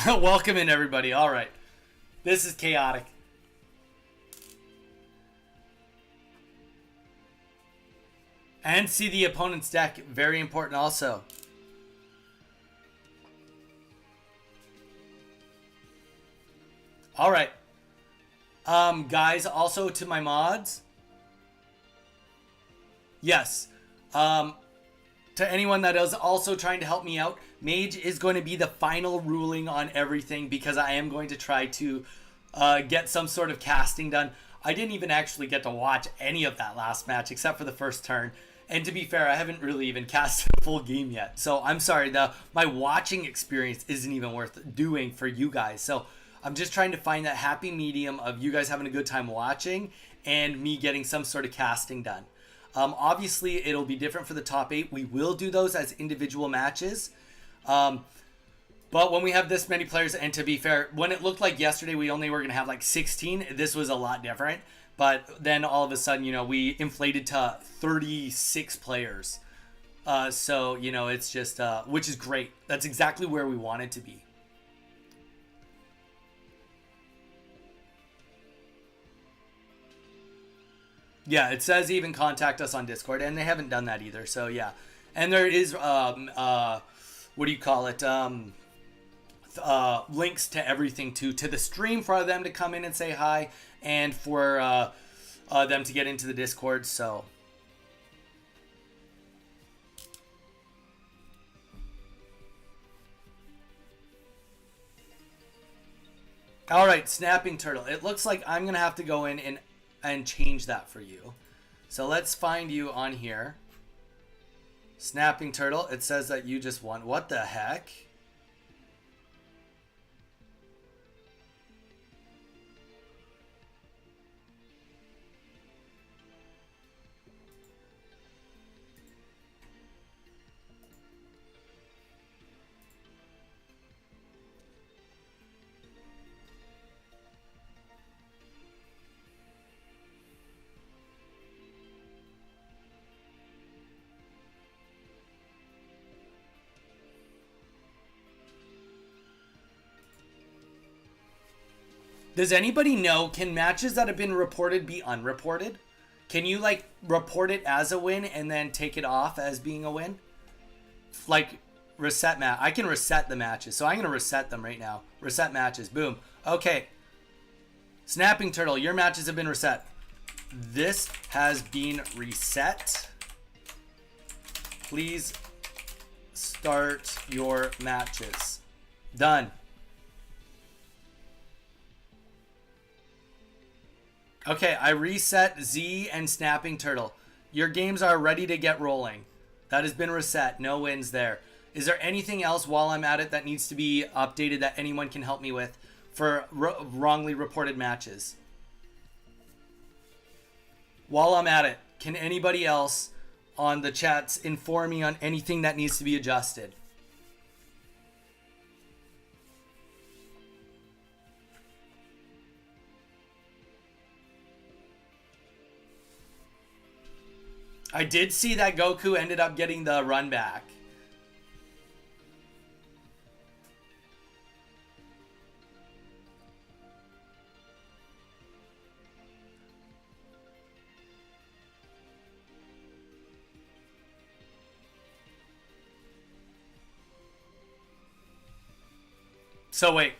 Welcome in, everybody. All right. This is chaotic. And see the opponent's deck. Very important also. All right. Guys, also to my mods. Yes. To anyone that is also trying to help me out, Mage is going to be the final ruling on everything, because I am going to try to get some sort of casting done. I didn't even actually get to watch any of that last match except for the first turn. And to be fair, I haven't really even casted a full game yet. So I'm sorry, my watching experience isn't even worth doing for you guys. So I'm just trying to find that happy medium of you guys having a good time watching and me getting some sort of casting done. Obviously, it'll be different for the top 8. We will do those as individual matches. But when we have this many players, and to be fair, when it looked like yesterday we only were going to have like 16, this was a lot different. But then all of a sudden, you know, we inflated to 36 players. So, you know, it's just, which is great. That's exactly where we want it to be. Yeah, it says even contact us on Discord, and they haven't done that either. So, yeah. And there is, what do you call it? Links to everything, to the stream for them to come in and say hi, and for them to get into the Discord. So, all right, Snapping Turtle. It looks like I'm going to have to go in and change that for you. So let's find you on here. Snapping Turtle. It says that you just won. What the heck? Does anybody know, can matches that have been reported be unreported? Can you, like, report it as a win and then take it off as being a win? Like, reset match. I can reset the matches. So I'm going to reset them right now. Reset matches. Boom. Okay. Snapping Turtle, your matches have been reset. This has been reset. Please start your matches. Done. Okay, I reset Z and Snapping Turtle. Your games are ready to get rolling. That has been reset. No wins there. Is there anything else while I'm at it that needs to be updated that anyone can help me with for wrongly reported matches? While I'm at it, can anybody else on the chats inform me on anything that needs to be adjusted? I did see that Goku ended up getting the run back. So wait.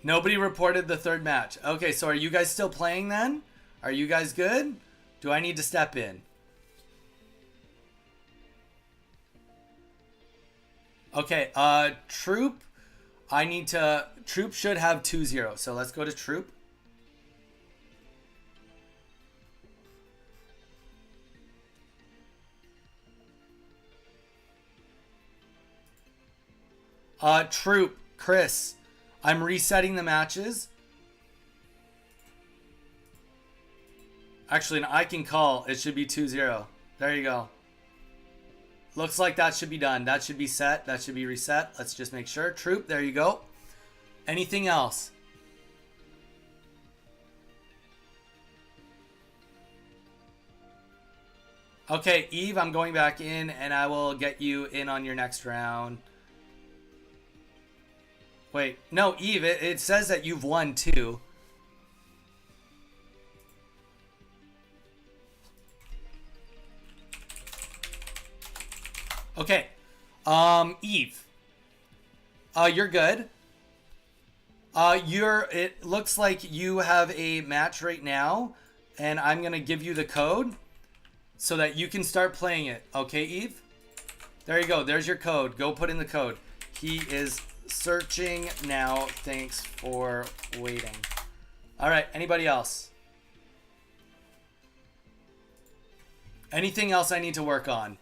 Nobody reported the third match. Okay, so are you guys still playing then? Are you guys good? Do I need to step in? Okay, Troop. Troop should have 2-0. So let's go to Troop. Troop, Chris. I'm resetting the matches. Actually, I can call. It should be 2-0. There you go. Looks like that should be done. That should be set. That should be reset. Let's just make sure. Troop, there you go. Anything else? Okay, Eve, I'm going back in and I will get you in on your next round. Wait, no, Eve, it says that you've won too. Okay, Eve, you're good. It looks like you have a match right now, and I'm gonna give you the code so that you can start playing it. Okay, Eve? There you go. There's your code. Go put in the code. He is searching now. Thanks for waiting. All right. Anybody else? Anything else I need to work on?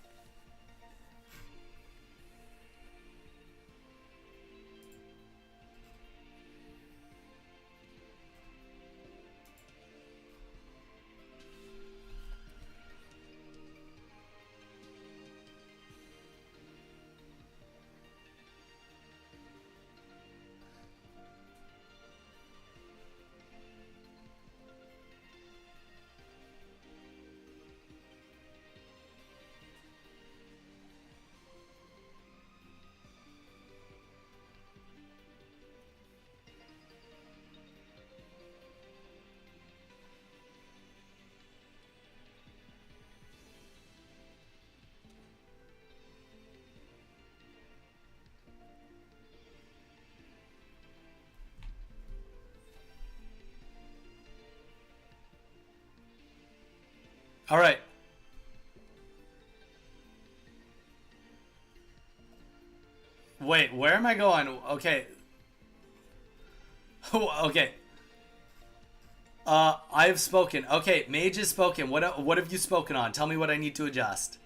All right. Wait, where am I going? Okay. Okay. I've spoken. Okay, Mage has spoken. What have you spoken on? Tell me what I need to adjust.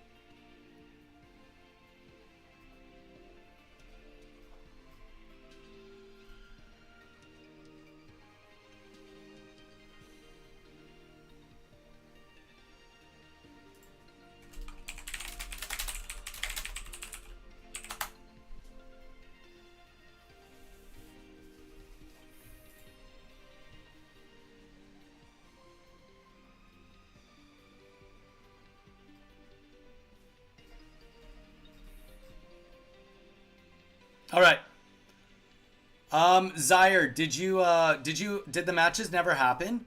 All right. Zaire, did the matches never happen?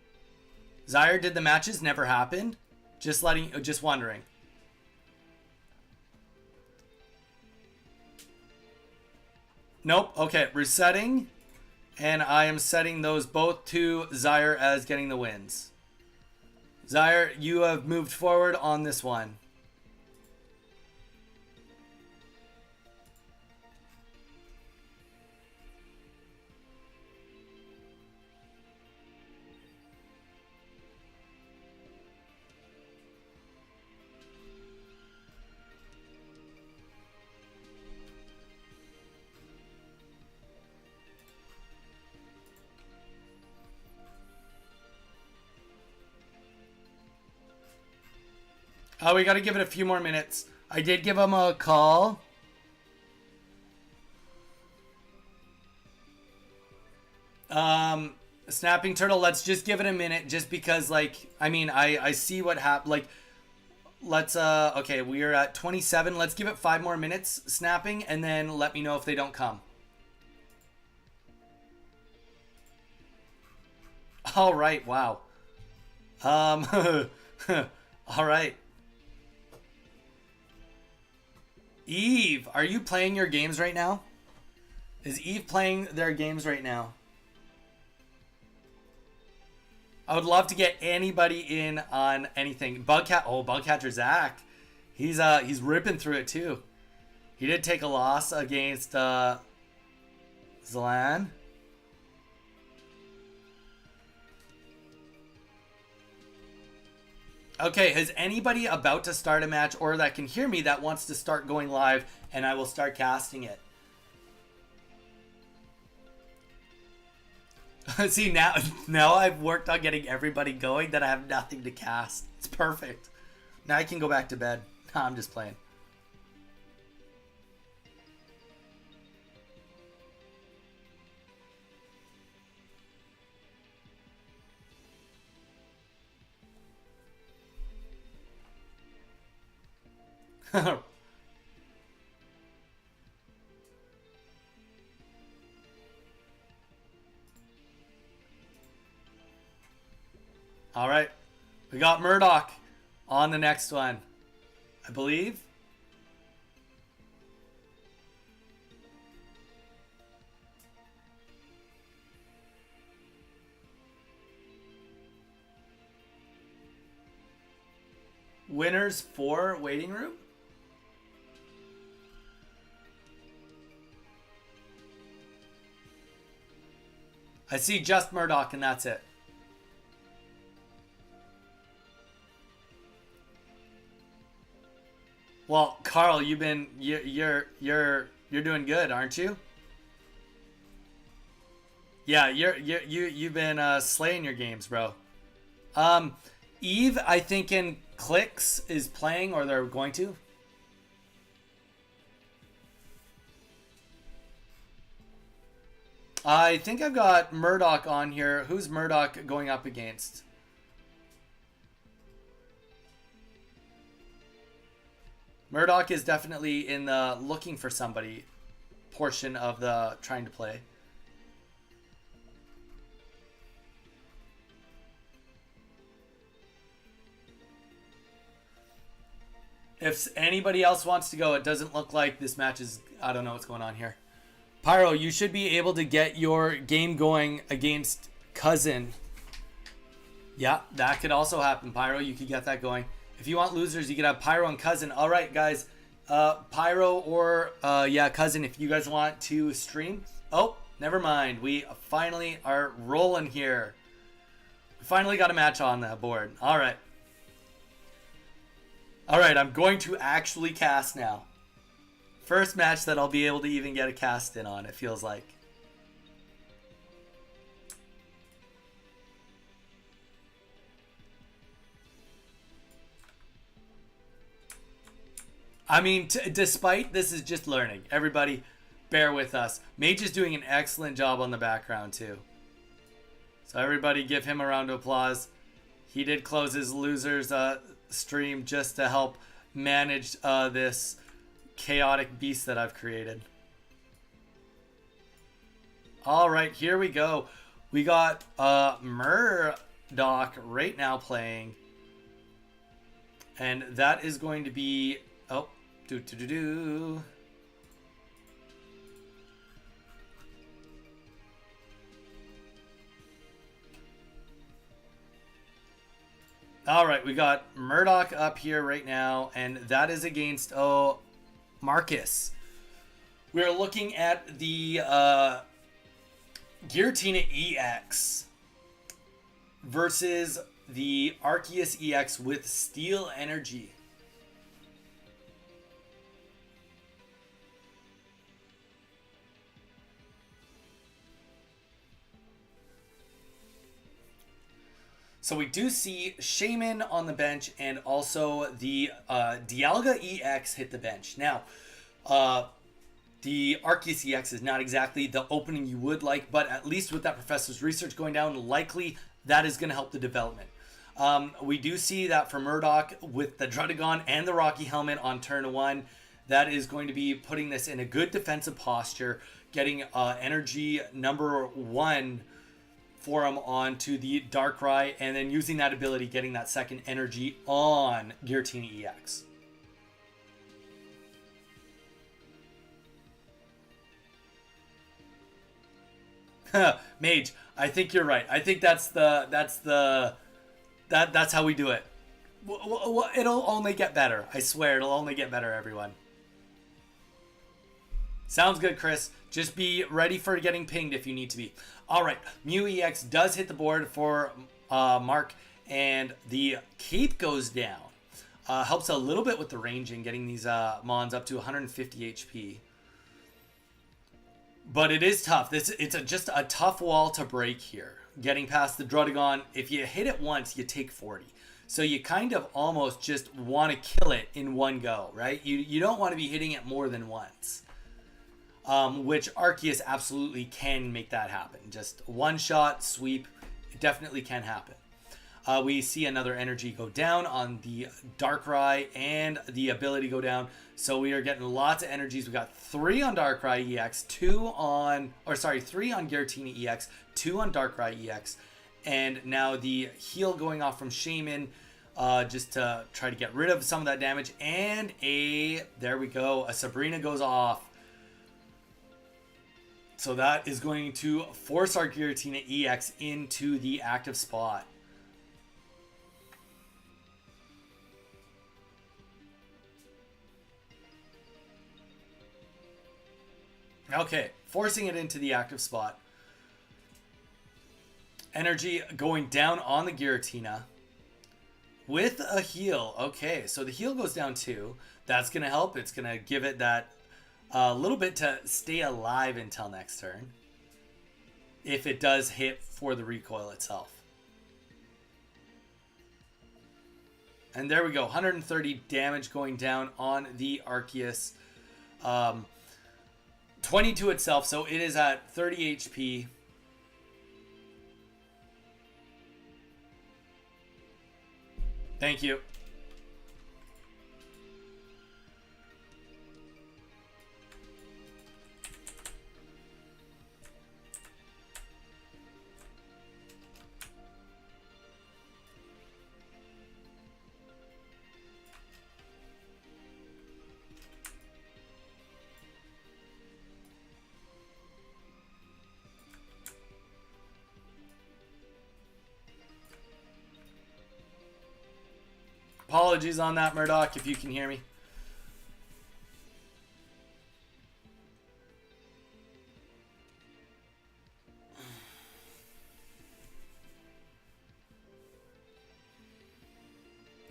Zaire, did the matches never happen? Just wondering. Nope. Okay, resetting. And I am setting those both to Zaire as getting the wins. Zaire, you have moved forward on this one. Oh, we got to give it a few more minutes. I did give him a call. Snapping Turtle, let's just give it a minute just because, like, I mean, I see what happened. Like, let's, okay, we are at 27. Let's give it 5 more minutes, Snapping, and then let me know if they don't come. All right, wow. All right. Eve, are you playing your games right now? Is Eve playing their games right now? I would love to get anybody in on anything. Bugcatcher Zach. He's ripping through it too. He did take a loss against Zlan. Okay, has anybody about to start a match or that can hear me that wants to start going live and I will start casting it? See, now I've worked on getting everybody going that I have nothing to cast. It's perfect. Now I can go back to bed. Nah, I'm just playing. All right, we got Murdoch on the next one, I believe. Winners for waiting room. I see just Murdoch and that's it. Well, Carl, you're doing good, aren't you? Yeah, you've been slaying your games, bro. Eve, I think in Clicks is playing, or they're going to. I think I've got Murdoch on here. Who's Murdoch going up against? Murdoch is definitely in the looking for somebody portion of the trying to play. If anybody else wants to go, it doesn't look like this match is... I don't know what's going on here. Pyro, you should be able to get your game going against Cousin. Yeah, that could also happen, Pyro. You could get that going. If you want losers, you can have Pyro and Cousin. All right, guys. Pyro or, yeah, Cousin, if you guys want to stream. Oh, never mind. We finally are rolling here. We finally got a match on the board. All right. All right, I'm going to actually cast now. First match that I'll be able to even get a cast in on, it feels like. I mean, despite this is just learning. Everybody, bear with us. Mage is doing an excellent job on the background, too. So everybody give him a round of applause. He did close his losers stream just to help manage this chaotic beast that I've created. All right, here we go. We got Murdoch right now playing. And that is going to be... Oh, do. All right, we got Murdoch up here right now, and that is against, Marcus. We're looking at the Giratina EX versus the Arceus EX with Steel Energy. So we do see Shaman on the bench, and also the Dialga EX hit the bench. Now, the Arceus EX is not exactly the opening you would like, but at least with that Professor's Research going down, likely that is going to help the development. We do see that for Murdoch with the Drudagon and the Rocky Helmet on turn 1, that is going to be putting this in a good defensive posture, getting energy number 1 for him onto the Darkrai, and then using that ability, getting that second energy on Giratina EX. Mage, I think you're right. I think that's how we do it. It'll only get better. I swear, it'll only get better, everyone. Sounds good, Chris. Just be ready for getting pinged if you need to be. All right, Mew EX does hit the board for Mark, and the cape goes down. Helps a little bit with the ranging, getting these Mons up to 150 HP. But it is tough. It's just a tough wall to break here. Getting past the Drudagon, if you hit it once, you take 40. So you kind of almost just want to kill it in one go, right? You don't want to be hitting it more than once. Which Arceus absolutely can make that happen. Just one shot, sweep, it definitely can happen. We see another energy go down on the Darkrai and the ability go down. So we are getting lots of energies. We got 3 on Darkrai EX, 3 on Giratina EX, 2 on Darkrai EX. And now the heal going off from Shaman just to try to get rid of some of that damage. And there we go, a Sabrina goes off. So that is going to force our Giratina EX into the active spot. Okay, forcing it into the active spot. Energy going down on the Giratina with a heal. Okay, so the heal goes down too. That's going to help. It's going to give it that little bit to stay alive until next turn, if it does hit for the recoil itself. And there we go, 130 damage going down on the Arceus. 22 itself, so it is at 30 HP. Thank you. Apologies on that, Murdoch, if you can hear me.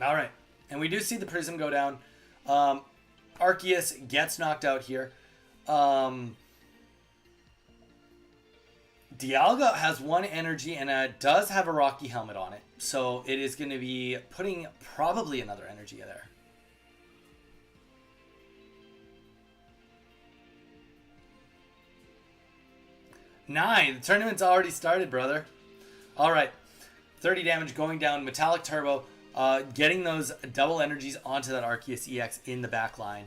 All right. And we do see the Prism go down. Arceus gets knocked out here. Dialga has 1 energy and does have a Rocky Helmet on it. So it is going to be putting probably another energy there. Nine. The tournament's already started, brother. All right. 30 damage going down. Metallic Turbo. Getting those double energies onto that Arceus EX in the back line.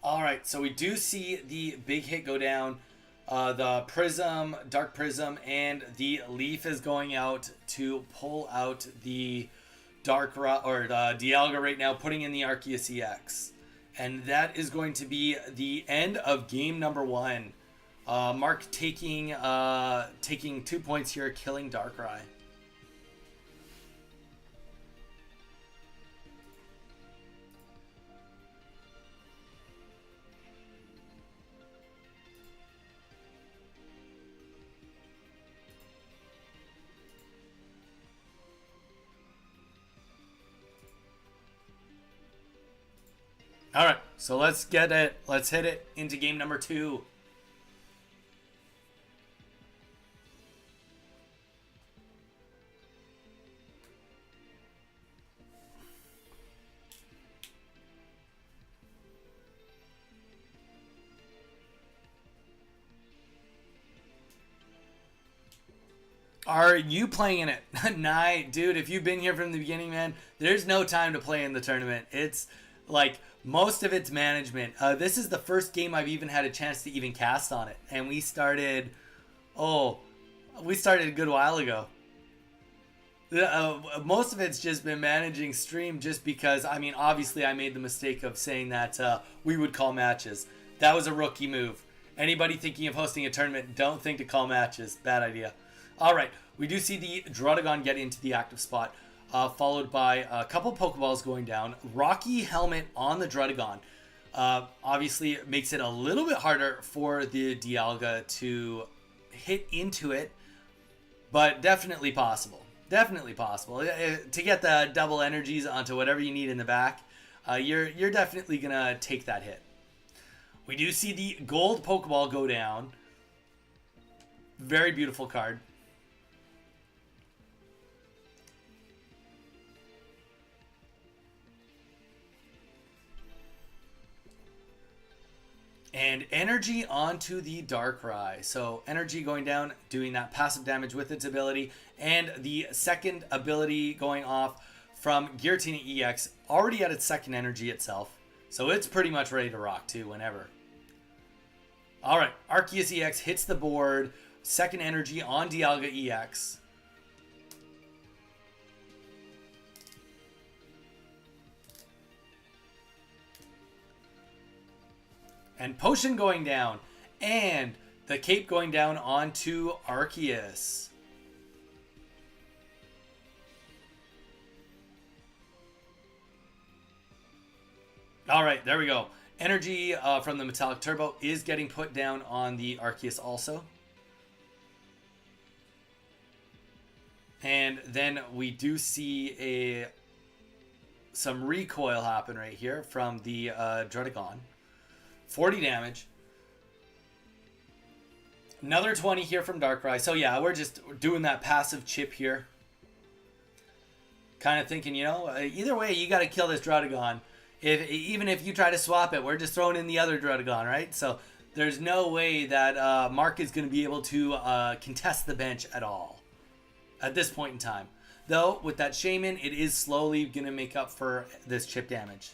All right, so we do see the big hit go down. The Prism, Dark Prism, and the Leaf is going out to pull out the Dialga right now, putting in the Arceus EX. And that is going to be the end of game number 1. Mark taking 2 points here, killing Darkrai. All right, so let's get it. Let's hit it into game number 2. Are you playing in it? Nah, dude, if you've been here from the beginning, man, there's no time to play in the tournament. It's like most of it's management. This is the first game I've even had a chance to even cast on it. And we started a good while ago. Most of it's just been managing stream just because, I mean, obviously I made the mistake of saying that we would call matches. That was a rookie move. Anybody thinking of hosting a tournament, don't think to call matches. Bad idea. All right, we do see the Druddigon get into the active spot, followed by a couple Pokeballs going down. Rocky Helmet on the Druddigon. Obviously, it makes it a little bit harder for the Dialga to hit into it, but definitely possible. Definitely possible. To get the double energies onto whatever you need in the back, you're definitely going to take that hit. We do see the gold Pokeball go down. Very beautiful card. And energy onto the Darkrai. So energy going down, doing that passive damage with its ability. And the second ability going off from Giratina EX, already at its second energy itself. So it's pretty much ready to rock too, whenever. Alright, Arceus EX hits the board. Second energy on Dialga EX. And Potion going down. And the Cape going down onto Arceus. Alright, there we go. Energy from the Metallic Turbo is getting put down on the Arceus also. And then we do see some recoil happen right here from the Druddigon. 40 damage. Another 20 here from Darkrai. So yeah, we're just doing that passive chip here. Kind of thinking, you know, either way, you got to kill this Druddigon. Even if you try to swap it, we're just throwing in the other Druddigon, right? So there's no way that Mark is going to be able to contest the bench at all at this point in time. Though, with that Shaman, it is slowly going to make up for this chip damage.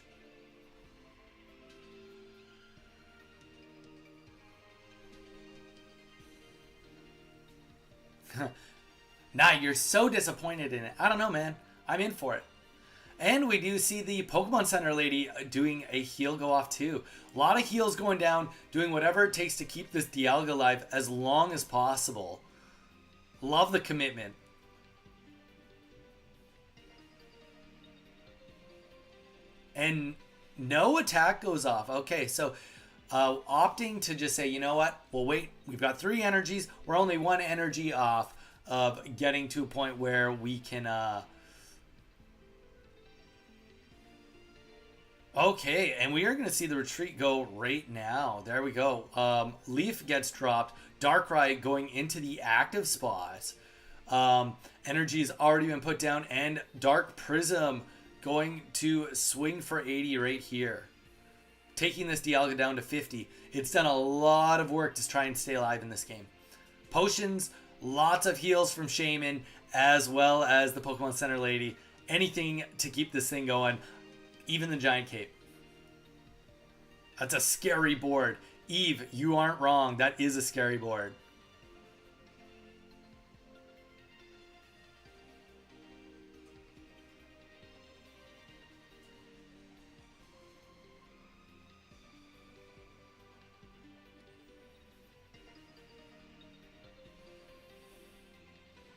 Nah, you're so disappointed in it. I don't know, man. I'm in for it. And we do see the Pokemon Center lady doing a heal go off too. A lot of heals going down, doing whatever it takes to keep this Dialga alive as long as possible. Love the commitment. And no attack goes off. Okay, so opting to just say, you know what? Well, wait, we've got 3 energies. We're only 1 energy off of getting to a point where we can... Okay, and we are going to see the retreat go right now. There we go. Leaf gets dropped. Darkrai going into the active spot. Energy has already been put down. And Dark Prism going to swing for 80 right here. Taking this Dialga down to 50. It's done a lot of work to try and stay alive in this game. Potions, lots of heals from Shaman, as well as the Pokemon Center lady. Anything to keep this thing going. Even the Giant Cape. That's a scary board. Eve, you aren't wrong. That is a scary board.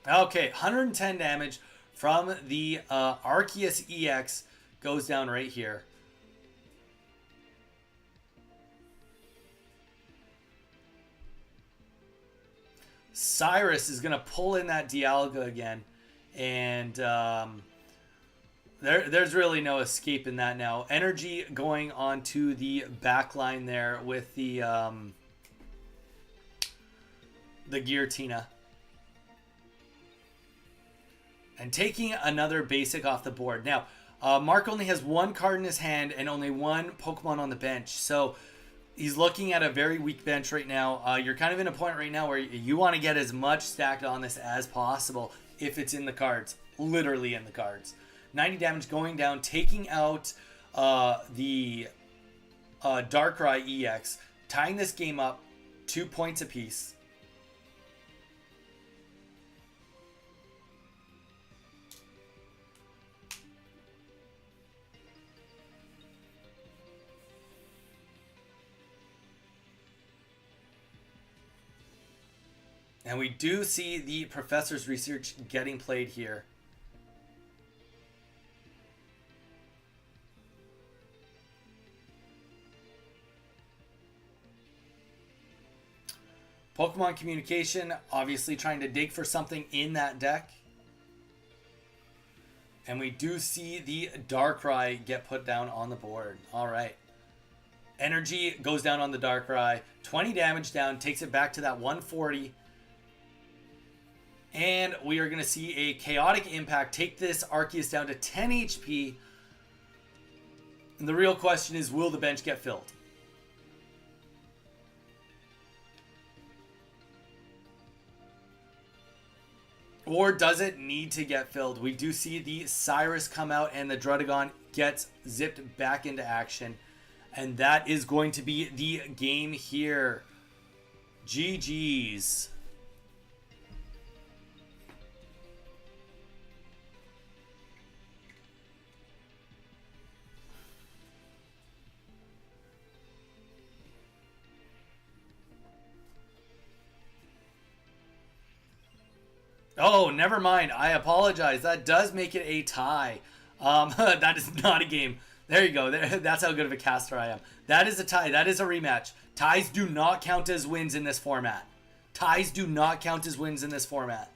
Okay, 110 damage from the Arceus EX. Goes down right here. Cyrus is going to pull in that Dialga again. And there's really no escape in that now. Energy going onto the back line there with the Giratina. And taking another basic off the board. Now, Mark only has 1 card in his hand and only 1 Pokemon on the bench. So he's looking at a very weak bench right now. You're kind of in a point right now where you want to get as much stacked on this as possible if it's in the cards. Literally in the cards. 90 damage going down, taking out the Darkrai EX, tying this game up 2 points apiece. And we do see the professor's research getting played here. Pokemon communication, obviously trying to dig for something in that deck. And we do see the Darkrai get put down on the board. All right. Energy goes down on the Darkrai. 20 damage down, takes it back to that 140. And we are going to see a chaotic impact take this Arceus down to 10 HP. And the real question is, will the bench get filled? Or does it need to get filled? We do see the Cyrus come out and the Druddigon gets zipped back into action. And that is going to be the game here. GG's. Oh, never mind. I apologize. That does make it a tie. That is not a game. There you go. That's how good of a caster I am. That is a tie. That is a rematch. Ties do not count as wins in this format. Ties do not count as wins in this format.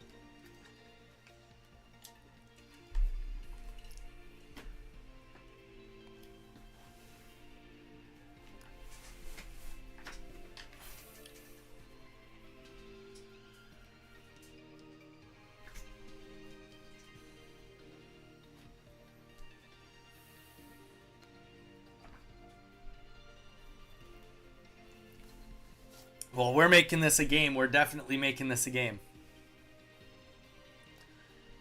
Well, we're making this a game. We're definitely making this a game.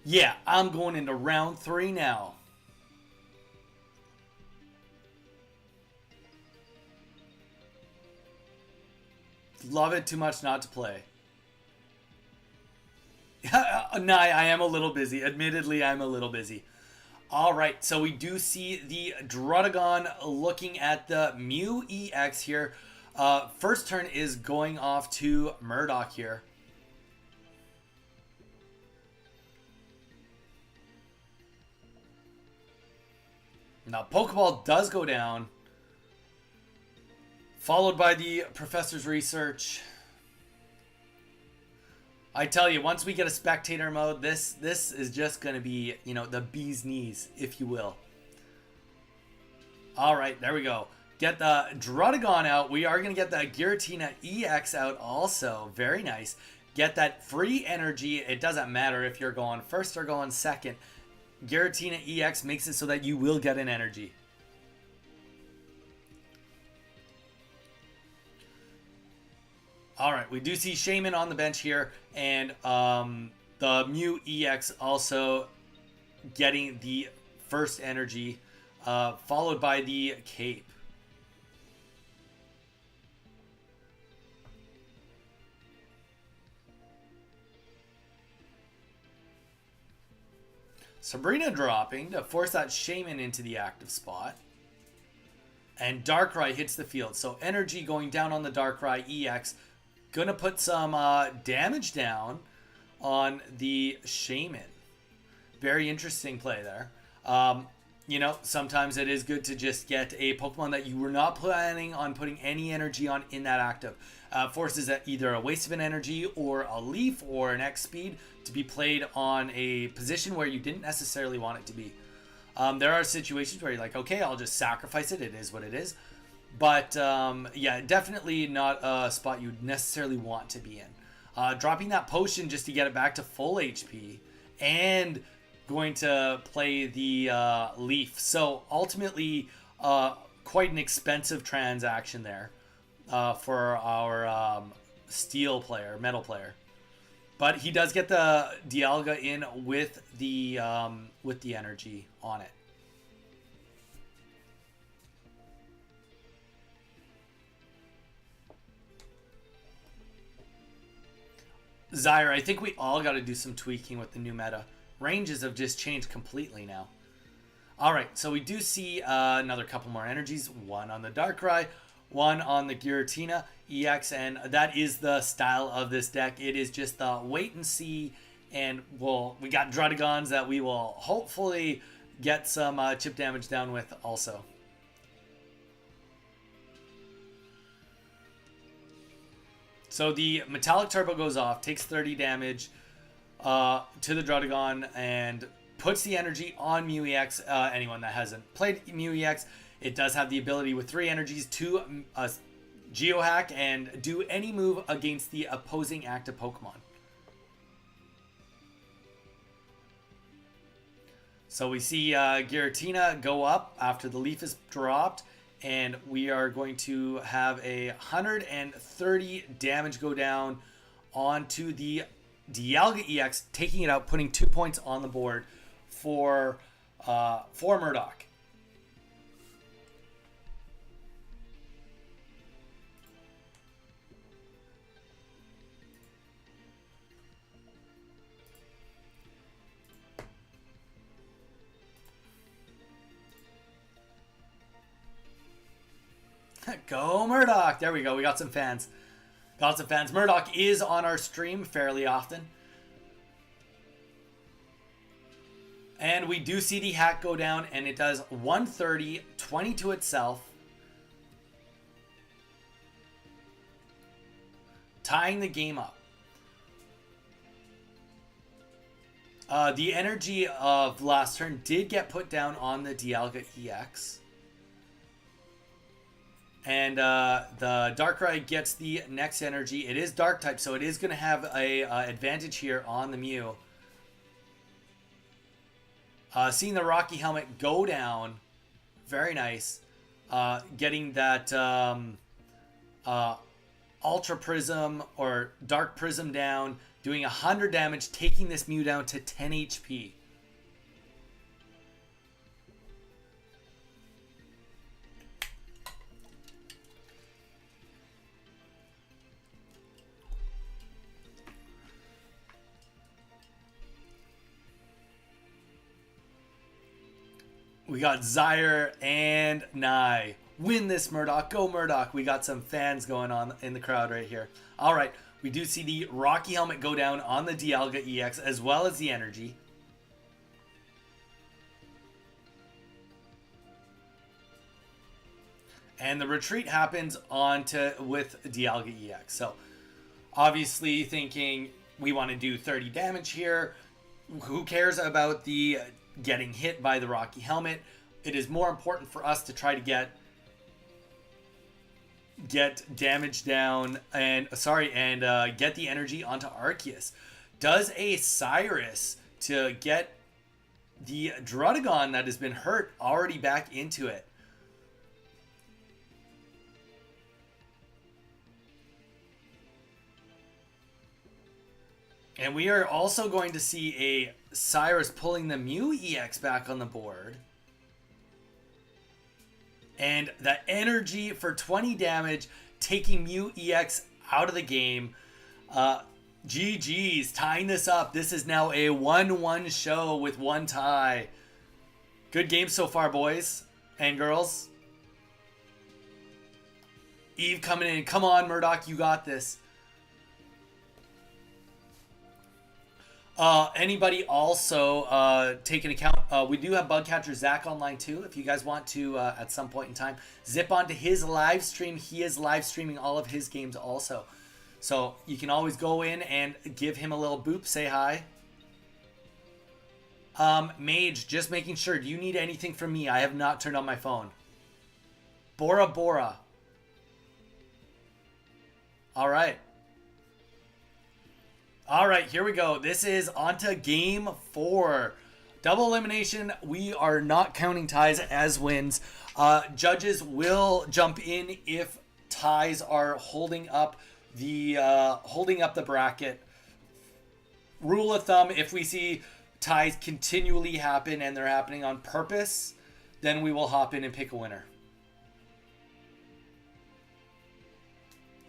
Yeah, I'm going into round 3 now. Love it too much not to play. No, I am a little busy. Admittedly, I'm a little busy. All right, so we do see the Drudagon looking at the Mew EX here. First turn is going off to Murdoch here. Now, Pokeball does go down, followed by the Professor's Research. I tell you, once we get a spectator mode, this is just going to be, you know, the bee's knees, if you will. All right, there we go. Get the Drudagon out. We are going to get the Giratina EX out also. Very nice. Get that free energy. It doesn't matter if you're going first or going second. Giratina EX makes it so that you will get an energy. All right, we do see Shaman on the bench here, and the Mew EX also getting the first energy, followed by the Cape. Sabrina dropping to force that Shaman into the active spot. And Darkrai hits the field. So energy going down on the Darkrai EX. Gonna put some damage down on the Shaman. Very interesting play there. You know, sometimes it is good to just get a Pokemon that you were not planning on putting any energy on in that active. Forces either a waste of an energy or a leaf or an X speed to be played on a position where you didn't necessarily want it to be. There are situations where you're like, okay, I'll just sacrifice it. It is what it is. But yeah, definitely not a spot you'd necessarily want to be in. Dropping that potion just to get it back to full HP and going to play the leaf. So ultimately, quite an expensive transaction there for our steel player, metal player. But he does get the Dialga in with the energy on it. Zyra, I think we all got to do some tweaking with the new meta. Ranges have just changed completely now. All right, so we do see another couple more energies. One on the Darkrai, one on the Giratina EX, and that is the style of this deck. It is just the wait and see, and we got Druddigons that we will hopefully get some chip damage down with also. So the Metallic Turbo goes off, takes 30 damage to the Druddigon, and puts the energy on Mew EX. Anyone that hasn't played Mew EX, it does have the ability with 3 energies to Geohack and do any move against the opposing active Pokemon. So we see Giratina go up after the leaf is dropped, and we are going to have 130 damage go down onto the Dialga EX, taking it out, putting 2 points on the board for Murdoch. Go Murdoch! There we go. We got some fans. Got some fans. Murdoch is on our stream fairly often. And we do see the hack go down, and it does 130, 20 to itself. Tying the game up. The energy of last turn did get put down on the Dialga EX. And the Darkrai gets the next energy. It is Dark type, so it is going to have a advantage here on the Mew. Seeing the Rocky Helmet go down, very nice. Getting that Ultra Prism or Dark Prism down, doing 100 damage, taking this Mew down to 10 HP. We got Zyre and Nye. Win this, Murdoch. Go, Murdoch. We got some fans going on in the crowd right here. All right. We do see the Rocky Helmet go down on the Dialga EX as well as the energy. And the retreat happens with Dialga EX. So, obviously thinking we want to do 30 damage here. Who cares about the getting hit by the Rocky Helmet? It is more important for us to try to get damage down and get the energy onto Arceus. Does a Cyrus to get the Druddigon that has been hurt already back into it. And we are also going to see a Cyrus pulling the Mew EX back on the board. And the energy for 20 damage, taking Mew EX out of the game. GG's, tying this up. This is now a 1-1 show with one tie. Good game so far, boys and girls. Eve coming in. Come on, Murdoch, you got this. Anybody also take an account? We do have Bugcatcher Zach online too. If you guys want to, at some point in time, zip onto his live stream. He is live streaming all of his games also. So you can always go in and give him a little boop, say hi. Mage, just making sure. Do you need anything from me? I have not turned on my phone. Bora Bora. All right. All right, here we go. This is onto game 4. Double elimination. We are not counting ties as wins. Judges will jump in if ties are holding up the bracket. Rule of thumb: if we see ties continually happen and they're happening on purpose, then we will hop in and pick a winner.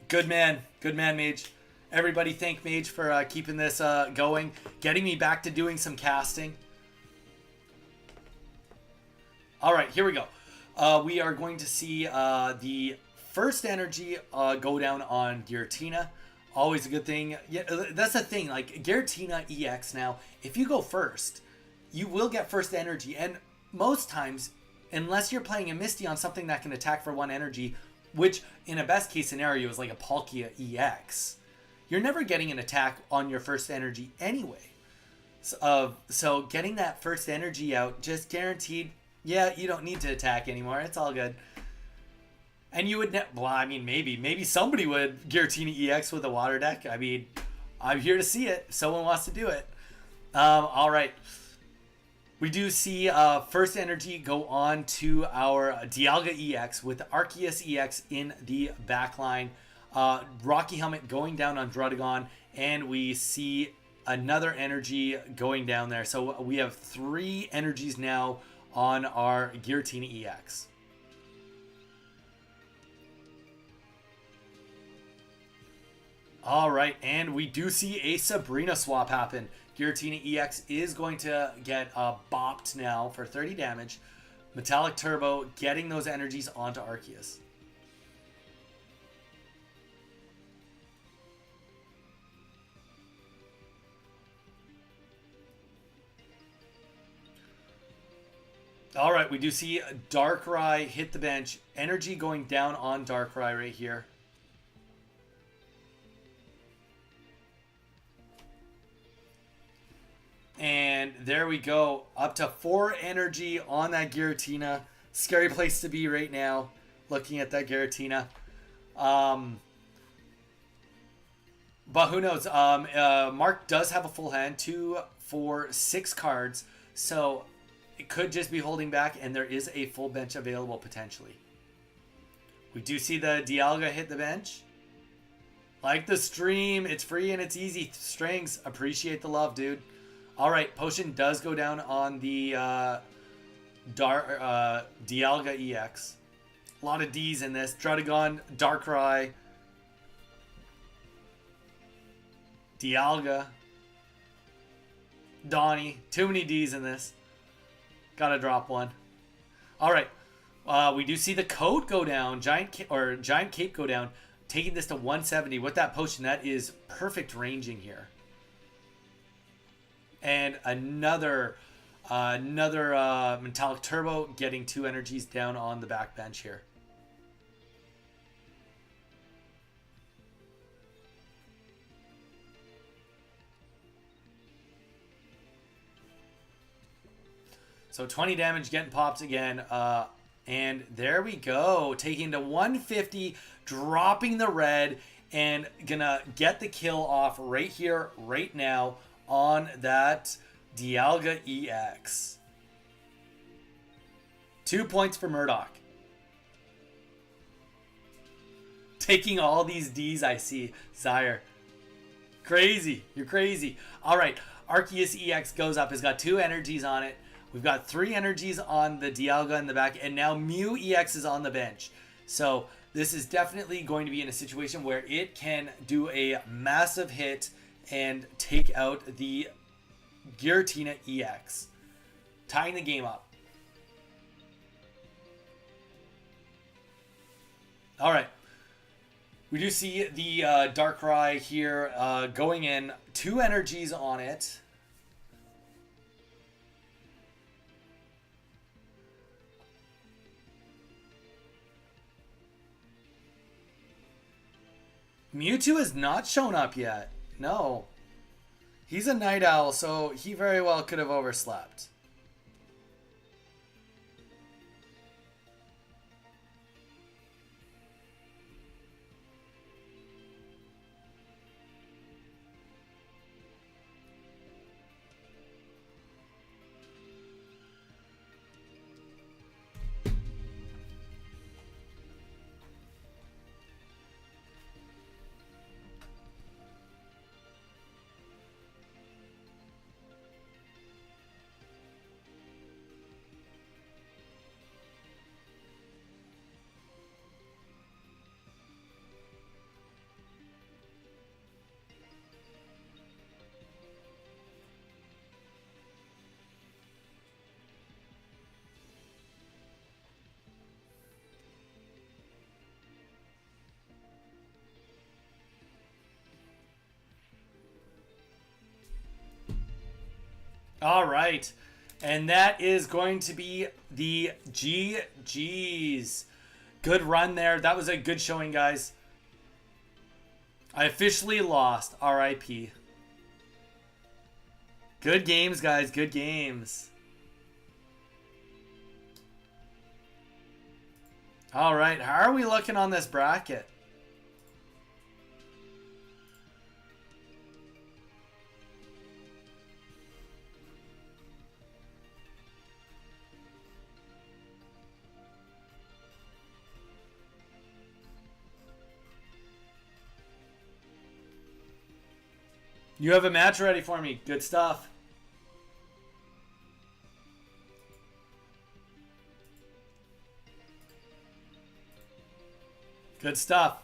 Good man, Mage. Everybody thank Mage for keeping this going, getting me back to doing some casting. All right, here we go. We are going to see the first energy go down on Giratina. Always a good thing. Yeah, that's the thing. Like Giratina EX now, if you go first, you will get first energy. And most times, unless you're playing a Misty on something that can attack for 1 energy, which in a best case scenario is like a Palkia EX, you're never getting an attack on your first energy anyway. So getting that first energy out, just guaranteed, yeah, you don't need to attack anymore. It's all good. And you would, well, I mean, maybe somebody would Giratina EX with a water deck. I mean, I'm here to see it. Someone wants to do it. All right. We do see first energy go on to our Dialga EX with the Arceus EX in the back line. Rocky Helmet going down on Druddigon, and we see another energy going down there. So we have 3 energies now on our Giratina EX. All right, and we do see a Sabrina swap happen. Giratina EX is going to get bopped now for 30 damage. Metallic Turbo getting those energies onto Arceus. All right, we do see Darkrai hit the bench. Energy going down on Darkrai right here. And there we go. Up to 4 energy on that Giratina. Scary place to be right now, looking at that Giratina. But who knows? Mark does have a full hand, 2, 4, 6 cards. So it could just be holding back, and there is a full bench available potentially. We do see the Dialga hit the bench. Like the stream. It's free and it's easy. Strings, appreciate the love, dude. All right, potion does go down on the Dialga EX. A lot of D's in this. Druddigon, Darkrai, Dialga, Donnie. Too many D's in this. Gotta drop one. All right. We do see the code go down. Giant Cape go down. Taking this to 170. With that potion, that is perfect ranging here. And another Metallic Turbo getting 2 energies down on the back bench here. So 20 damage getting popped again. And there we go. Taking to 150, dropping the red, and gonna get the kill off right here, right now on that Dialga EX. 2 points for Murdoch. Taking all these Ds I see, Sire. Crazy. You're crazy. All right. Arceus EX goes up. It's got 2 energies on it. We've got 3 energies on the Dialga in the back, and now Mew EX is on the bench. So this is definitely going to be in a situation where it can do a massive hit and take out the Giratina EX, tying the game up. All right. We do see the Darkrai here going in. 2 energies on it. Mewtwo has not shown up yet. No. He's a night owl, so he very well could have overslept. All right. And that is going to be the GG's. Good run there. That was a good showing, guys. I officially lost. RIP. Good games, guys. Good games. All right. How are we looking on this bracket? You have a match ready for me. Good stuff. Good stuff.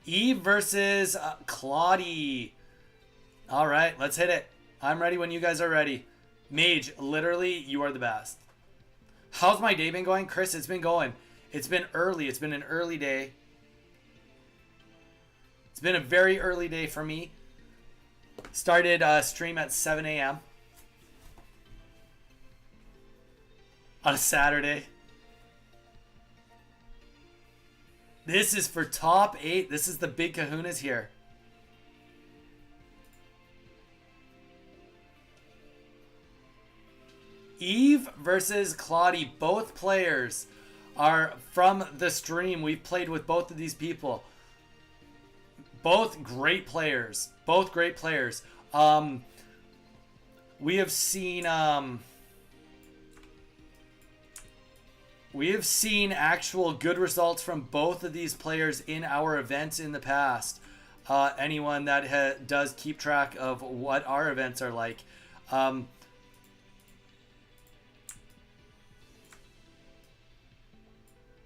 Eve versus Claudie. All right, let's hit it. I'm ready when you guys are ready. Mage, literally, you are the best. How's my day been going? Chris, it's been going. It's been early. It's been an early day. It's been a very early day for me. Started stream at 7 a.m. on a Saturday. This is for top 8. This is the big kahunas here. Eve versus Claudie. Both players are from the stream. We've played with both of these people. Both great players. Both great players. We have seen We have seen actual good results from both of these players in our events in the past. Anyone that does keep track of what our events are like.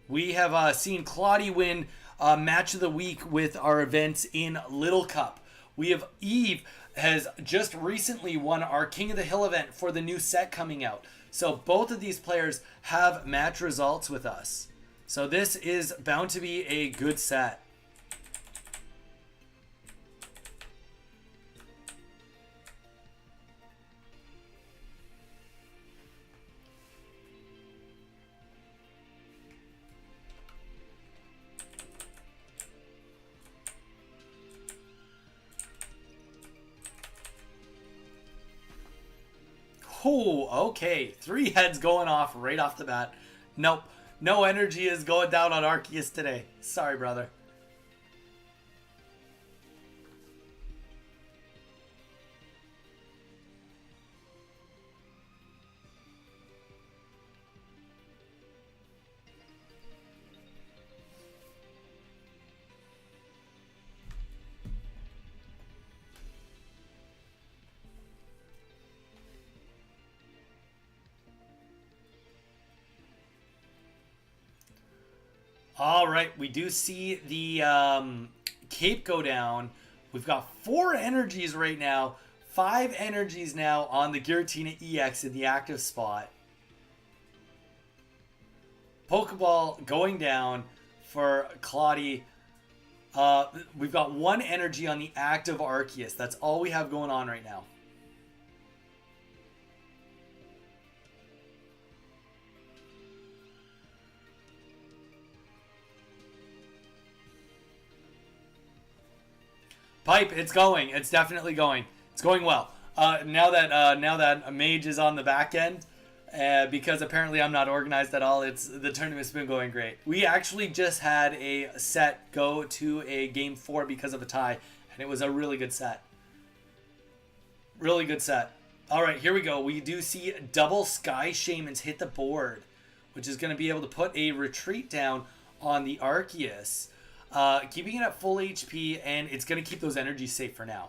We have seen Claudie win Match of the Week with our events in Little Cup. We have Eve has just recently won our King of the Hill event for the new set coming out. So both of these players have match results with us. So this is bound to be a good set. Oh, okay. 3 heads going off right off the bat. Nope. No energy is going down on Arceus today. Sorry, brother. All right, we do see the cape go down. We've got 4 energies right now. 5 energies now on the Giratina EX in the active spot. Pokeball going down for Claudie. We've got 1 energy on the active Arceus. That's all we have going on right now. Pipe, it's going. It's definitely going. It's going well. Now that Mage is on the back end, because apparently I'm not organized at all, the tournament's been going great. We actually just had a set go to a game 4 because of a tie, and it was a really good set. Really good set. All right, here we go. We do see double Sky Shamans hit the board, which is going to be able to put a retreat down on the Arceus. Keeping it at full HP, and it's going to keep those energies safe for now.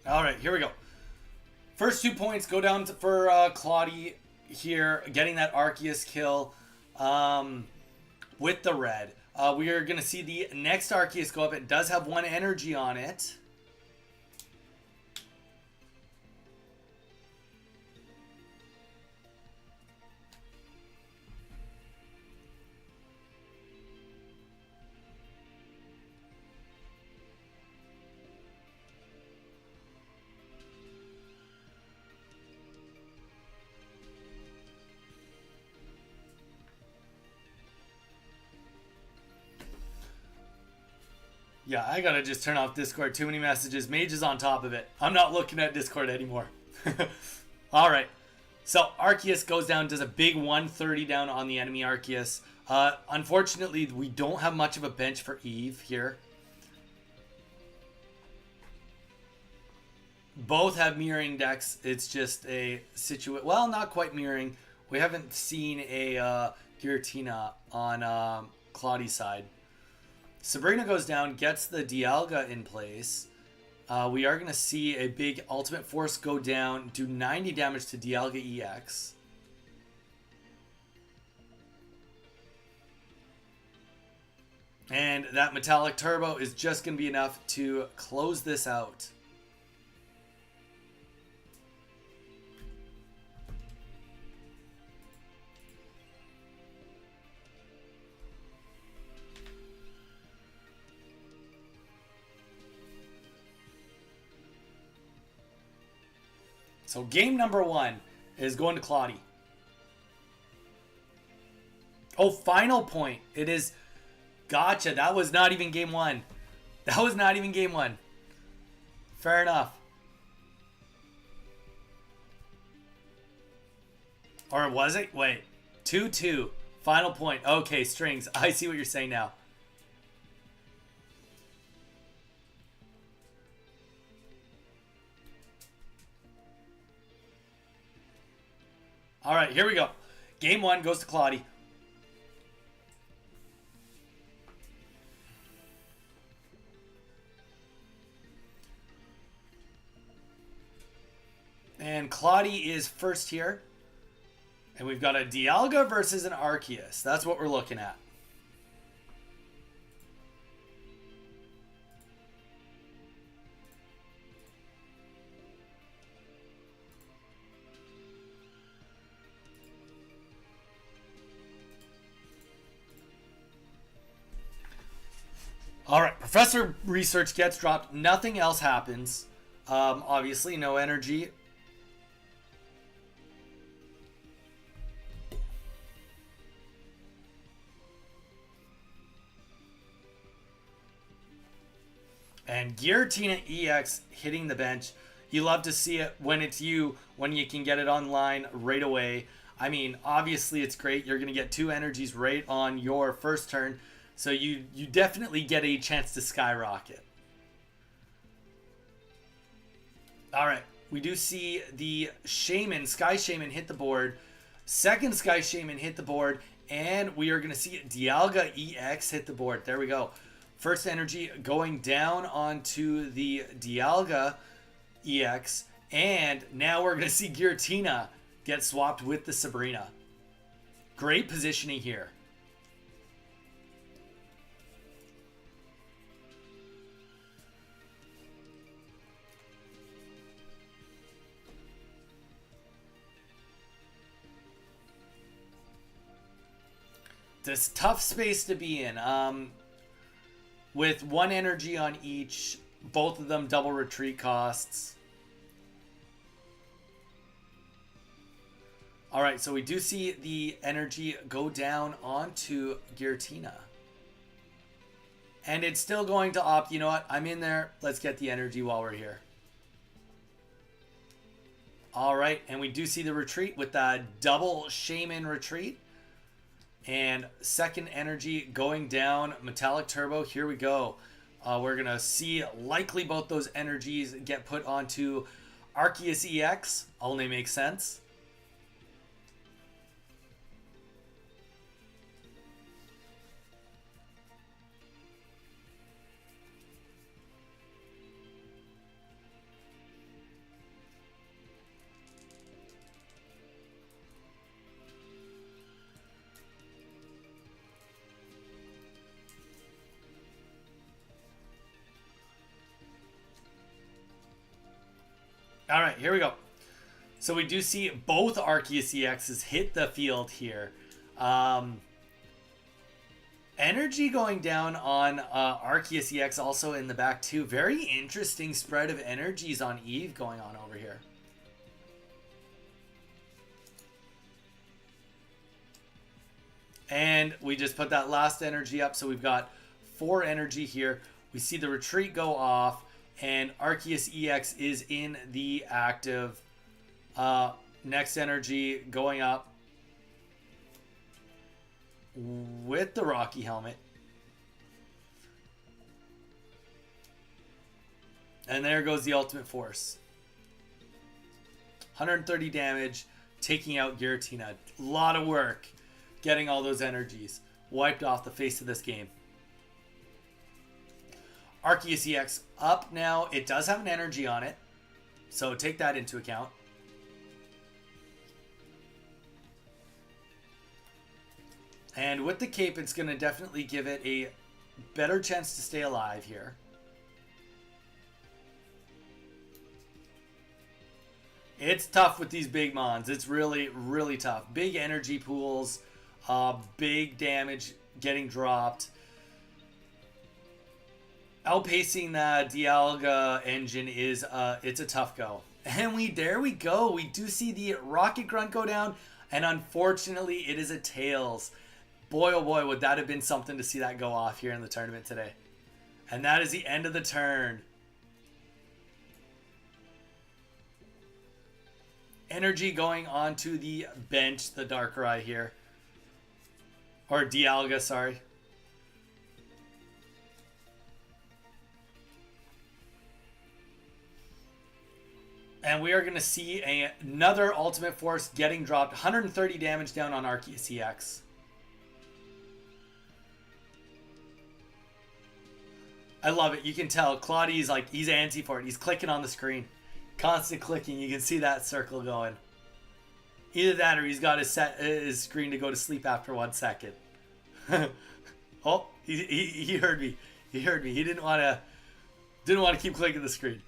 All right, here we go. First 2 points go down for Claudie here, getting that Arceus kill with the red. We are going to see the next Arceus go up. It does have 1 energy on it. Yeah, I gotta just turn off Discord. Too many messages. Mage is on top of it. I'm not looking at Discord anymore. All right. So Arceus goes down, does a big 130 down on the enemy Arceus. Unfortunately, we don't have much of a bench for Eve here. Both have mirroring decks. It's just a situation. Well, not quite mirroring. We haven't seen a Giratina on Claudie's side. Sabrina goes down, gets the Dialga in place. We are going to see a big ultimate force go down, do 90 damage to Dialga EX. And that Metallic Turbo is just going to be enough to close this out. So game number 1 is going to Claudie. Oh, final point. It is... Gotcha. That was not even game 1. That was not even game 1. Fair enough. Or was it? Wait. 2-2. Final point. Okay, strings. I see what you're saying now. All right, here we go. Game 1 goes to Claudie. And Claudie is first here. And we've got a Dialga versus an Arceus. That's what we're looking at. All right, Professor Research gets dropped. Nothing else happens. Obviously, no energy. And Giratina EX hitting the bench. You love to see it when it's you, when you can get it online right away. I mean, obviously it's great. You're going to get 2 energies right on your first turn. So you definitely get a chance to skyrocket. All right. We do see the Shaman, Sky Shaman hit the board. Second Sky Shaman hit the board. And we are going to see Dialga EX hit the board. There we go. First energy going down onto the Dialga EX. And now we're going to see Giratina get swapped with the Sabrina. Great positioning here. This tough space to be in. With 1 energy on each, both of them double retreat costs. All right, so we do see the energy go down onto Giratina. And it's still going to opt, you know what, I'm in there. Let's get the energy while we're here. All right, and we do see the retreat with the double Shaman retreat. And second energy going down, Metallic Turbo. Here we go. We're going to see likely both those energies get put onto Arceus EX. Only makes sense. All right, here we go. So we do see both Arceus EXs hit the field here. Energy going down on Arceus EX also in the back too. Very interesting spread of energies on Eve going on over here. And we just put that last energy up. So we've got 4 energy here. We see the retreat go off. And Arceus EX is in the active. Next energy going up with the Rocky Helmet. And there goes the Ultimate Force. 130 damage, taking out Giratina. A lot of work getting all those energies wiped off the face of this game. Arceus EX up now. It does have an energy on it, so take that into account. And with the cape, it's going to definitely give it a better chance to stay alive here. It's tough with these big mons. It's really, really tough. Big energy pools, big damage getting dropped. Outpacing the Dialga engine is it's a tough go. And there we go. We do see the Rocket Grunt go down, and unfortunately, it is a Tails. Boy, oh boy, would that have been something to see that go off here in the tournament today. And that is the end of the turn. Energy going onto the bench, the Darkrai here. Or Dialga, sorry. And we are going to see another Ultimate Force getting dropped. 130 damage down on Arceus EX. I love it. You can tell Claudie's like, he's antsy for it. He's clicking on the screen. Constant clicking. You can see that circle going. Either that or he's got his screen to go to sleep after 1 second. Oh, he heard me. He heard me. He didn't want to keep clicking the screen.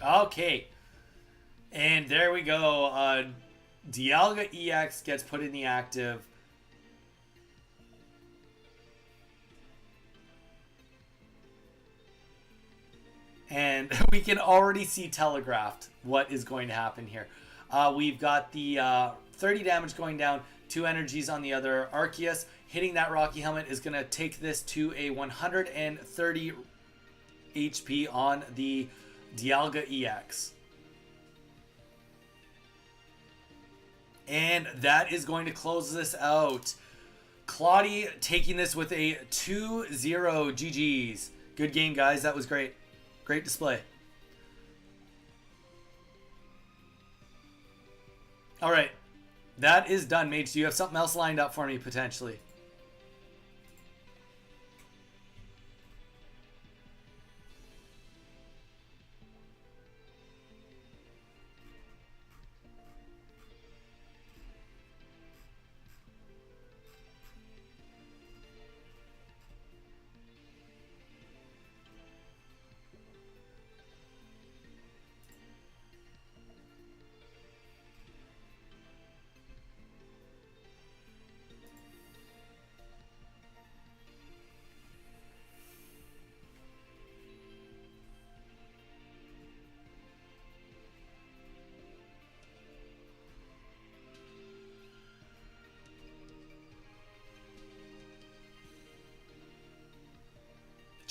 Okay. And there we go. Dialga EX gets put in the active. And we can already see telegraphed what is going to happen here. We've got the 30 damage going down, 2 energies on the other Arceus. Hitting that Rocky Helmet is going to take this to a 130 HP on the Dialga EX. And that is going to close this out. Claudie taking this with a 2-0 GG's. Good game, guys. That was great. Great display. All right. That is done, Mage. Do you have something else lined up for me, potentially?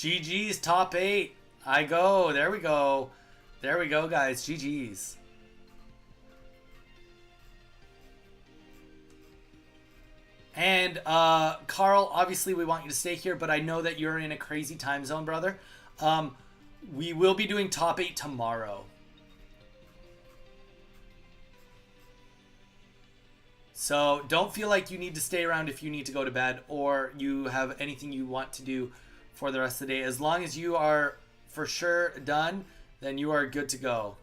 GG's top 8. I go. There we go. There we go, guys. GG's. And Carl, obviously we want you to stay here, but I know that you're in a crazy time zone, brother. We will be doing top 8 tomorrow. So don't feel like you need to stay around if you need to go to bed or you have anything you want to do for the rest of the day. As long as you are for sure done, then you are good to go.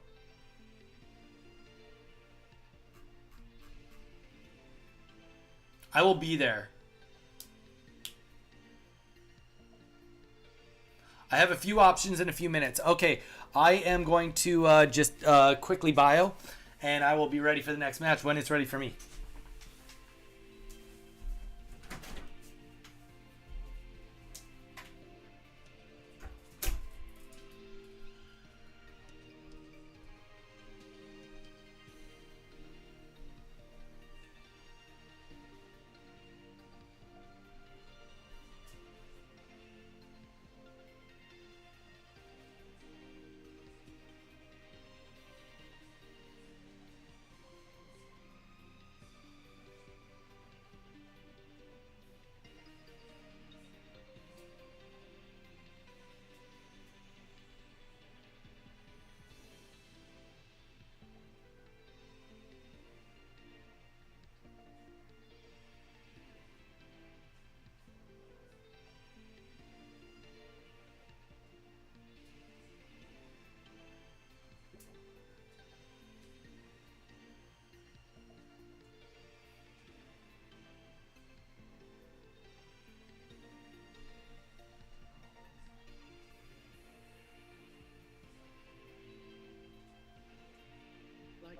I will be there. I have a few options in a few minutes. Okay, I am going to just quickly bio, and I will be ready for the next match when it's ready for me.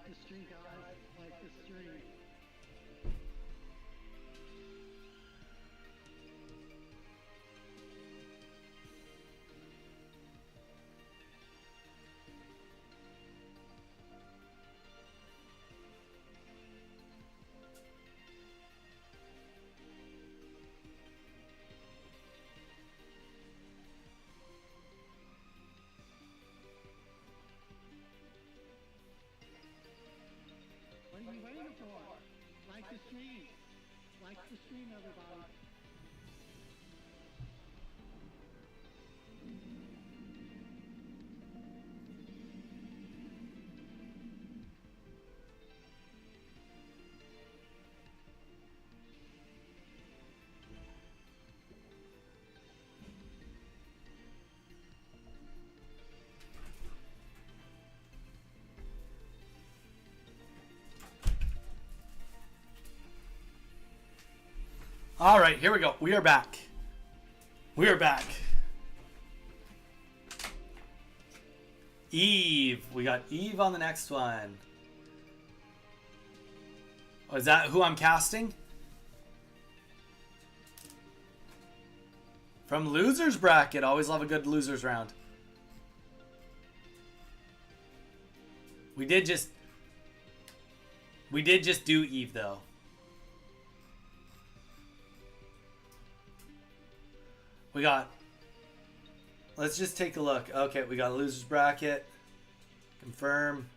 the stream, guys. Like the stream. What are you waiting for? Like the stream. Like the stream, everybody. All right, here we go. We are back. We are back. Eve. We got Eve on the next one. Oh, is that who I'm casting? From losers bracket. Always love a good losers round. We did just do Eve though. We got, let's just take a look. Okay, we got a loser's bracket. Confirm.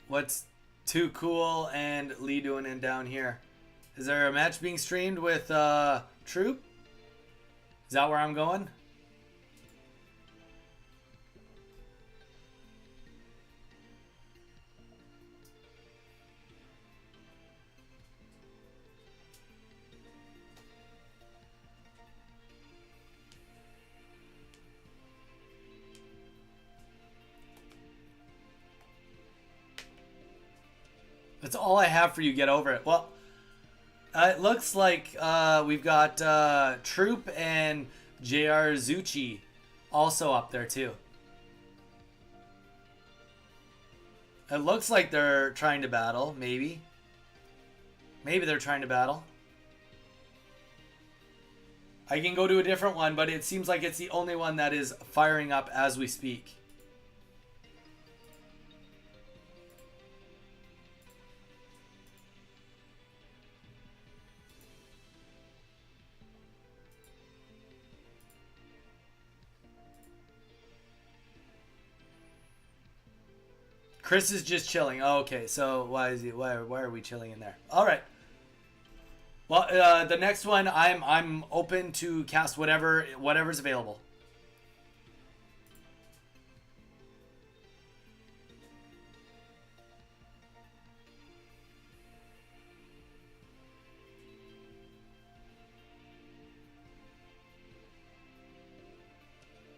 What's Too Cool and Lee doing in down here? Is there a match being streamed with Troop? Is that where I'm going? That's all I have for you. Get over it. Well, it looks like we've got Troop and JR Zucchi also up there too. It looks like they're trying to battle, maybe. Maybe they're trying to battle. I can go to a different one, but it seems like it's the only one that is firing up as we speak. Chris is just chilling. Oh, okay, so why is he? Why are we chilling in there? All right. Well, the next one, I'm open to cast whatever's available.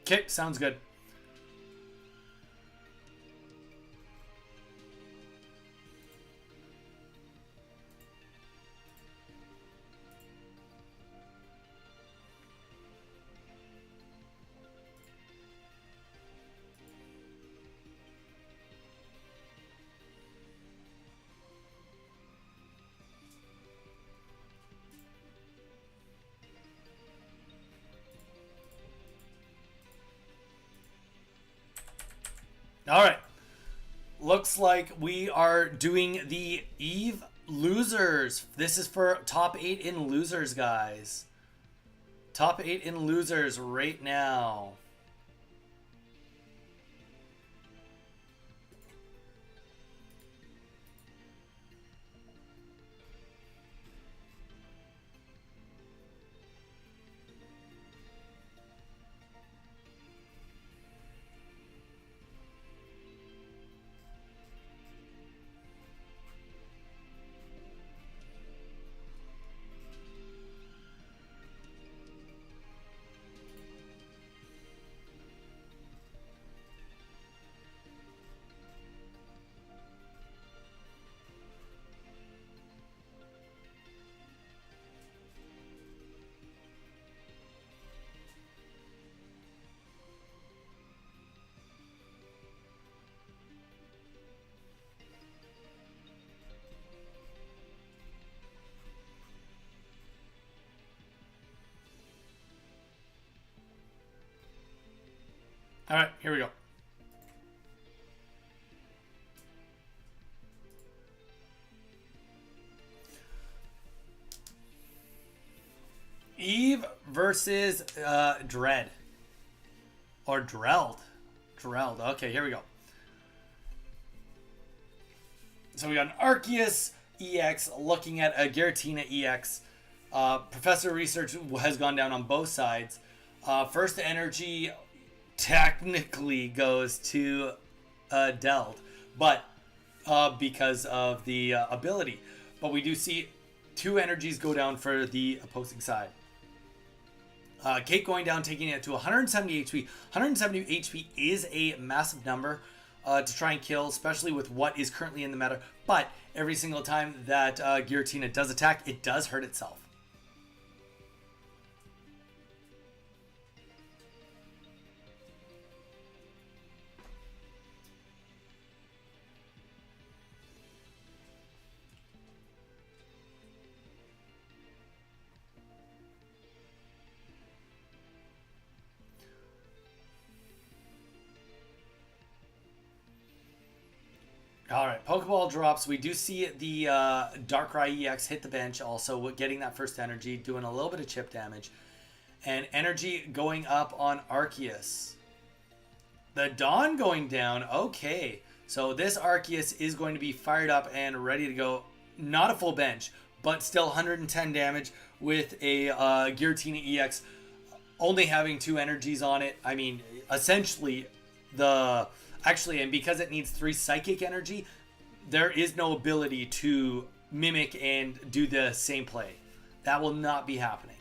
Okay, sounds good. All right. Looks like we are doing the Eve losers. This is for top 8 in losers, guys. Top 8 in losers right now. All right, here we go. Eve versus Dread. Or Drelled. Drelled. Okay, here we go. So we got an Arceus EX looking at a Giratina EX. Professor Research has gone down on both sides. First energy technically goes to Deld, but because of the ability. But we do see 2 energies go down for the opposing side. Kate going down, taking it to 170 HP. 170 HP is a massive number to try and kill, especially with what is currently in the meta. But every single time that Giratina does attack, it does hurt itself. All right, Pokeball drops. We do see the Darkrai EX hit the bench also, getting that first energy, doing a little bit of chip damage. And energy going up on Arceus. The Dawn going down. Okay, so this Arceus is going to be fired up and ready to go. Not a full bench, but still 110 damage with a Giratina EX only having 2 energies on it. I mean, essentially, actually, and because it needs 3 psychic energy, there is no ability to mimic and do the same play. That will not be happening.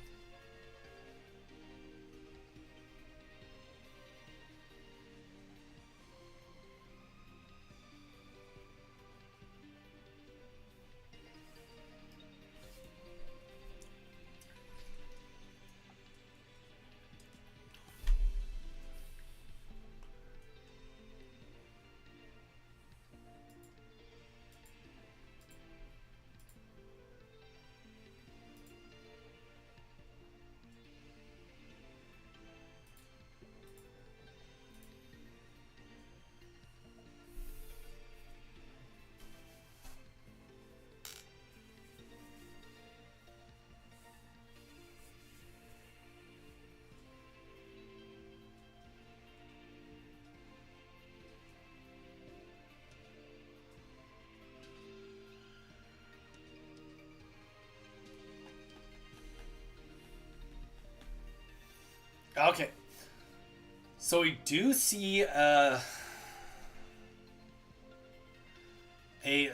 Okay. So we do see a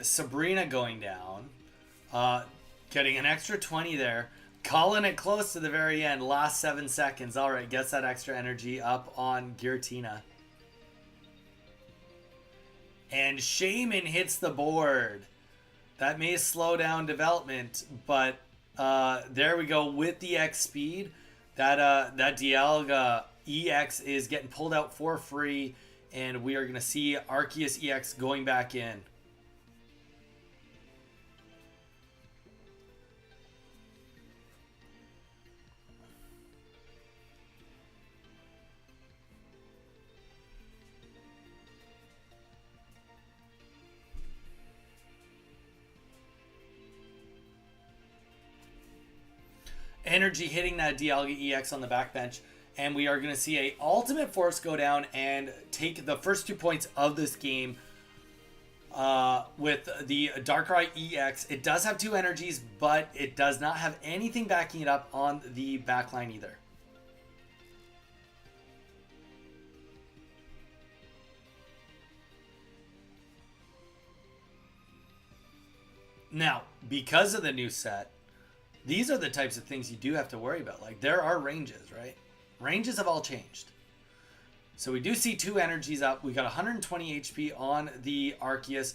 Sabrina going down. Getting an extra 20 there. Calling it close to the very end. Last 7 seconds. Alright, gets that extra energy up on Giratina. And Shaman hits the board. That may slow down development, but there we go with the X speed. That Dialga EX is getting pulled out for free, and we are going to see Arceus EX going back in. Energy hitting that Dialga EX on the backbench, and we are going to see a Ultimate Force go down and take the first 2 points of this game with the Darkrai EX. It does have 2 energies, but it does not have anything backing it up on the backline either. Now, because of the new set, these are the types of things you do have to worry about. Like, there are ranges, right? Ranges have all changed. So we do see 2 energies up. We got 120 HP on the Arceus.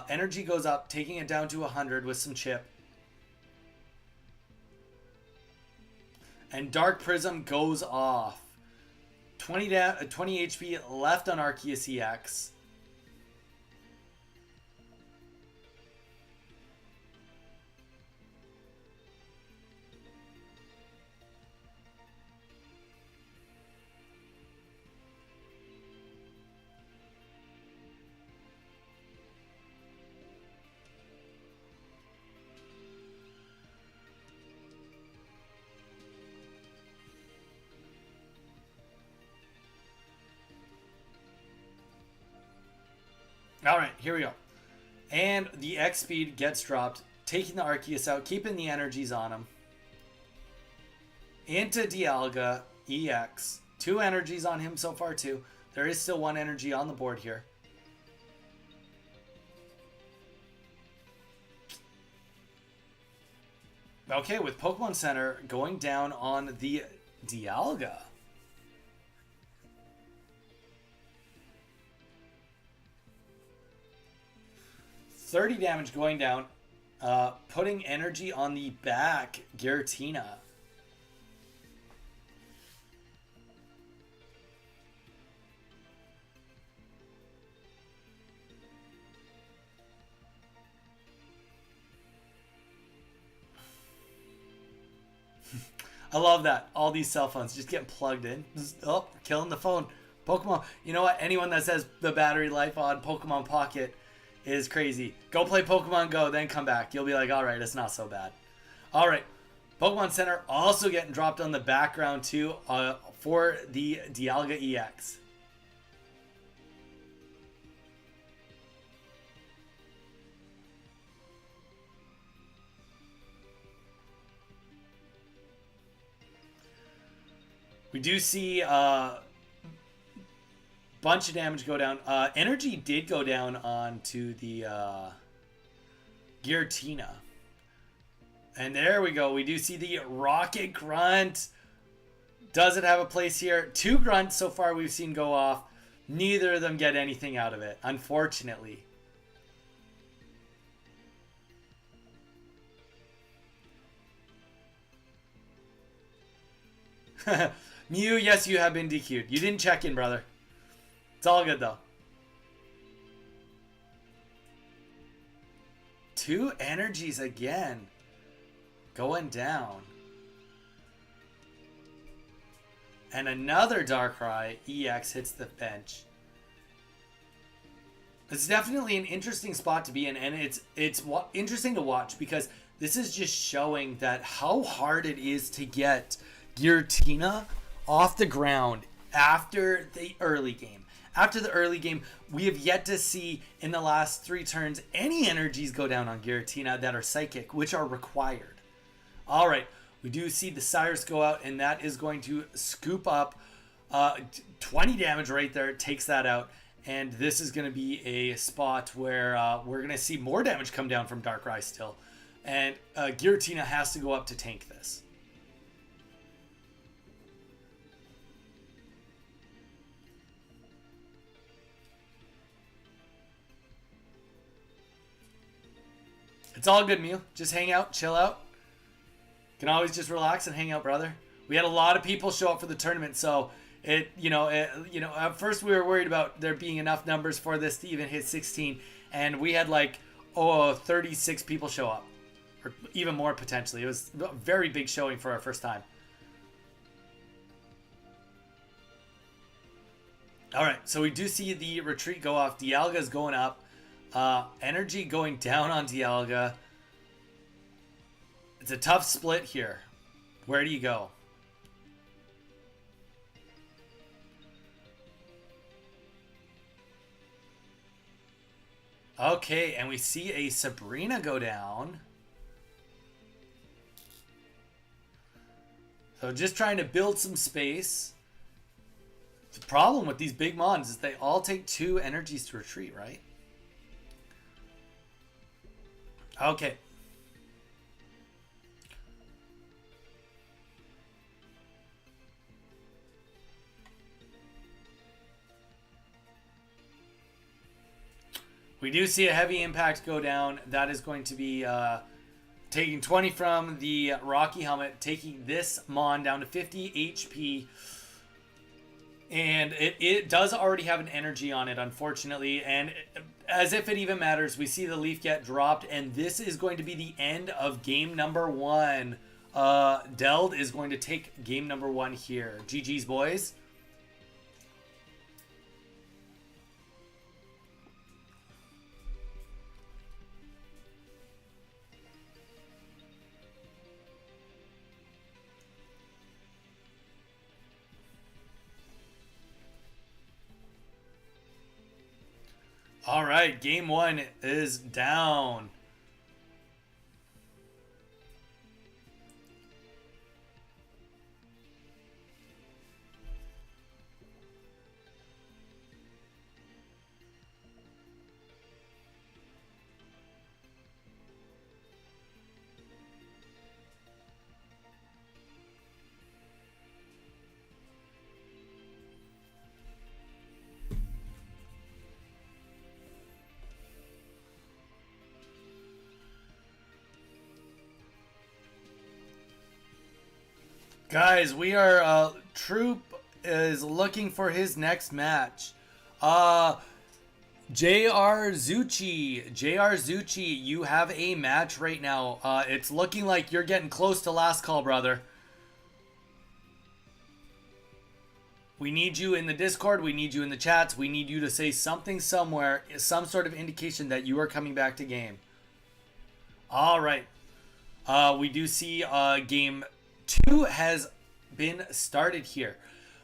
Energy goes up, taking it down to 100 with some chip. And Dark Prism goes off. 20 HP left on Arceus EX. All right, here we go. And the X speed gets dropped, taking the Arceus out, keeping the energies on him. Into Dialga, EX. 2 energies on him so far, too. There is still 1 energy on the board here. Okay, with Pokemon Center going down on the Dialga. $30 damage going down, putting energy on the back Giratina. I love that. All these cell phones just getting plugged in. Oh, killing the phone. Pokemon. You know what? Anyone that says the battery life on Pokemon Pocket is crazy. Go play Pokemon Go, then come back. You'll be like, all right, it's not so bad. All right. Pokemon Center also getting dropped on the background too for the Dialga EX. We do see bunch of damage go down. Energy did go down onto the Giratina. And there we go. We do see the Rocket Grunt. Does it have a place here? 2 Grunts so far we've seen go off. Neither of them get anything out of it, unfortunately. Mew, yes, you have been DQ'd. You didn't check in, brother. It's all good, though. 2 energies again. Going down. And another Darkrai EX hits the bench. It's definitely an interesting spot to be in, and it's interesting to watch because this is just showing that how hard it is to get Giratina off the ground after the early game. After the early game, we have yet to see in the last 3 turns any energies go down on Giratina that are psychic, which are required. All right, we do see the Cyrus go out, and that is going to scoop up 20 damage right there. It takes that out, and this is going to be a spot where we're going to see more damage come down from Darkrai still, and Giratina has to go up to tank this. It's all good, Mew. Just hang out, chill out. Can always just relax and hang out, brother. We had a lot of people show up for the tournament, so at first we were worried about there being enough numbers for this to even hit 16, and we had 36 people show up, or even more potentially. It was a very big showing for our first time. All right, so we do see the retreat go off. Dialga's going up. Energy going down on Dialga. It's a tough split here. Where do you go? Okay, and we see a Sabrina go down. So just trying to build some space. The problem with these big mons is they all take 2 energies to retreat, right? Okay. We do see a heavy impact go down. That is going to be taking 20 from the Rocky Helmet, taking this Mon down to 50 HP. And it does already have an energy on it, unfortunately. And as if it even matters, we see the Leaf get dropped. And this is going to be the end of game number 1. Deld is going to take game number 1 here. GG's, boys. All right, game 1 is down. Guys, we are Troop is looking for his next match. JR Zucci, you have a match right now. It's looking like you're getting close to last call, brother. We need you in the Discord. We need you in the chats. We need you to say something somewhere, some sort of indication that you are coming back to game. All right. We do see game 2 has been started here.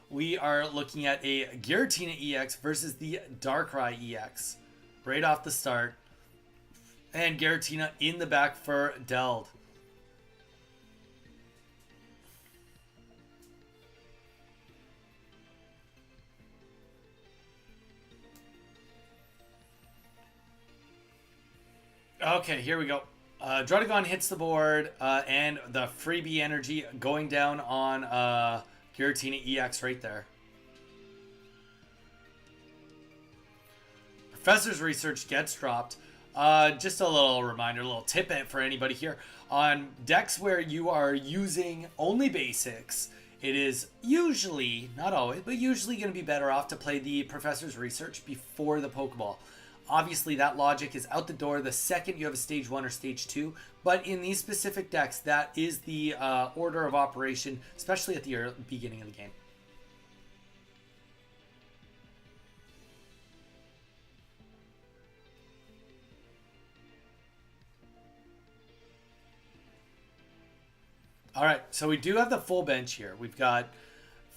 We are looking at a Giratina EX versus the Darkrai EX right off the start. And Giratina in the back for Deld. Okay, here we go. Druddigon hits the board, and the freebie energy going down on Giratina EX right there. Professor's Research gets dropped. Just a little reminder, a little tip for anybody here. On decks where you are using only basics, it is usually, not always, but usually going to be better off to play the Professor's Research before the Pokeball. Obviously, that logic is out the door the second you have a Stage 1 or Stage 2. But in these specific decks, that is the order of operation, especially at the beginning of the game. All right, so we do have the full bench here. We've got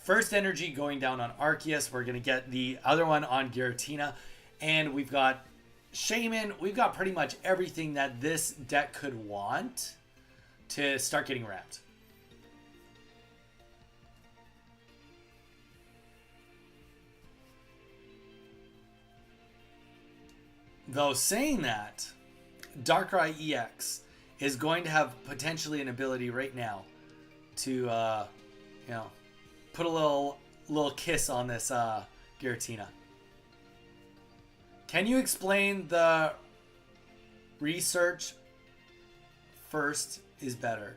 first energy going down on Arceus. We're going to get the other one on Giratina. And we've got Shaman. We've got pretty much everything that this deck could want to start getting wrapped. Though saying that, Darkrai EX is going to have potentially an ability right now to, you know, put a little kiss on this Giratina. Can you explain the research first is better?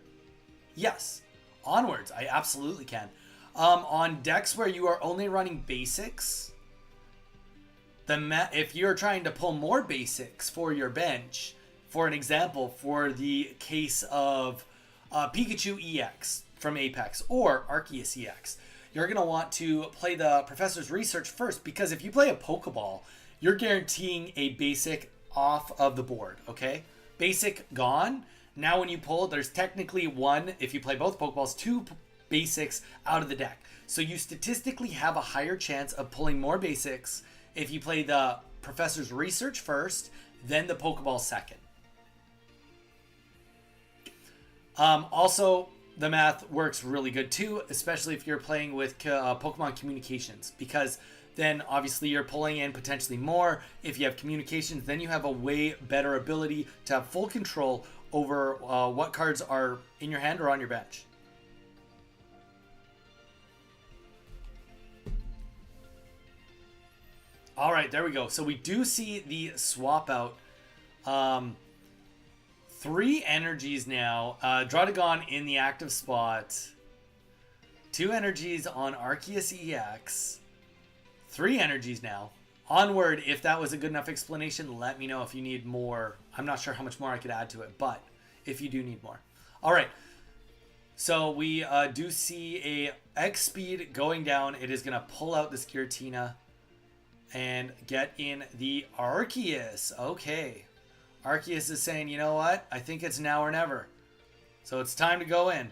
Yes. Onwards, I absolutely can. On decks where you are only running basics, if you're trying to pull more basics for your bench, for an example, for the case of Pikachu EX from Apex or Arceus EX, you're going to want to play the Professor's Research first, because if you play a Pokeball, you're guaranteeing a basic off of the board, okay? Basic gone. Now when you pull, there's technically one, if you play both Pokeballs, two basics out of the deck. So you statistically have a higher chance of pulling more basics if you play the Professor's Research first, then the Pokeball second. Also, the math works really good too, especially if you're playing with Pokemon Communications, because then obviously you're pulling in potentially more. If you have Communications, then you have a way better ability to have full control over what cards are in your hand or on your bench. All right, there we go. So we do see the swap out. 3 energies now. Druddigon in the active spot. 2 energies on Arceus EX. 3 energies now. Onward, if that was a good enough explanation, let me know if you need more. I'm not sure how much more I could add to it, but if you do need more. All right. So we do see a X speed going down. It is going to pull out this Giratina and get in the Arceus. Okay. Arceus is saying, you know what? I think it's now or never. So it's time to go in.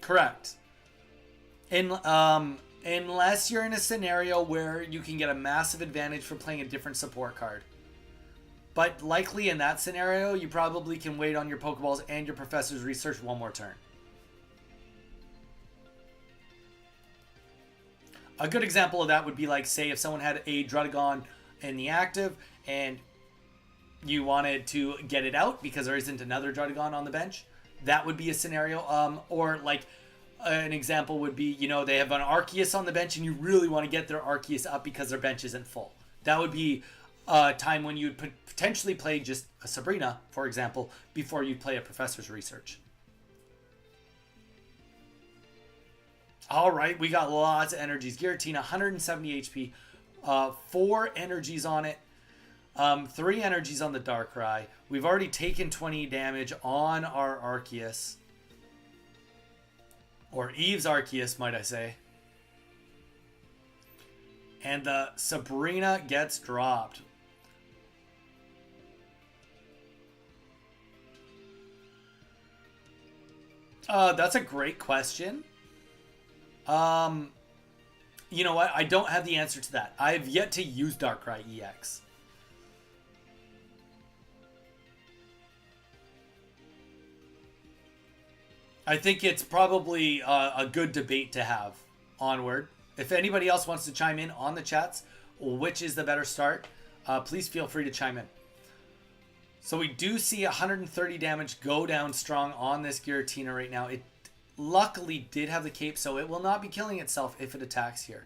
Correct. Unless you're in a scenario where you can get a massive advantage for playing a different support card. But likely in that scenario, you probably can wait on your Pokeballs and your Professor's Research one more turn. A good example of that would be like, say, if someone had a Druddigon in the active and you wanted to get it out because there isn't another Druddigon on the bench. That would be a scenario. Or like an example would be, you know, they have an Arceus on the bench and you really want to get their Arceus up because their bench isn't full. That would be a time when you'd potentially play just a Sabrina, for example, before you play a Professor's Research. All right, we got lots of energies. Giratina, 170 HP, 4 energies on it, 3 energies on the Darkrai. We've already taken 20 damage on our Arceus. Or Eve's Arceus, might I say. And the Sabrina gets dropped. That's a great question. You know what? I don't have the answer to that. I've yet to use Darkrai EX. I think it's probably a good debate to have onward. If anybody else wants to chime in on the chats, which is the better start, please feel free to chime in. So we do see 130 damage go down strong on this Giratina right now. It luckily did have the cape, so it will not be killing itself if it attacks here.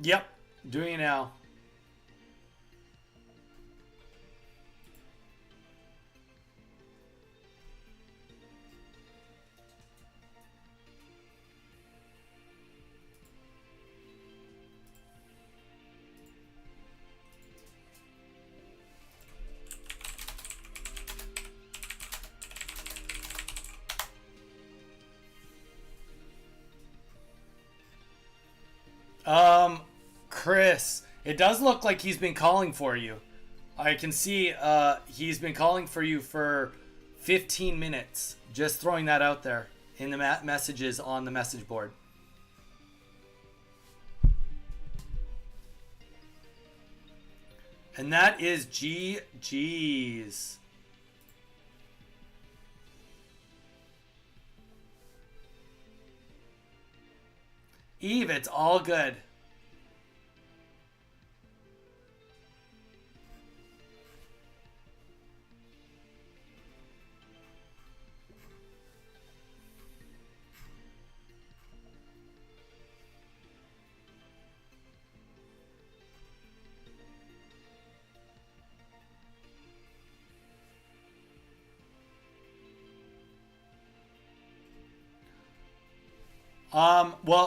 Yep, doing it now. Chris, it does look like he's been calling for you. I can see he's been calling for you for 15 minutes. Just throwing that out there in the messages on the message board. And that is GG's. Eve, it's all good.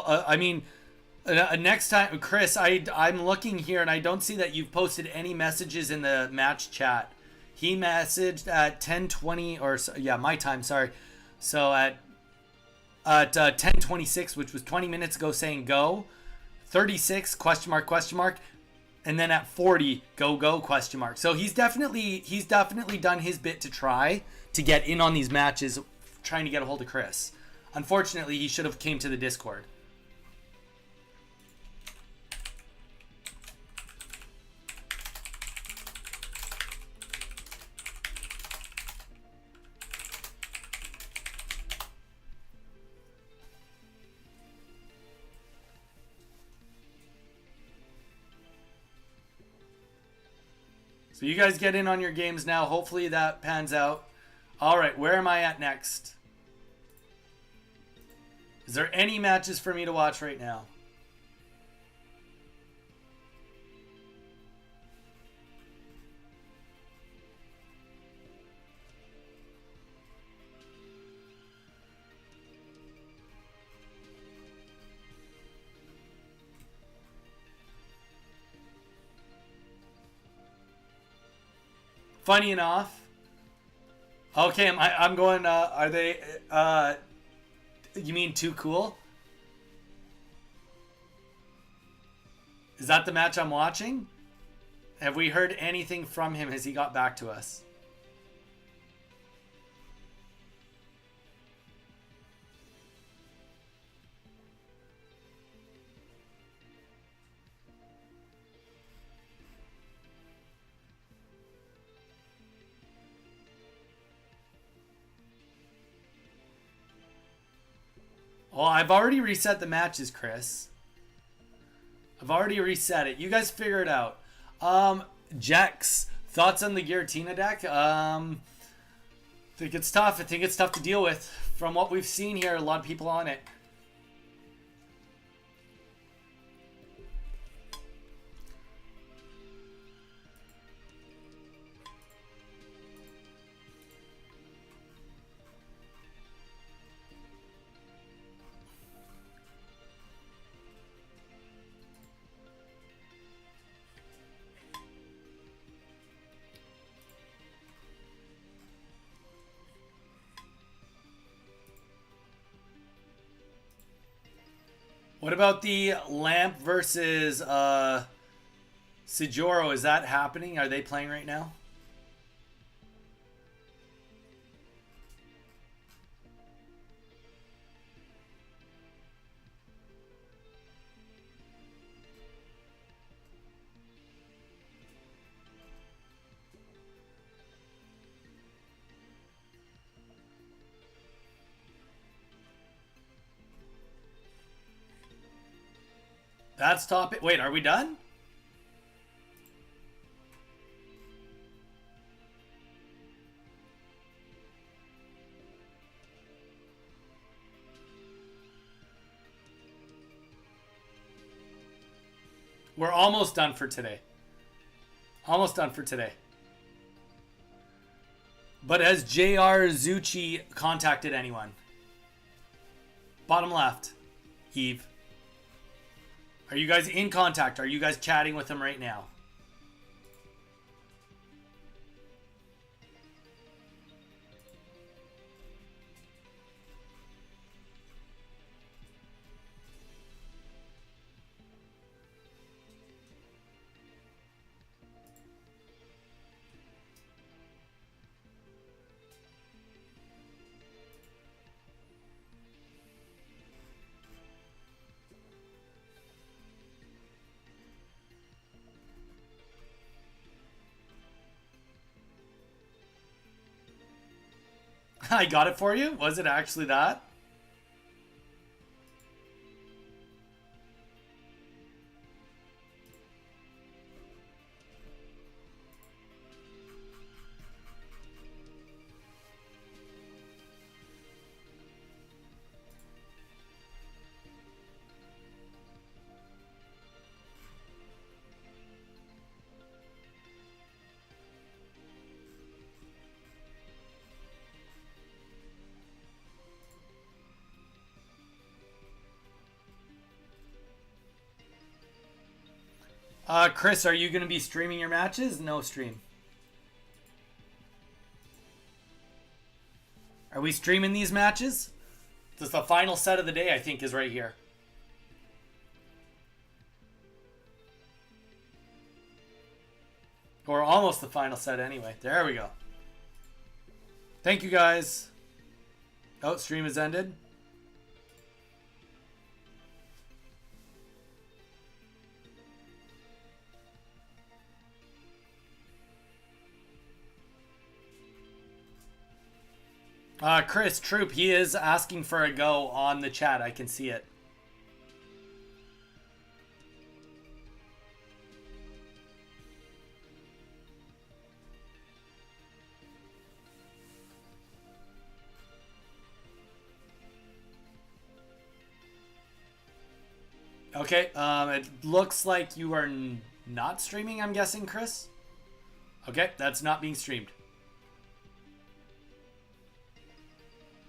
I mean, next time, Chris, I'm looking here and I don't see that you've posted any messages in the match chat. He messaged at 10:20 or yeah, my time, sorry. So at 10:26, which was 20 minutes ago, saying go. 36 question mark question mark. And then at 40, go question mark. So he's definitely done his bit to try to get in on these matches, trying to get a hold of Chris. Unfortunately, he should have came to the Discord. So you guys get in on your games now. Hopefully that pans out. All right, where am I at next? Is there any matches for me to watch right now? Funny enough. Okay, I'm going, are they, you mean Too Cool? Is that the match I'm watching? Have we heard anything from him? Has he got back to us? Oh, I've already reset the matches, Chris. I've already reset it. You guys figure it out. Jex, thoughts on the Giratina deck? I think it's tough. I think it's tough to deal with. From what we've seen here, a lot of people on it. What about the Lamp versus Sijoro? Is that happening? Are they playing right now? That's top. Wait, are we done? We're almost done for today. Almost done for today. But has JR Zucchi contacted anyone? Bottom left. Eve. Are you guys in contact? Are you guys chatting with him right now? I got it for you? Was it actually that? Chris, are you going to be streaming your matches? No stream. Are we streaming these matches? This is the final set of the day, I think, is right here. Or almost the final set anyway. There we go. Thank you guys. Oh, stream has ended. Chris Troop, he is asking for a go on the chat. I can see it. Okay, it looks like you are not streaming, I'm guessing, Chris? Okay, that's not being streamed.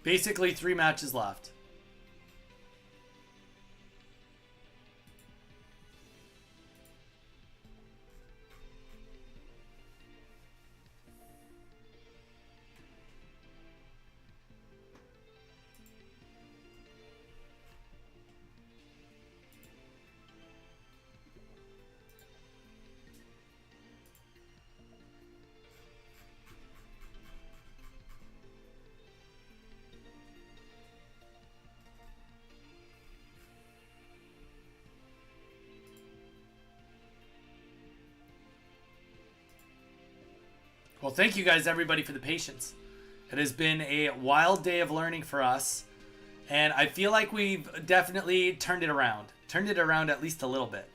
Basically, 3 matches left. Well, thank you guys, everybody, for the patience. It has been a wild day of learning for us, and I feel like we've definitely turned it around. Turned it around at least a little bit.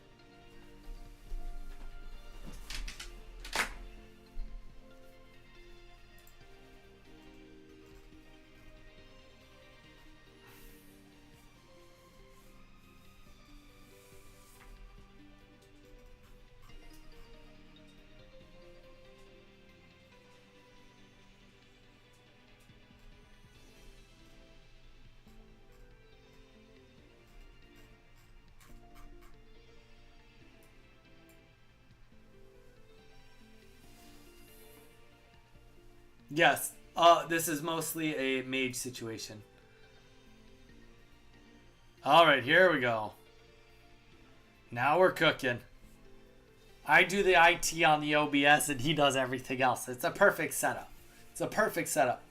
Yes, this is mostly a mage situation. Alright, here we go. Now we're cooking. I do the IT on the OBS and he does everything else. It's a perfect setup. It's a perfect setup.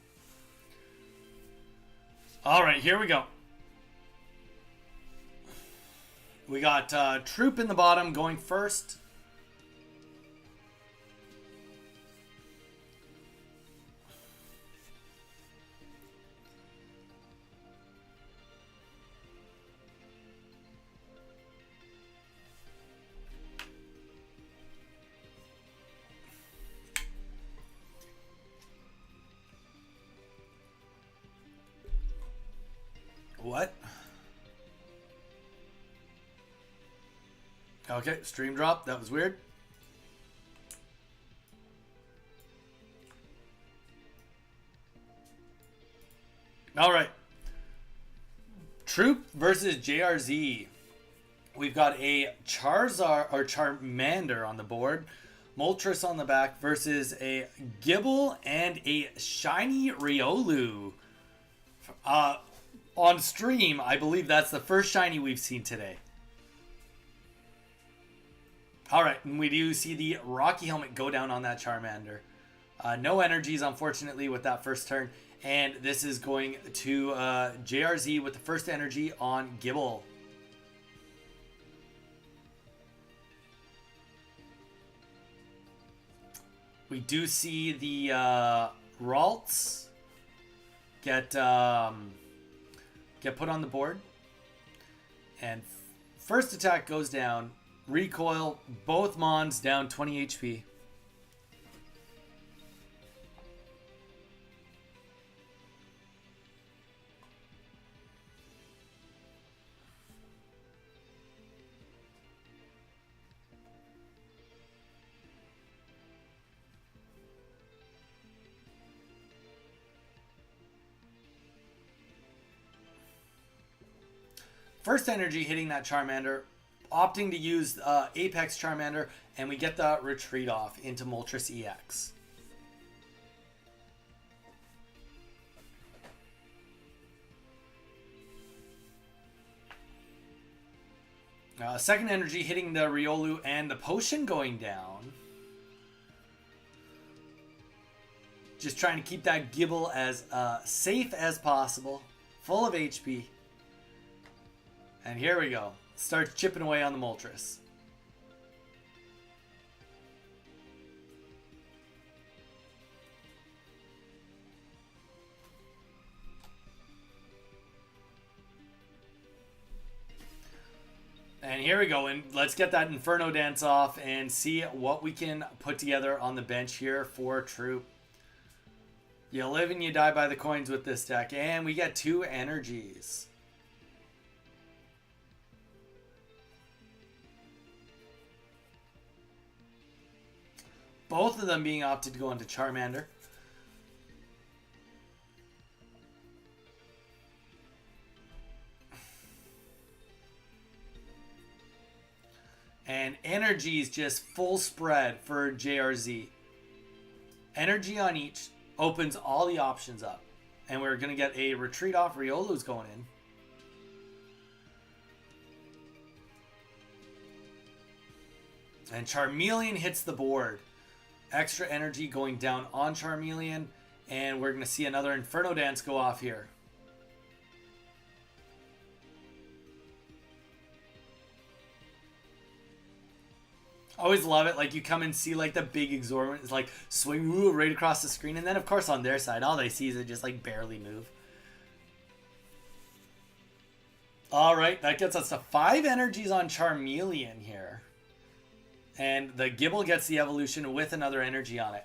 Alright, here we go. We got Troop in the bottom going first. What? Okay, stream drop. That was weird. All right. Troop versus JRZ. We've got a Charizard or Charmander on the board. Moltres on the back versus a Gibble and a shiny Riolu. On stream, I believe that's the first shiny we've seen today. Alright, and we do see the Rocky Helmet go down on that Charmander. No energies, unfortunately, with that first turn. And this is going to JRZ with the first energy on Gibble. We do see the Ralts get put on the board. And first attack goes down. Recoil, both Mons down 20 HP. First energy hitting that Charmander, opting to use Apex Charmander, and we get the retreat off into Moltres EX. Second energy hitting the Riolu and the potion going down. Just trying to keep that Gibble as safe as possible. Full of HP. And here we go. Starts chipping away on the Moltres. And here we go, and let's get that Inferno Dance off and see what we can put together on the bench here for Troop. You live and you die by the coins with this deck, and we get 2 energies. Both of them being opted to go into Charmander. And energy is just full spread for JRZ. Energy on each opens all the options up. And we're going to get a retreat off. Riolu's going in. And Charmeleon hits the board. Extra energy going down on Charmeleon. And we're going to see another Inferno Dance go off here. Always love it. Like, you come and see, like, the big exorbitant, it's like, swing right across the screen. And then, of course, on their side, all they see is it just, like, barely move. All right, that gets us to 5 energies on Charmeleon here. And the Gibble gets the evolution with another energy on it.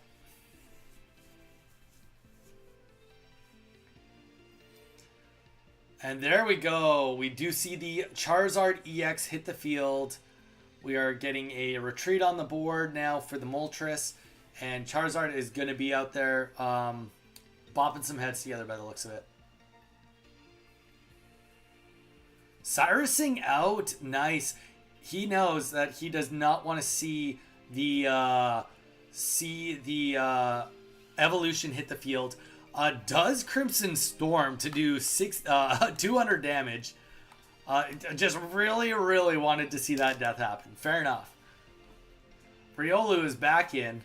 And there we go. We do see the Charizard EX hit the field. We are getting a retreat on the board now for the Moltres. And Charizard is going to be out there bopping some heads together by the looks of it. Cyrusing out. Nice. He knows that he does not want to see the evolution hit the field. Does Crimson Storm to do 200 damage. Just really, really wanted to see that death happen. Fair enough. Riolu is back in.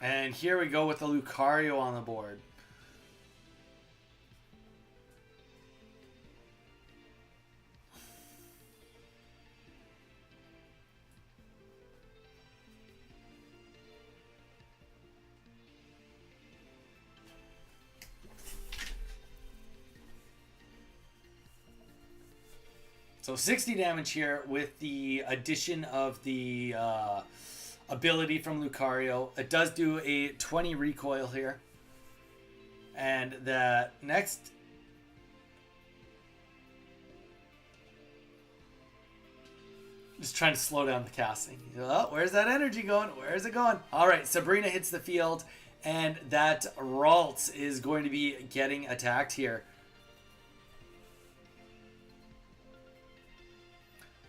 And here we go with the Lucario on the board. So 60 damage here with the addition of the ability from Lucario. It does do a 20 recoil here. And the next... Just trying to slow down the casting. Oh, where's that energy going? Where's it going? All right, Sabrina hits the field. And that Ralts is going to be getting attacked here.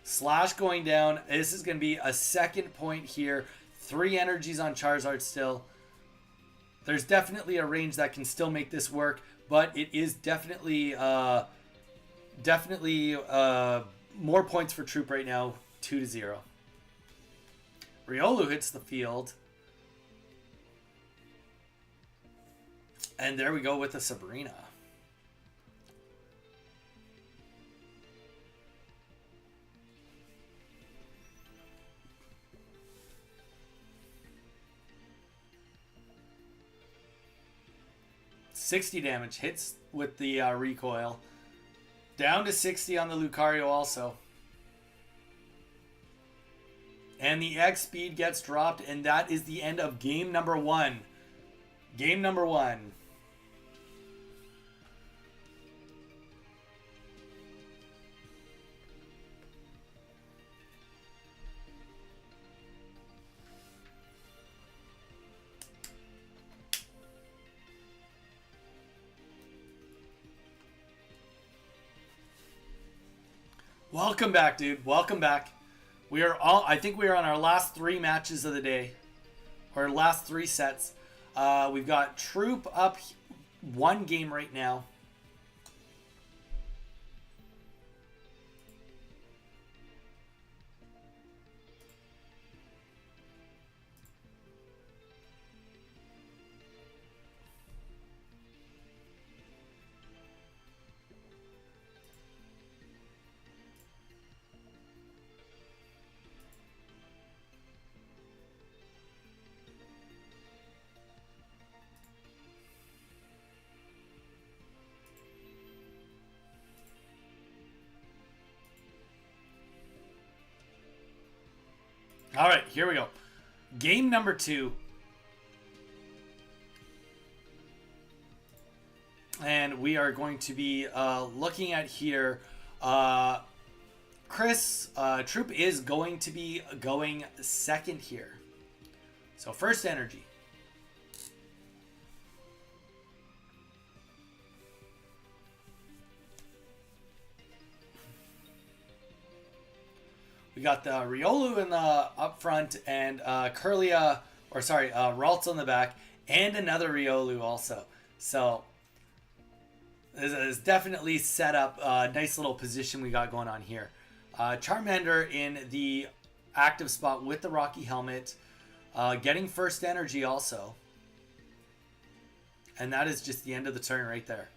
Slash going down. This is going to be a second point here. 3 energies on Charizard still. There's definitely a range that can still make this work, but it is definitely more points for Troop right now. 2-0. Riolu hits the field. And there we go with the Sabrina. $60 damage hits with the recoil. Down to 60 on the Lucario also. And the X speed gets dropped, and that is the end of game number 1. Game number 1. Welcome back, dude. Welcome back. I think we are on our last 3 matches of the day. Or last 3 sets. We've got Troop up 1 game right now. All right, here we go. Game number 2. And we are going to be looking at here. Chris, Troop is going to be going second here. So first energy. We got the Riolu in the up front and Ralts on the back, and another Riolu also. So this is definitely set up a nice little position we got going on here. Charmander in the active spot with the Rocky helmet, getting first energy also. And that is just the end of the turn right there.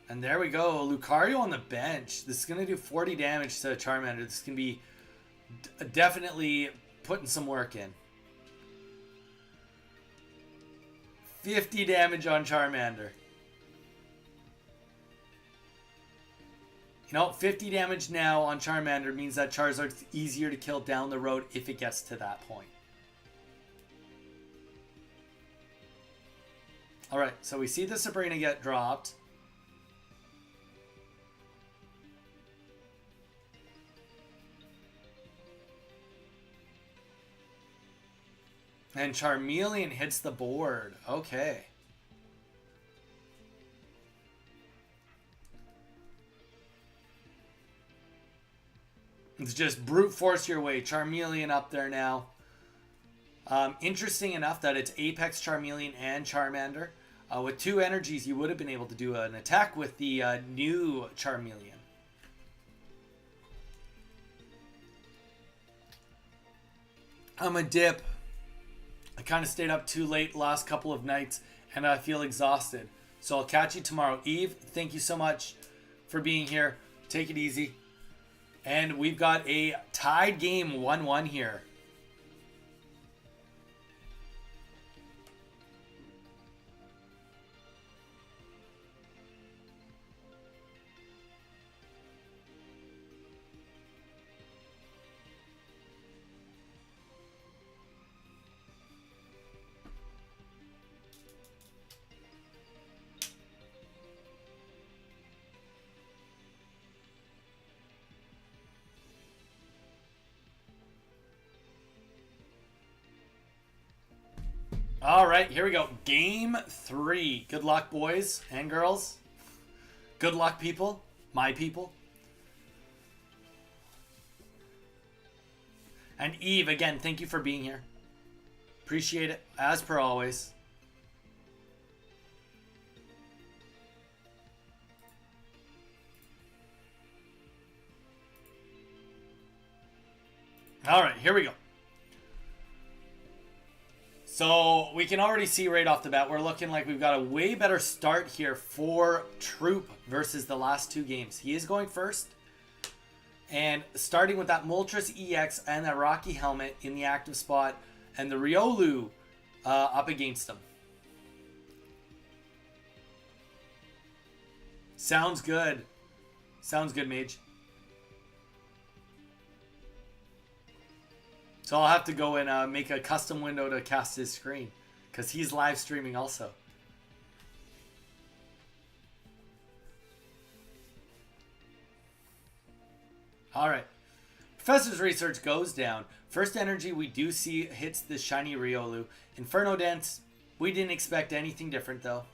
And there we go. Lucario on the bench. This is going to do 40 damage to Charmander. This can be definitely putting some work in. 50 damage on Charmander. You know, 50 damage now on Charmander means that Charizard's easier to kill down the road if it gets to that point. Alright, so we see the Sabrina get dropped. And Charmeleon hits the board. Okay. It's just brute force your way. Charmeleon up there now. Interesting enough that it's Apex Charmeleon and Charmander. With 2 energies, you would have been able to do an attack with the new Charmeleon. I'm a dip. I kind of stayed up too late last couple of nights and I feel exhausted. So I'll catch you tomorrow. Eve, thank you so much for being here. Take it easy. And we've got a tied game 1-1 here. All right, here we go. Game 3. Good luck, boys and girls. Good luck, people. My people. And Eve, again, thank you for being here. Appreciate it, as per always. All right, here we go. So we can already see right off the bat, we're looking like we've got a way better start here for Troop versus the last 2 games. He is going first. And starting with that Moltres EX and that Rocky helmet in the active spot. And the Riolu up against him. Sounds good. Sounds good, Mage. So I'll have to go and make a custom window to cast his screen. Because he's live streaming also. Alright. Professor's research goes down. First energy we do see hits the shiny Riolu. Inferno Dance, we didn't expect anything different though.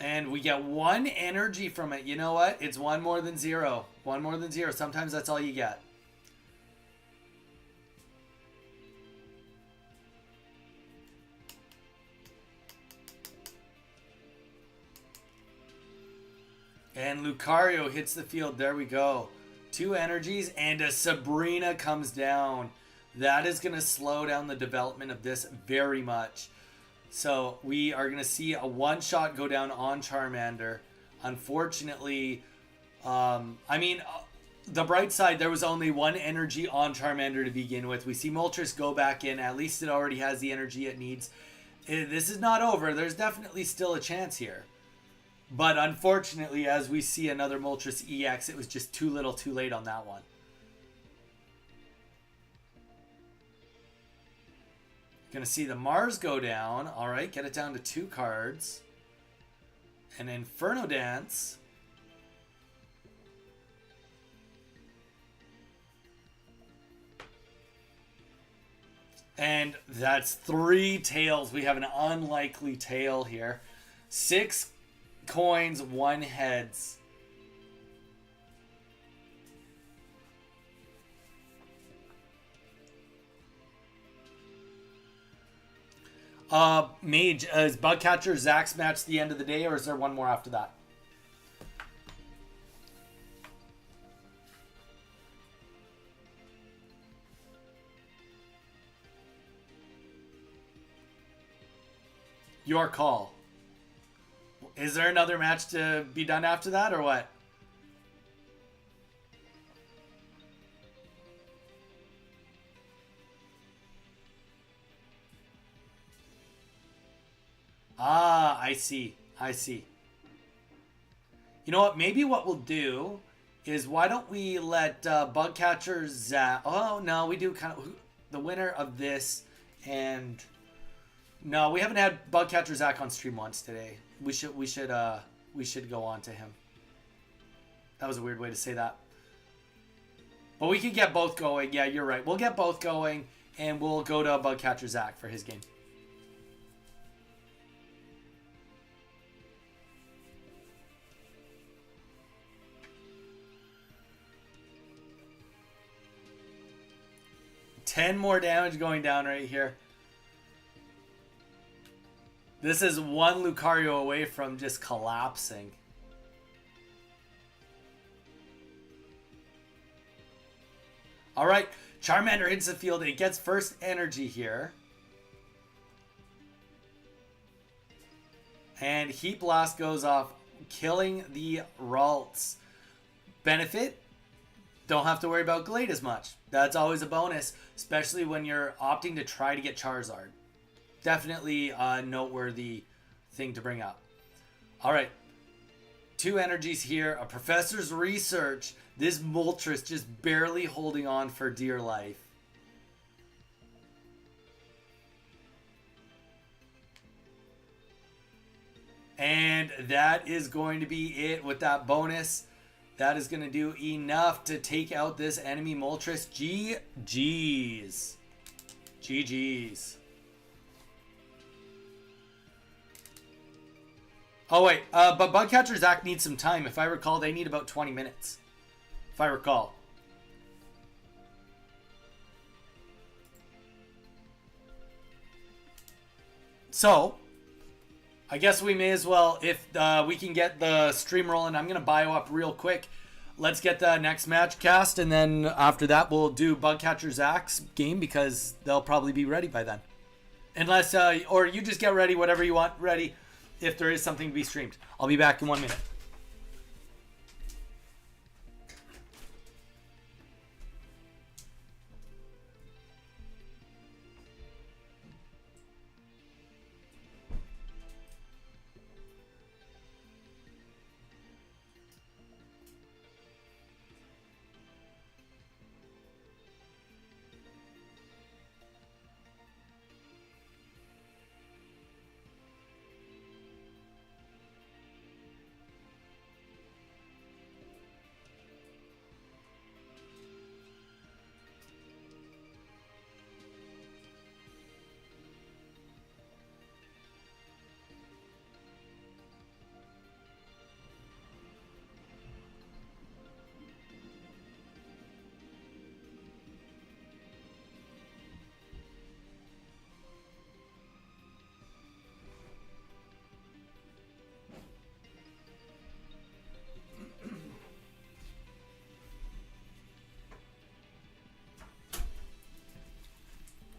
And we get 1 energy from it. You know what? It's 1 more than 0. 1 more than 0. Sometimes that's all you get. And Lucario hits the field. There we go. 2 energies and a Sabrina comes down. That is going to slow down the development of this very much. So we are going to see a one-shot go down on Charmander. Unfortunately, the bright side, there was only 1 energy on Charmander to begin with. We see Moltres go back in. At least it already has the energy it needs. This is not over. There's definitely still a chance here. But unfortunately, as we see another Moltres EX, it was just too little too late on that one. Gonna see the Mars go down. Alright, get it down to 2 cards. An Inferno Dance. And that's 3 tails. We have an unlikely tail here. 6 coins, 1 heads. Mage, is Bugcatcher Zach's match the end of the day, or is there one more after that? Your call. Is there another match to be done after that, or what? Ah, I see. I see. You know what? Maybe what we'll do is, why don't we let Bugcatcher Zach... Oh, no, we do kind of... The winner of this and... No, we haven't had Bugcatcher Zach on stream once today. We should go on to him. That was a weird way to say that. But we can get both going. Yeah, you're right. We'll get both going, and we'll go to Bugcatcher Zach for his game. $10 more damage going down right here. This is 1 Lucario away from just collapsing. Alright, Charmander hits the field. It gets first energy here. And Heat Blast goes off, killing the Ralts. Benefit? Don't have to worry about Glade as much. That's always a bonus, especially when you're opting to try to get Charizard. Definitely a noteworthy thing to bring up. All right. 2 energies here. A Professor's Research. This Moltres just barely holding on for dear life. And that is going to be it with that bonus. That is going to do enough to take out this enemy Moltres. GG's. GG's. Oh, wait. But Bugcatcher Zach needs some time. If I recall, they need about 20 minutes. If I recall. So, I guess we may as well, if we can get the stream rolling, I'm going to bio up real quick. Let's get the next match cast, and then after that, we'll do Bugcatcher Zach's game, because they'll probably be ready by then. Unless, or you just get ready, whatever you want ready, if there is something to be streamed. I'll be back in 1 minute.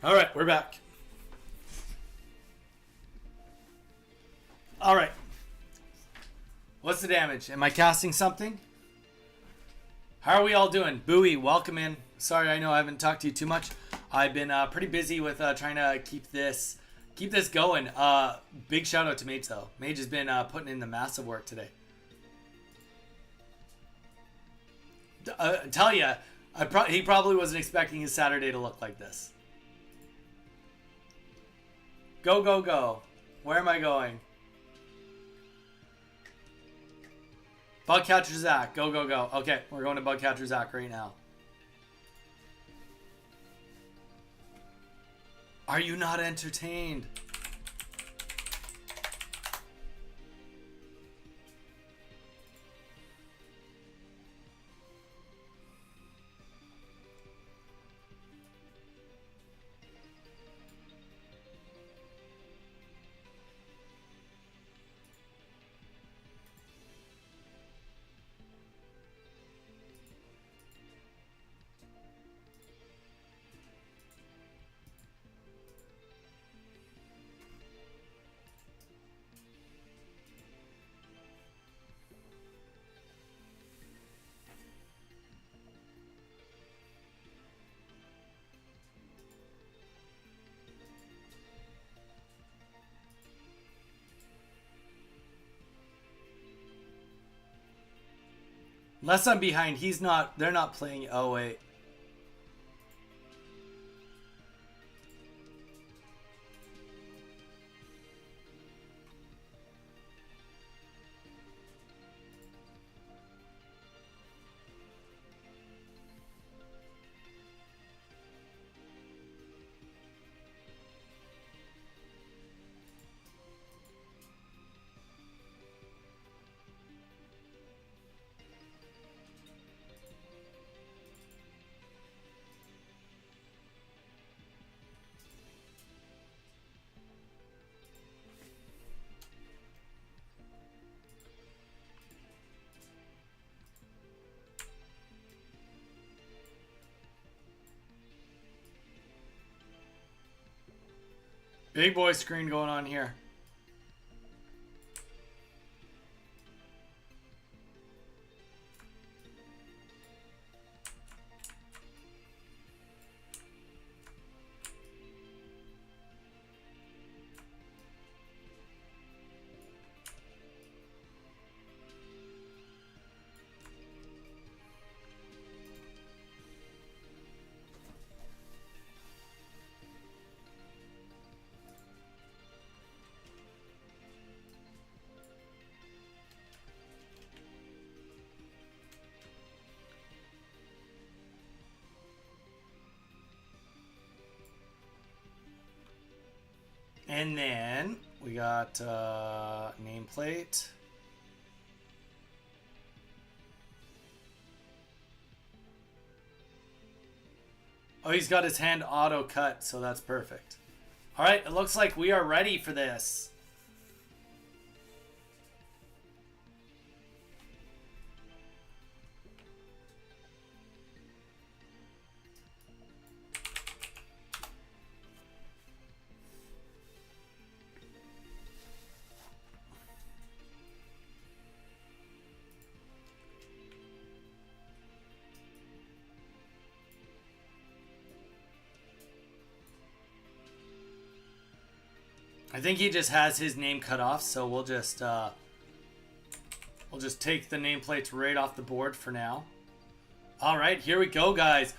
All right, we're back. All right. What's the damage? Am I casting something? How are we all doing? Bowie, welcome in. Sorry, I know I haven't talked to you too much. I've been pretty busy with trying to keep this going. Big shout out to Mage though. Mage has been putting in the massive work today. Tell ya, he probably wasn't expecting his Saturday to look like this. Go, go, go. Where am I going? Bugcatcher Zach. Go, go, go. Okay, we're going to Bugcatcher Zach right now. Are you not entertained? Unless I'm behind, they're not playing. Oh, wait. Big boy screen going on here. And then we got nameplate. Oh, he's got his hand auto cut, so that's perfect. All right, it looks like we are ready for this. I think he just has his name cut off, so we'll just take the nameplates right off the board for now. All right, here we go, guys.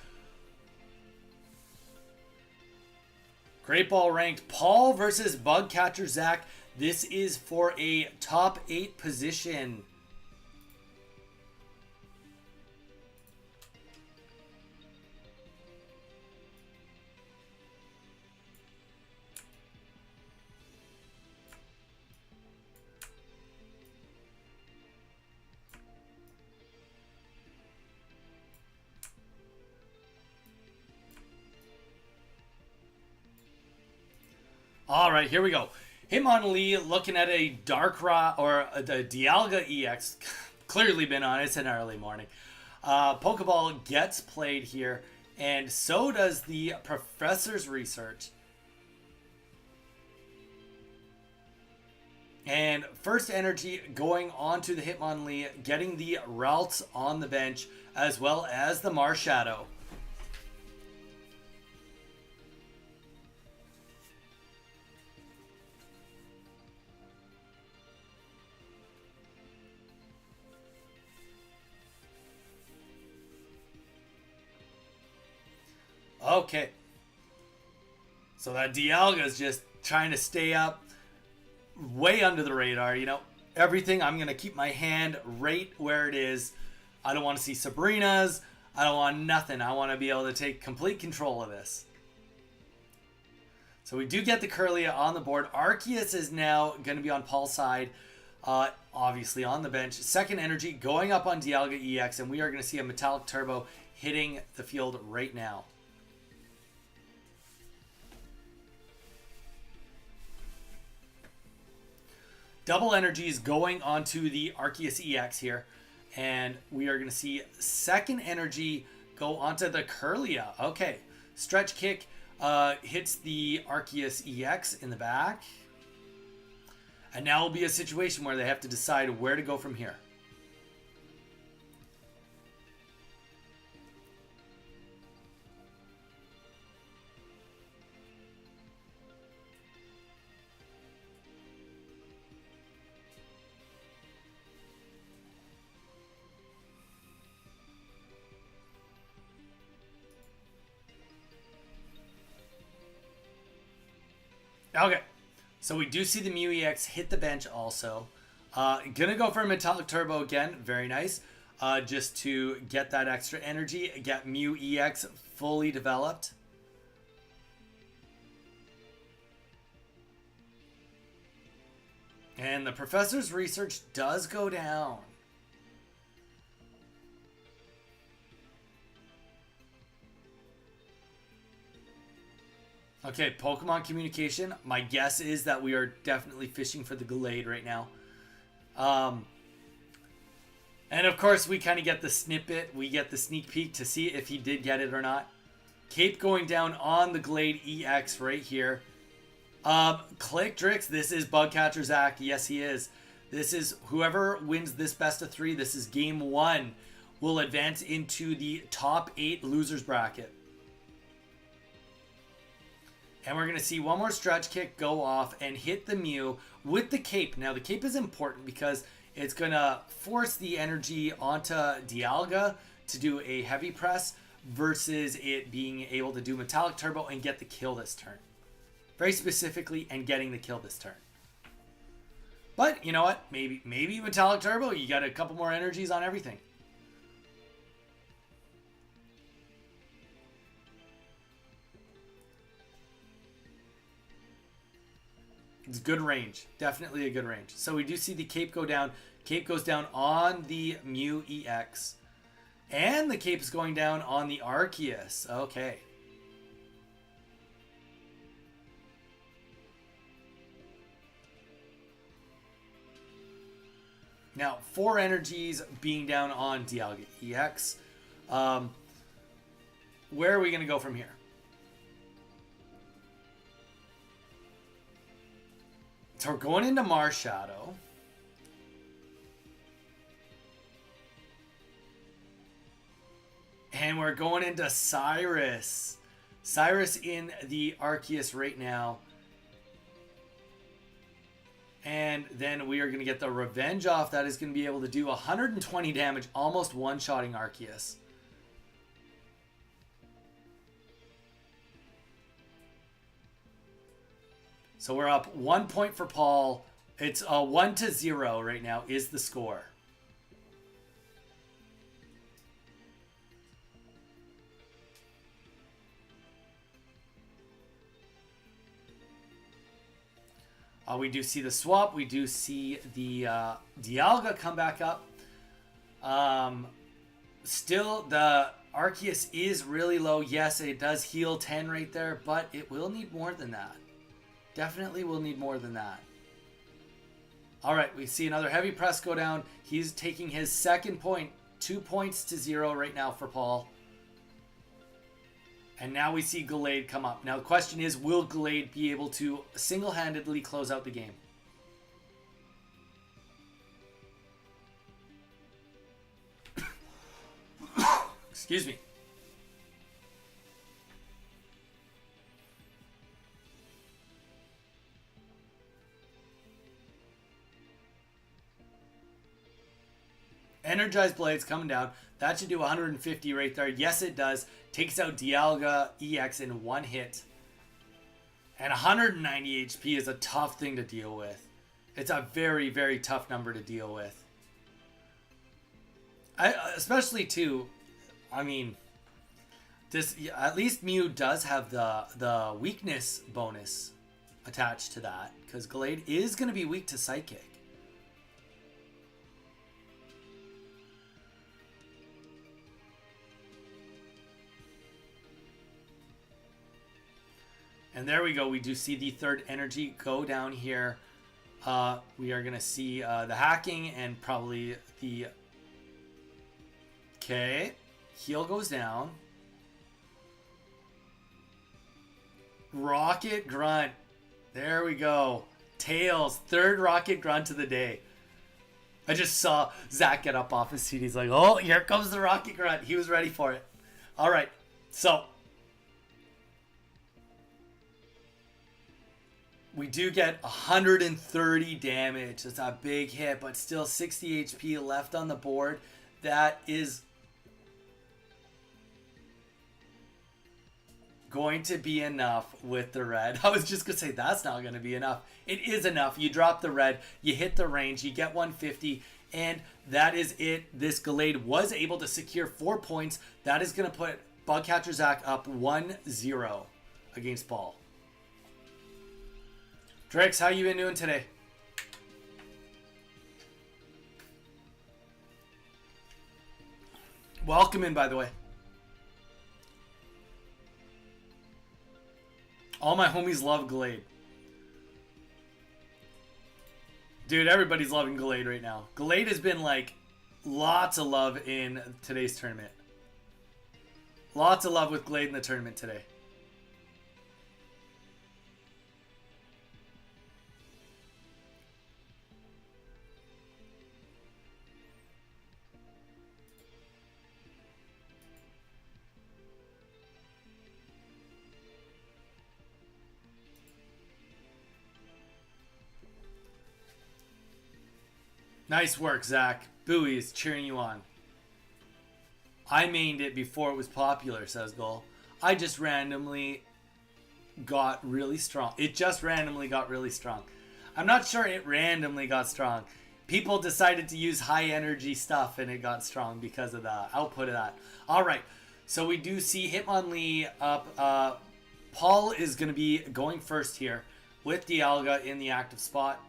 Great Ball ranked Paul versus Bugcatcher Zach. This is for a top 8 position. All right, here we go. Hitmonlee looking at a Darkrai or the Dialga EX. Clearly been on. It's an early morning. Pokeball gets played here. And so does the professor's research. And first energy going on to the Hitmonlee, getting the Ralts on the bench, as well as the Marshadow. Okay. So that Dialga is just trying to stay up way under the radar, you know. Everything, I'm going to keep my hand right where it is. I don't want to see Sabrina's. I don't want nothing. I want to be able to take complete control of this. So we do get the Kirlia on the board. Arceus is now going to be on Paul's side. Obviously on the bench. Second energy going up on Dialga EX. And we are going to see a Metallic Turbo hitting the field right now. Double energies going onto the Arceus EX here. And we are going to see second energy go onto the Kirlia. Okay. Stretch kick hits the Arceus EX in the back. And now will be a situation where they have to decide where to go from here. Okay, so we do see the Mew EX hit the bench also. Gonna go for a Metallic Turbo again. Very nice. Just to get that extra energy. Get Mew EX fully developed. And the professor's research does go down. Okay, Pokemon communication. My guess is that we are definitely fishing for the Glade right now. And of course, we kind of get the snippet. We get the sneak peek to see if he did get it or not. Cape going down on the Glade EX right here. Click Drix. This is Bugcatcher Zach. Yes, he is. This is whoever wins this best of 3. This is game 1. Will advance into the top 8 losers bracket. And we're going to see one more stretch kick go off and hit the Mew with the cape. Now, the cape is important because it's going to force the energy onto Dialga to do a heavy press versus it being able to do Metallic Turbo and get the kill this turn. Very specifically, and getting the kill this turn. But, you know what? Maybe Metallic Turbo, you got a couple more energies on everything. It's good range. Definitely a good range. So we do see the cape go down. Cape goes down on the Mew EX. And the cape is going down on the Arceus. Okay. Now, 4 energies being down on Dialga EX. Where are we going to go from here? So we're going into Marshadow. And we're going into Cyrus. Cyrus in the Arceus right now. And then we are going to get the Revenge off. That is going to be able to do 120 damage, almost one-shotting Arceus. So we're up 1 point for Paul. It's 1-0 right now is the score. We do see the swap. We do see the Dialga come back up. Still, the Arceus is really low. Yes, it does heal 10 right there, but it will need more than that. Definitely will need more than that. All right, we see another heavy press go down. He's taking his second point. 2 points to 0 right now for Paul. And now we see Gallade come up. Now the question is, will Gallade be able to single-handedly close out the game? Excuse me. Energized Blades coming down. That should do 150 right there. Yes, it does. Takes out Dialga EX in one hit. And 190 HP is a tough thing to deal with. It's a very, very tough number to deal with. Especially too, I mean, this at least Mew does have the weakness bonus attached to that, because Gallade is going to be weak to Psychic. And there we go. We do see the third energy go down here. We are going to see the hacking and probably the... Okay. Heal goes down. Rocket Grunt. There we go. Tails. Third Rocket Grunt of the day. I just saw Zach get up off his seat. He's like, oh, here comes the Rocket Grunt. He was ready for it. All right. So... we do get 130 damage. It's a big hit, but still 60 HP left on the board. That is going to be enough with the red. I was just going to say that's not going to be enough. It is enough. You drop the red, you hit the range, you get 150, and that is it. This Gallade was able to secure 4 points. That is going to put Bugcatcher Zach up 1-0 against Paul. Drix, how you been doing today? Welcome in, by the way. All my homies love Gallade. Dude, everybody's loving Gallade right now. Gallade has been like lots of love in today's tournament. Lots of love with Gallade in the tournament today. Nice work, Zach. Bowie is cheering you on. I mained it before it was popular, says Gull. I just randomly got really strong. It just randomly got really strong. I'm not sure it randomly got strong. People decided to use high energy stuff and it got strong because of the output of that. All right. So we do see Hitmonlee up. Paul is going to be going first here with Dialga in the active spot.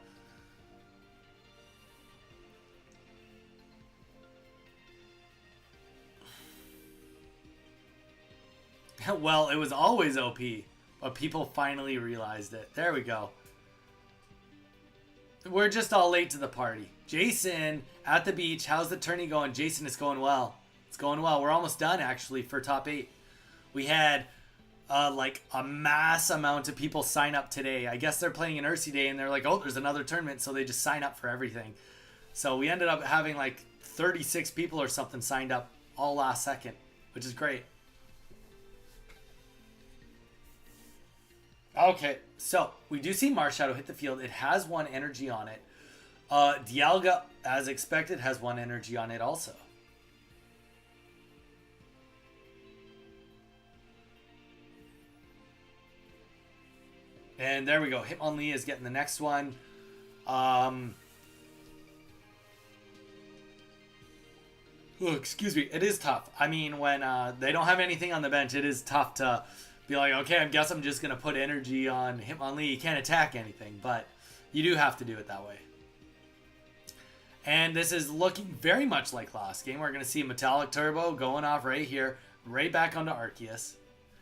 Well, it was always OP, but people finally realized it. There we go. We're just all late to the party. Jason at the beach. How's the tourney going? Jason, it's going well. It's going well. We're almost done, actually, for top 8. We had like a mass amount of people sign up today. I guess they're playing an Ursi Day, and they're like, oh, there's another tournament, so they just sign up for everything. So we ended up having like 36 people or something signed up all last second, which is great. Okay, so we do see Marshadow hit the field. It has 1 energy on it. Dialga, as expected, has 1 energy on it also. And there we go. Hitmonlee is getting the next one. Oh, excuse me. It is tough. I mean, when they don't have anything on the bench, it is tough to be like, okay, I guess I'm just going to put energy on Hitmonlee. You can't attack anything, but you do have to do it that way. And this is looking very much like last game. We're going to see Metallic Turbo going off right here, right back onto Arceus.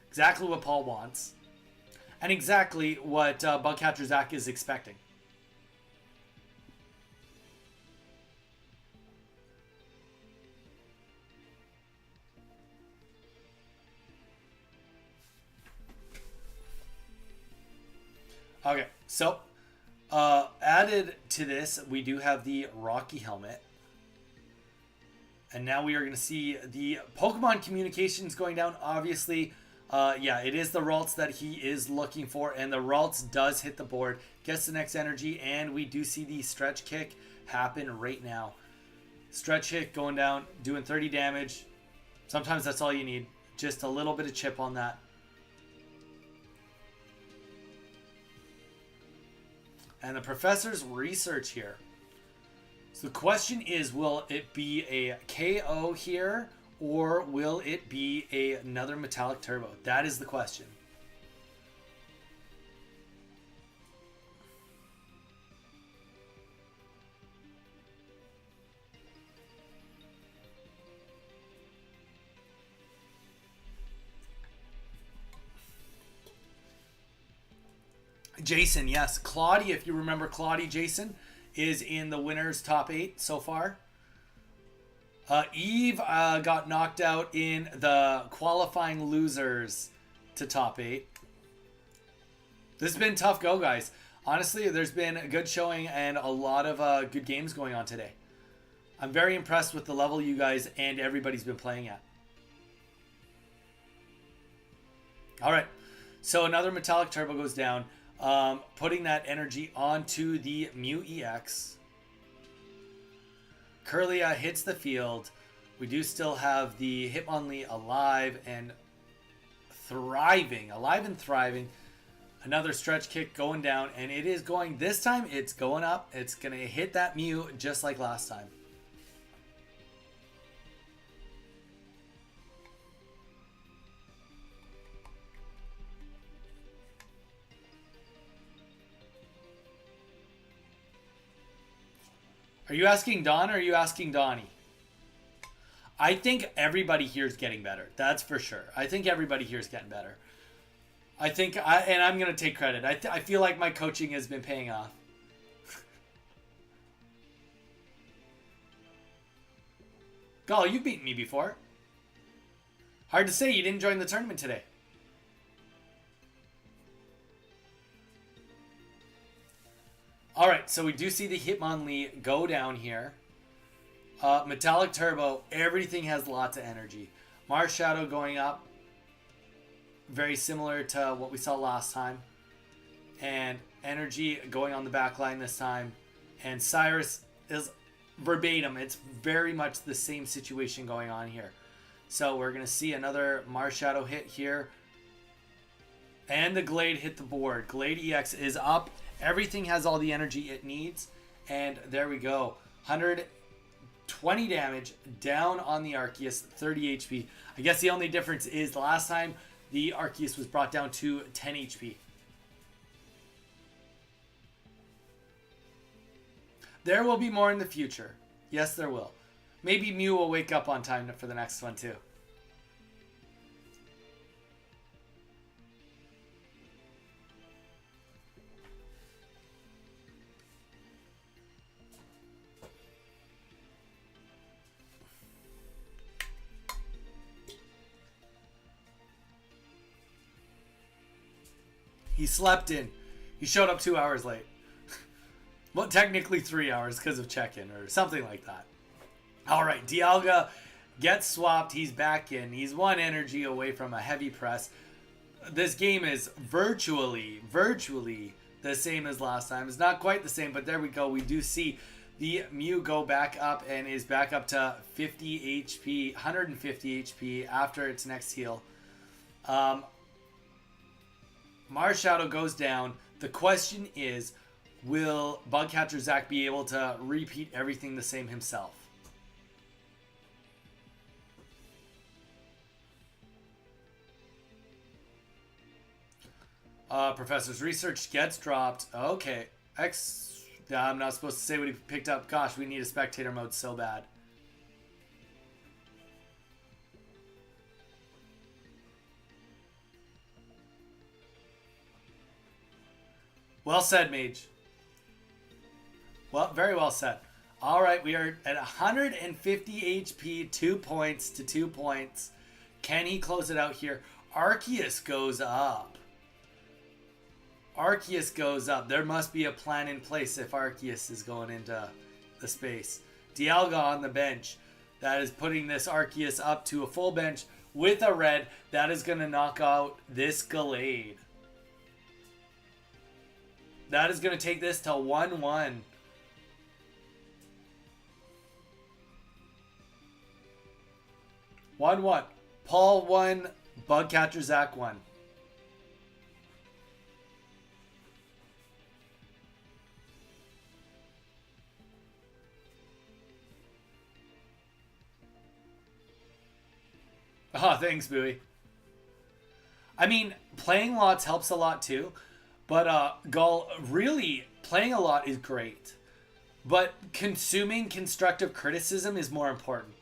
Exactly what Paul wants. And exactly what Bugcatcher Zach is expecting. Okay, so added to this, we do have the Rocky helmet. And now we are going to see the Pokemon communications going down. Obviously, yeah, it is the Ralts that he is looking for. And the Ralts does hit the board, gets the next energy. And we do see the stretch kick happen right now. Stretch kick going down, doing 30 damage. Sometimes that's all you need. Just a little bit of chip on that. And the professor's research here. So the question is, will it be a KO here, or will it be another Metallic Turbo? That is the question. Jason, yes. Claudie, if you remember Claudie, Jason, is in the winner's top 8 so far. Eve got knocked out in the qualifying losers to top 8. This has been tough go, guys. Honestly, there's been a good showing and a lot of good games going on today. I'm very impressed with the level you guys and everybody's been playing at. All right, so another Metallic Turbo goes down. Putting that energy onto the Mew EX. Kirlia hits the field. We do still have the Hitmonlee alive and thriving. Alive and thriving. Another stretch kick going down. And it is going, this time it's going up. It's going to hit that Mew just like last time. Are you asking Don or are you asking Donnie? I think everybody here is getting better. That's for sure. I think everybody here is getting better. And I'm going to take credit. I feel like my coaching has been paying off. Gall, you've beaten me before. Hard to say you didn't join the tournament today. All right, so we do see the Hitmonlee go down here. Metallic Turbo, everything has lots of energy. Marshadow going up. Very similar to what we saw last time. And energy going on the back line this time. And Cyrus is verbatim. It's very much the same situation going on here. So we're going to see another Marshadow hit here. And the Glade hit the board. Glade EX is up. Everything has all the energy it needs. And there we go. 120 damage down on the Arceus, 30 HP. I guess the only difference is the last time the Arceus was brought down to 10 HP. There will be more in the future. Yes, there will. Maybe Mew will wake up on time for the next one too. He slept in. He showed up 2 hours late. Well, technically 3 hours because of check-in or something like that. All right, Dialga gets swapped. He's back in. He's 1 energy away from a heavy press. This game is virtually the same as last time. It's not quite the same, but there we go. We do see the Mew go back up and is back up to 50 HP, 150 HP after its next heal. Marshadow goes down. The question is, will Bugcatcher Zach be able to repeat everything the same himself? Professor's research gets dropped. Okay. I'm not supposed to say what he picked up. Gosh, we need a spectator mode so bad. Well said, Mage. Well, very well said. All right, we are at 150 HP, 2 points to 2 points. Can he close it out here? Arceus goes up. Arceus goes up. There must be a plan in place if Arceus is going into the space. Dialga on the bench. That is putting this Arceus up to a full bench with a red. That is going to knock out this Gallade. That is going to take this to 1-1. Paul 1, Bugcatcher Zach 1. Oh, thanks, Bowie. I mean, playing lots helps a lot too, but Gull, really, playing a lot is great. But consuming constructive criticism is more important.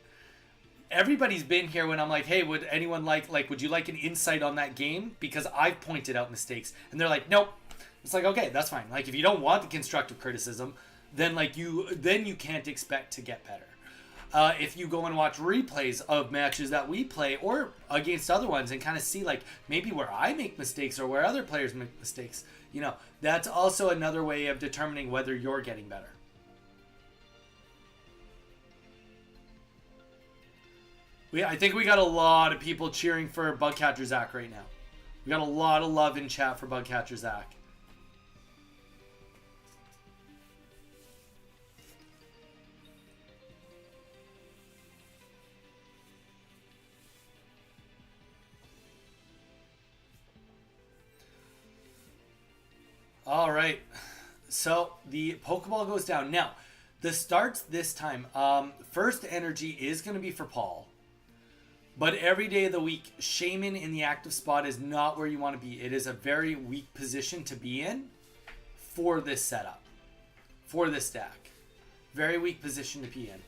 Everybody's been here when I'm like, hey, would anyone would you like an insight on that game? Because I've pointed out mistakes. And they're like, nope. It's like, okay, that's fine. Like, if you don't want the constructive criticism, then you can't expect to get better. If you go and watch replays of matches that we play or against other ones and kind of see like maybe where I make mistakes or where other players make mistakes, that's also another way of determining whether you're getting better. I think we got a lot of people cheering for Bugcatcher Zach right now. We got a lot of love in chat for Bugcatcher Zach. All right, so the Pokeball goes down. Now, the starts this time. First energy is going to be for Paul. But every day of the week, Shaman in the active spot is not where you want to be. It is a very weak position to be in for this setup, for this stack. Very weak position to be in.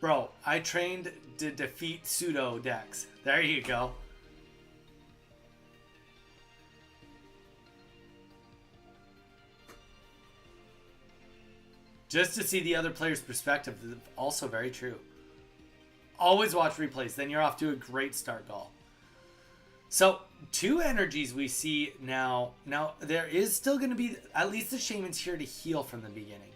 Bro, I trained to defeat pseudo decks. There you go. Just to see the other player's perspective, also very true. Always watch replays, then you're off to a great start, Gall. So, 2 energies we see now. Now, there is still going to be, at least the Shaman's here to heal from the beginning.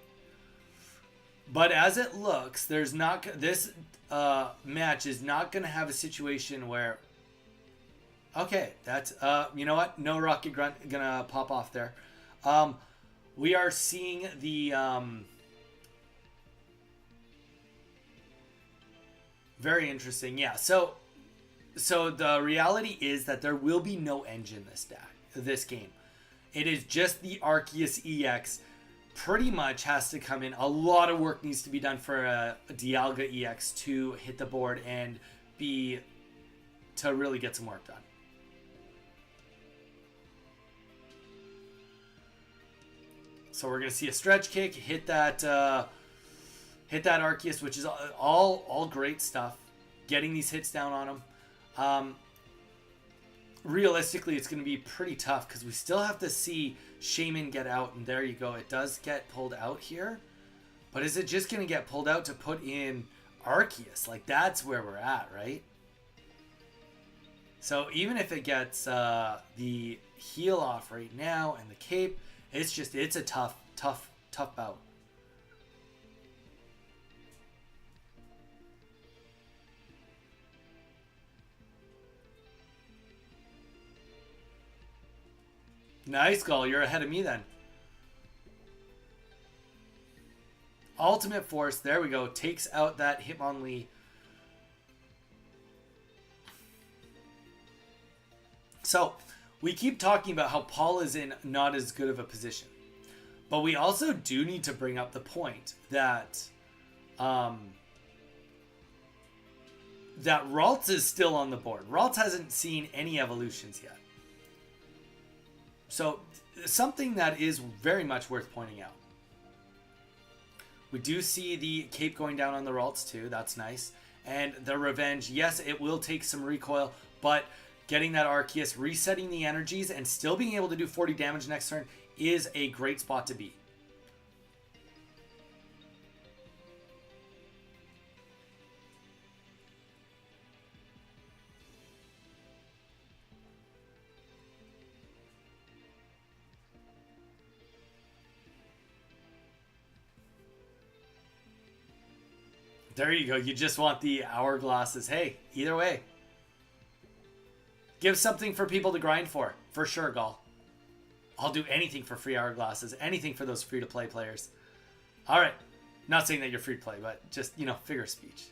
But as it looks, there's not, this match is not going to have a situation where, okay, that's, you know what? No Rocket Grunt going to pop off there. We are seeing the, very interesting. Yeah. So the reality is that there will be no engine this game. It is just the Arceus EX pretty much has to come in. A lot of work needs to be done for a Dialga EX to hit the board and to really get some work done. So we're going to see a stretch kick, hit that Arceus, which is all great stuff. Getting these hits down on him. Realistically, it's going to be pretty tough because we still have to see Shaman get out. And there you go. It does get pulled out here. But is it just going to get pulled out to put in Arceus? Like, that's where we're at, right? So even if it gets the heal off right now and the cape, it's a tough bout. Nice, Gull. You're ahead of me then. Ultimate Force. There we go. Takes out that Hitmonlee. So, we keep talking about how Paul is in not as good of a position. But we also do need to bring up the point that that Ralts is still on the board. Ralts hasn't seen any evolutions yet. So, something that is very much worth pointing out. We do see the cape going down on the Ralts too. That's nice. And the Revenge, yes, it will take some recoil, but getting that Arceus, resetting the energies, and still being able to do 40 damage next turn is a great spot to be. There you go. You just want the hourglasses. Hey, either way. Give something for people to grind for sure, Gall. I'll do anything for free hourglasses. Anything for those free-to-play players. All right. Not saying that you're free to play, but just, figure of speech.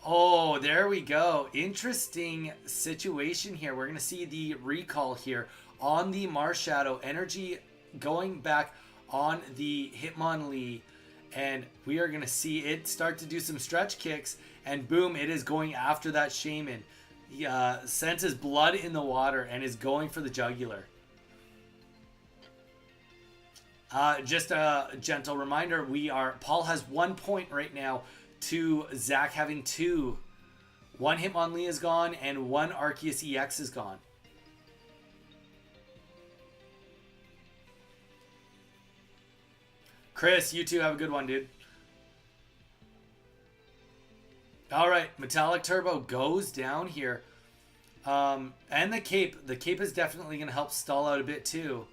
Oh, there we go. Interesting situation here. We're going to see the recall here on the Marshadow. Energy going back on the Hitmonlee. And we are going to see it start to do some stretch kicks. And boom, it is going after that Shaman. He senses blood in the water and is going for the jugular. Just a gentle reminder, Paul has 1 point right now to Zach having 2. 1 Hitmonlee is gone and 1 Arceus EX is gone. Chris, you too have a good one, dude. All right, Metallic Turbo goes down here. And the cape. The cape is definitely going to help stall out a bit too.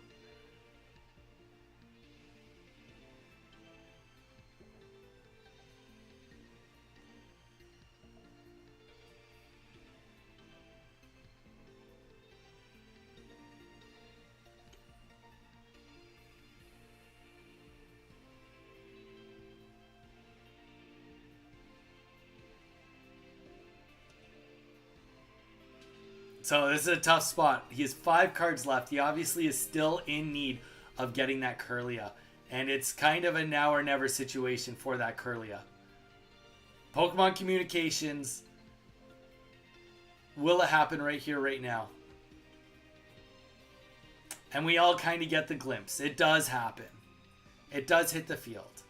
So this is a tough spot. He has 5 cards left. He obviously is still in need of getting that Kirlia. And it's kind of a now or never situation for that Kirlia. Pokemon Communications. Will it happen right here, right now? And we all kind of get the glimpse. It does happen. It does hit the field.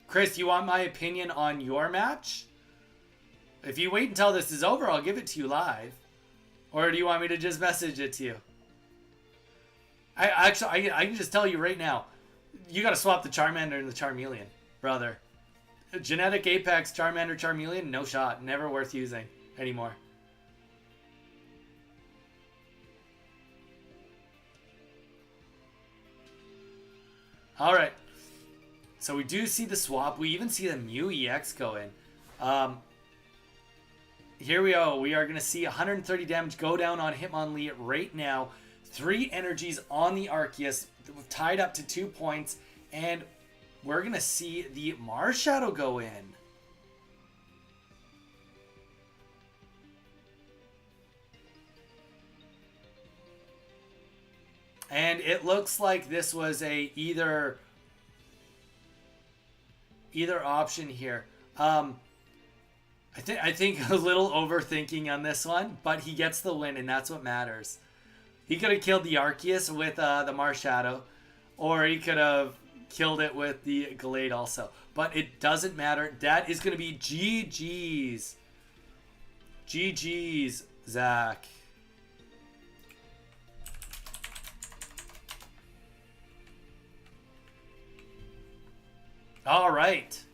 Chris, you want my opinion on your match? If you wait until this is over, I'll give it to you live. Or do you want me to just message it to you? I can just tell you right now. You got to swap the Charmander and the Charmeleon, brother. Genetic Apex, Charmander, Charmeleon, no shot. Never worth using anymore. All right. So we do see the swap. We even see the Mew EX go in. Here we go. We are going to see 130 damage go down on Hitmonlee right now. 3 energies on the Arceus, tied up to 2 points. And we're going to see the Marshadow go in. And it looks like this was a either option here. I think a little overthinking on this one, but he gets the win, and that's what matters. He could have killed the Arceus with the Marshadow, or he could have killed it with the Gallade also. But it doesn't matter. That is going to be GG's. GG's, Zach. All right.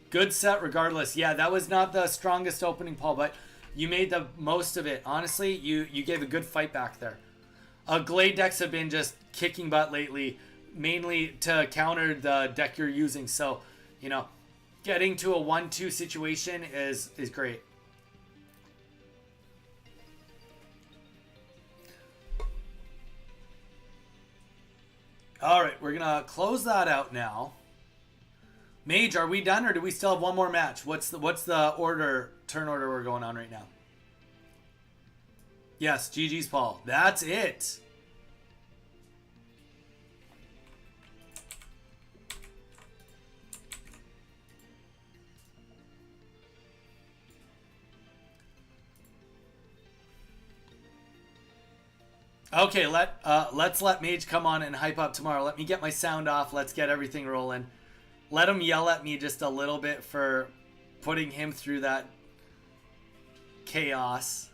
Good set regardless. Yeah, that was not the strongest opening, Paul, but you made the most of it. Honestly, you gave a good fight back there. Glade decks have been just kicking butt lately, mainly to counter the deck you're using. So, getting to a 1-2 situation is great. All right, we're gonna close that out now. Mage, are we done, or do we still have one more match? What's the order, turn order we're going on right now? Yes, GG's, Paul. That's it. Okay, let's let Mage come on and hype up tomorrow. Let me get my sound off. Let's get everything rolling. Let him yell at me just a little bit for putting him through that chaos.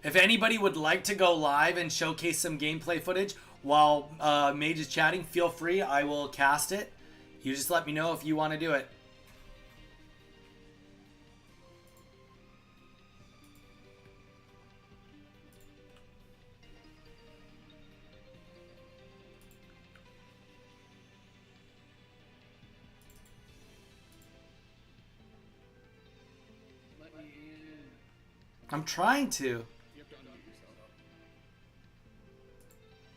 If anybody would like to go live and showcase some gameplay footage while Mage is chatting, feel free. I will cast it. You just let me know if you want to do it. Let me in. I'm trying to. You have to unmute yourself.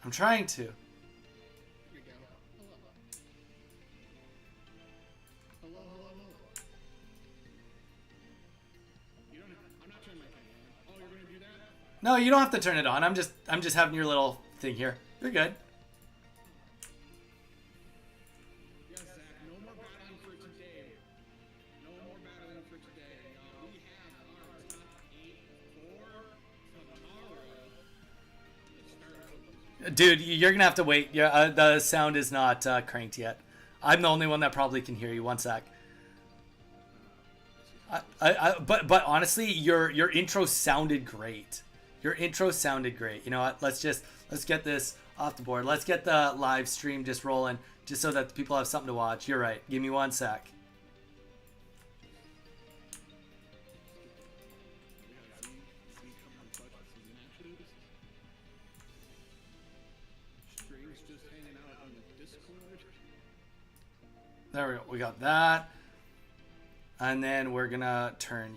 I'm trying to. Here we go. Hello. Hello, hello, hello. You don't. I'm not turning my camera on. Oh, you're gonna do that? No, you don't have to turn it on. I'm just having your little thing here. You're good. Yes, Zach. No more battling for today. No more battling for today. We have our top 8 for tomorrow. Let's start with Dude, you're gonna have to wait. Yeah, the sound is not cranked yet. I'm the only one that probably can hear you. One sec. But honestly, your intro sounded great. Your intro sounded great. You know what? Let's get this off the board. Let's get the live stream just rolling, just so that the people have something to watch. You're right. Give me one sec. strings just hanging out on the Discord. There we go. We got that. And then we're gonna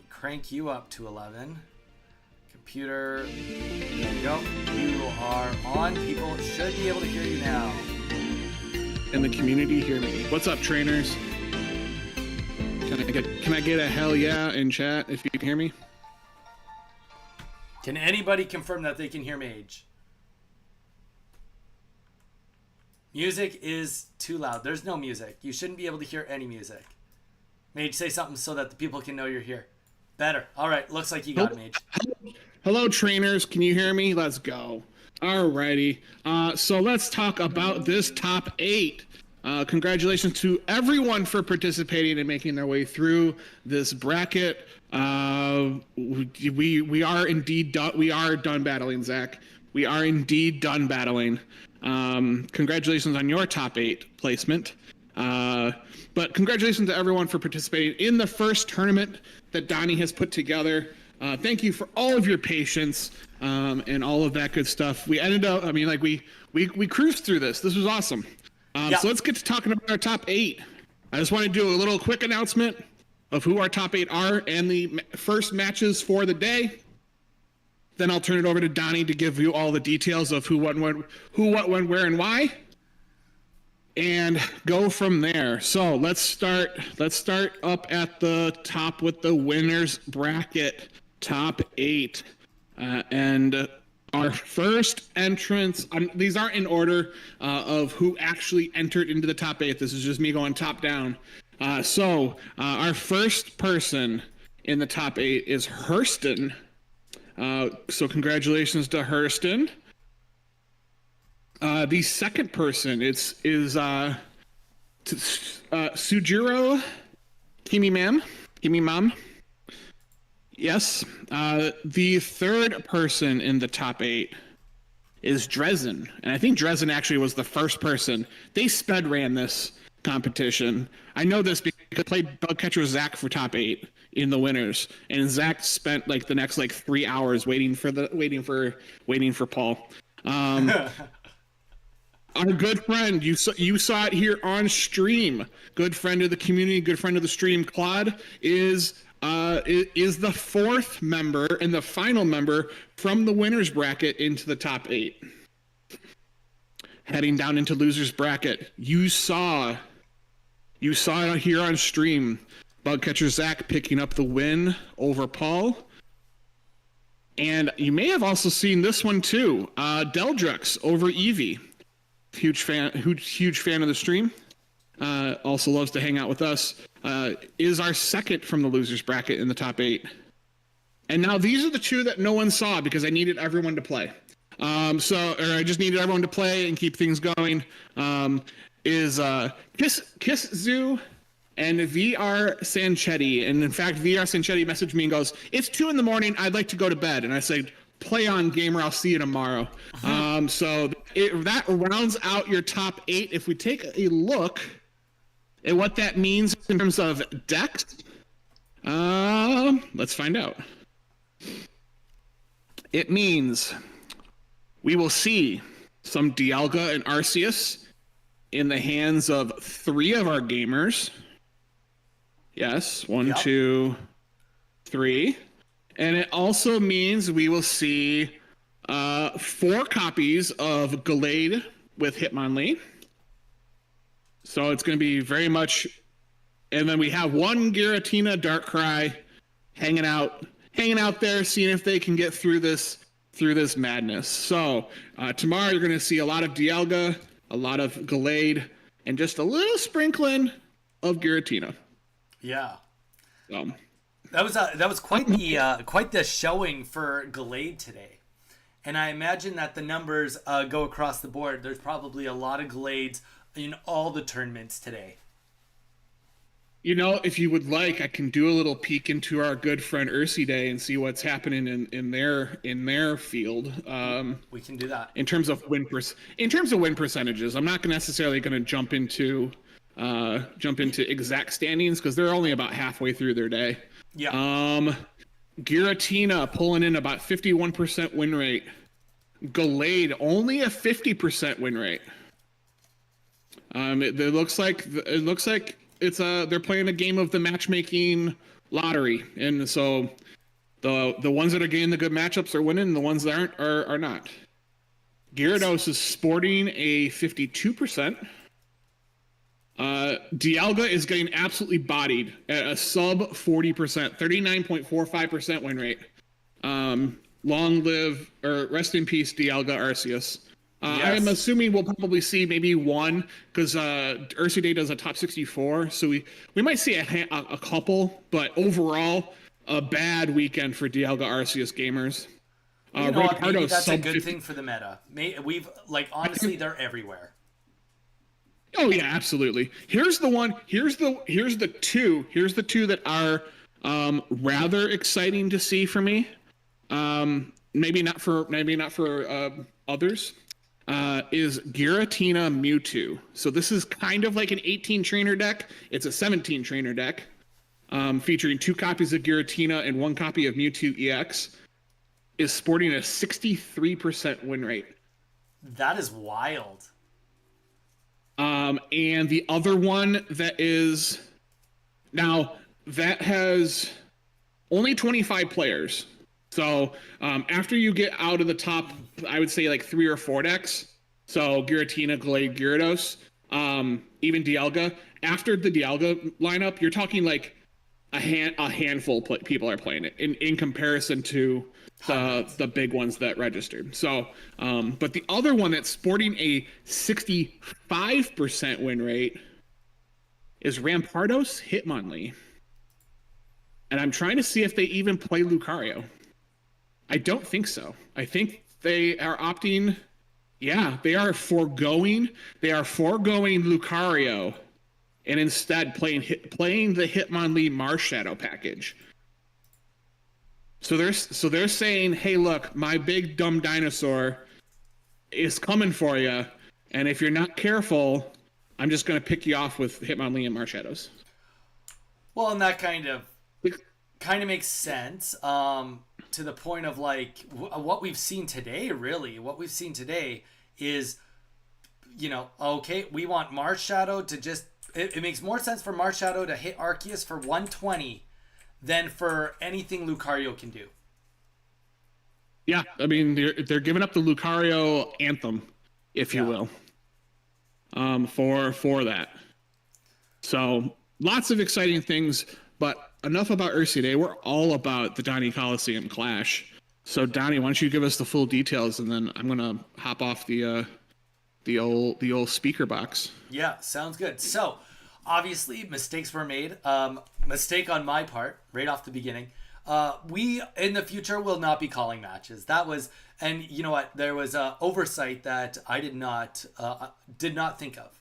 crank you up to 11. Computer, there you go. You are on. People should be able to hear you now. And the community hear me. What's up, trainers? Can I get a hell yeah in chat if you can hear me? Can anybody confirm that they can hear Mage? Music is too loud. There's no music. You shouldn't be able to hear any music. Mage, say something so that the people can know you're here. Better. All right. Looks like you got it, Mage. Hello, trainers. Can you hear me? Let's go. Alrighty. So let's talk about this top 8. Congratulations to everyone for participating and making their way through this bracket. We are indeed done battling, Zach. We are indeed done battling. Congratulations on your top 8 placement. But congratulations to everyone for participating in the first tournament that Donnie has put together. Thank you for all of your patience and all of that good stuff. We ended up, we cruised through this. This was awesome. So let's get to talking about our top 8. I just want to do a little quick announcement of who our top 8 are and the first matches for the day. Then I'll turn it over to Donnie to give you all the details of who, what, when, where, and why, and go from there. So let's start up at the top with the winners bracket, top 8, and our first entrance. These aren't in order of who actually entered into the top 8. This is just me going top down. So our first person in the top 8 is Hurston. So congratulations to Hurston. The second person is Sujiro Kimimam. Yes. The third person in the top 8 is Dresden, and I think Dresden actually was the first person. They sped ran this competition. I know this because I played Bugcatcher Zach for top 8 in the winners, and Zach spent like the next 3 hours waiting for Paul. Our good friend, you saw it here on stream. Good friend of the community, good friend of the stream, Claude is the fourth member and the final member from the winners bracket into the top 8. Heading down into losers bracket, you saw it here on stream. Bugcatcher Zach picking up the win over Paul. And you may have also seen this one too. Deldrux over Eevee. Huge fan of the stream. Also loves to hang out with us. Is our second from the losers bracket in the top 8. And now these are the 2 that no one saw because I needed everyone to play. I just needed everyone to play and keep things going. is Kiss Zoo and VR Sanchetti. And in fact, VR Sanchetti messaged me and goes, "It's 2 a.m. I'd like to go to bed." And I said, "Play on, gamer. I'll see you tomorrow." So that rounds out your top 8. If we take a look at what that means in terms of decks, let's find out. It means we will see some Dialga and Arceus in the hands of 3 of our gamers. Yes, 1, 2, 3. And it also means we will see 4 copies of Gallade with Hitmonlee. So it's going to be very much... And then we have 1 Giratina Darkrai hanging out there, seeing if they can get through this madness. So tomorrow you're going to see a lot of Dialga, a lot of Gallade, and just a little sprinkling of Giratina. Yeah. That was quite the showing for Gallade today, and I imagine that the numbers go across the board. There's probably a lot of Gallades in all the tournaments today. You know, if you would like, I can do a little peek into our good friend Ursi Day and see what's happening in their field. We can do that. In terms of win percentages, I'm not necessarily going to jump into exact standings because they're only about halfway through their day. Yeah. Giratina pulling in about 51% win rate. Gallade only a 50% win rate. It looks like it's they're playing a game of the matchmaking lottery, and so the ones that are getting the good matchups are winning, and the ones that aren't are not. Gyarados is sporting a 52%. Dialga is getting absolutely bodied at a sub 40%, 39.45% win rate. Long live, or rest in peace, Dialga Arceus. Yes. I'm assuming we'll probably see maybe 1 because Ursi Day does a top 64, so we might see a couple, but overall a bad weekend for Dialga Arceus gamers. You know what, maybe that's a good thing for the meta. Honestly, they're everywhere. Oh yeah, absolutely. Here's the one. Here's the two that are rather exciting to see for me. Maybe not for others. Is Giratina Mewtwo. So this is kind of like an 18 trainer deck. It's a 17 trainer deck, featuring 2 copies of Giratina and 1 copy of Mewtwo EX. Is sporting a 63% win rate. That is wild. And the other one that has only 25 players. So after you get out of the top, I would say like 3 or 4 decks. So Giratina, Gallade, Gyarados, even Dialga. After the Dialga lineup, you're talking like a handful of people are playing it in comparison to the big ones that registered. So, but the other one that's sporting a 65% win rate is Rampardos Hitmonlee. And I'm trying to see if they even play Lucario. I don't think so. I think they are opting. Yeah, they are foregoing Lucario and instead playing the Hitmonlee Marshadow package. So they're saying, hey, look, my big dumb dinosaur is coming for you, and if you're not careful, I'm just going to pick you off with Hitmonlee and Marshadows. Well, and that kind of makes sense to the point of like what we've seen today. Really, what we've seen today is, okay, we want Marshadow to just. It makes more sense for Marshadow to hit Arceus for 120 than for anything Lucario can do. Yeah, I mean they're giving up the Lucario anthem, if you will, for that. So lots of exciting things, but enough about Ursi Day. We're all about the Donny Coliseum Clash. So Donny, why don't you give us the full details, and then I'm gonna hop off the old speaker box. Yeah, sounds good. So obviously mistakes were made. Mistake on my part right off the beginning. We in the future will not be calling matches. That was, and you know what? There was a oversight that I did not think of,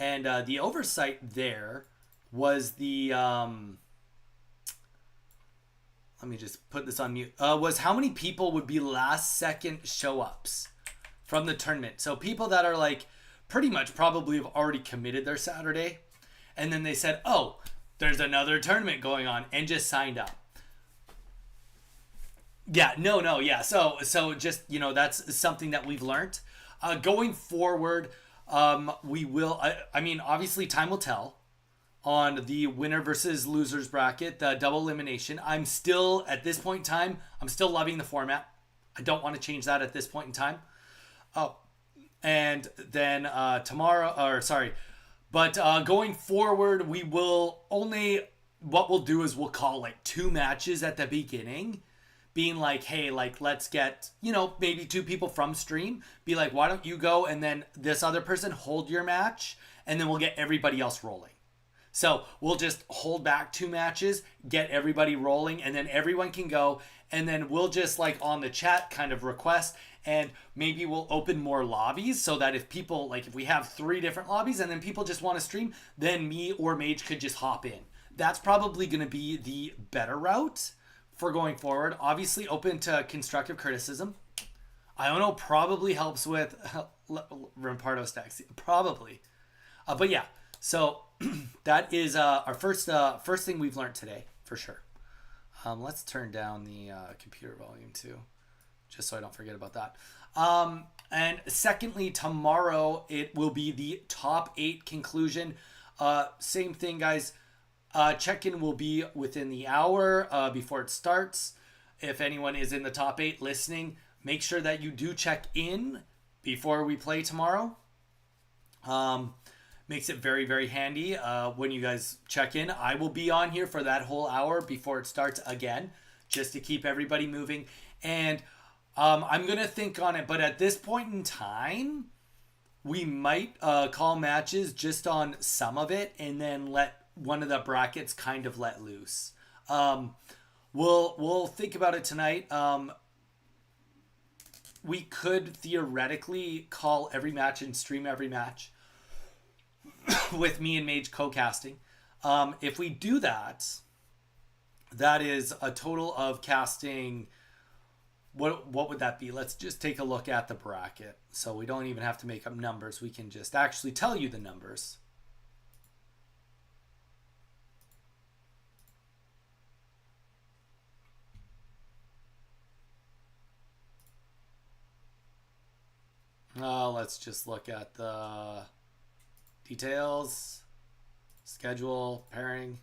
And the oversight there was the let me just put this on mute. Was how many people would be last second show ups from the tournament. So people that are like pretty much probably have already committed their Saturday. And then they said, oh, there's another tournament going on, and just signed up. Yeah, no, yeah. So just, that's something that we've learned. Going forward, we will, I mean, obviously time will tell on the winner versus losers bracket, the double elimination. I'm still, at this point in time, I'm still loving the format. I don't want to change that at this point in time. Oh, and then going forward, we will only, what we'll do is we'll call like 2 matches at the beginning, being like, hey, like, let's get, maybe 2 people from stream, be like, why don't you go, and then this other person hold your match, and then we'll get everybody else rolling. So we'll just hold back 2 matches, get everybody rolling, and then everyone can go. And then we'll just like on the chat kind of request, and maybe we'll open more lobbies so that if people, like if we have 3 different lobbies and then people just want to stream, then me or Mage could just hop in. That's probably going to be the better route for going forward. Obviously open to constructive criticism. I don't know, probably helps with Rampardo stacks. Probably. But yeah, so that is our first thing we've learned today, for sure. Let's turn down the computer volume too, just so I don't forget about that. And secondly, tomorrow it will be the top 8 conclusion. Same thing, guys. Check-in will be within the hour before it starts. If anyone is in the top 8 listening, make sure that you do check in before we play tomorrow. Makes it very, very handy when you guys check in. I will be on here for that whole hour before it starts again, just to keep everybody moving. And I'm going to think on it. But at this point in time, we might call matches just on some of it and then let one of the brackets kind of let loose. We'll think about it tonight. We could theoretically call every match and stream every match with me and Mage co-casting. If we do that, that is a total of casting. What would that be? Let's just take a look at the bracket. So we don't even have to make up numbers. We can just actually tell you the numbers. Let's just look at the details, schedule, pairing.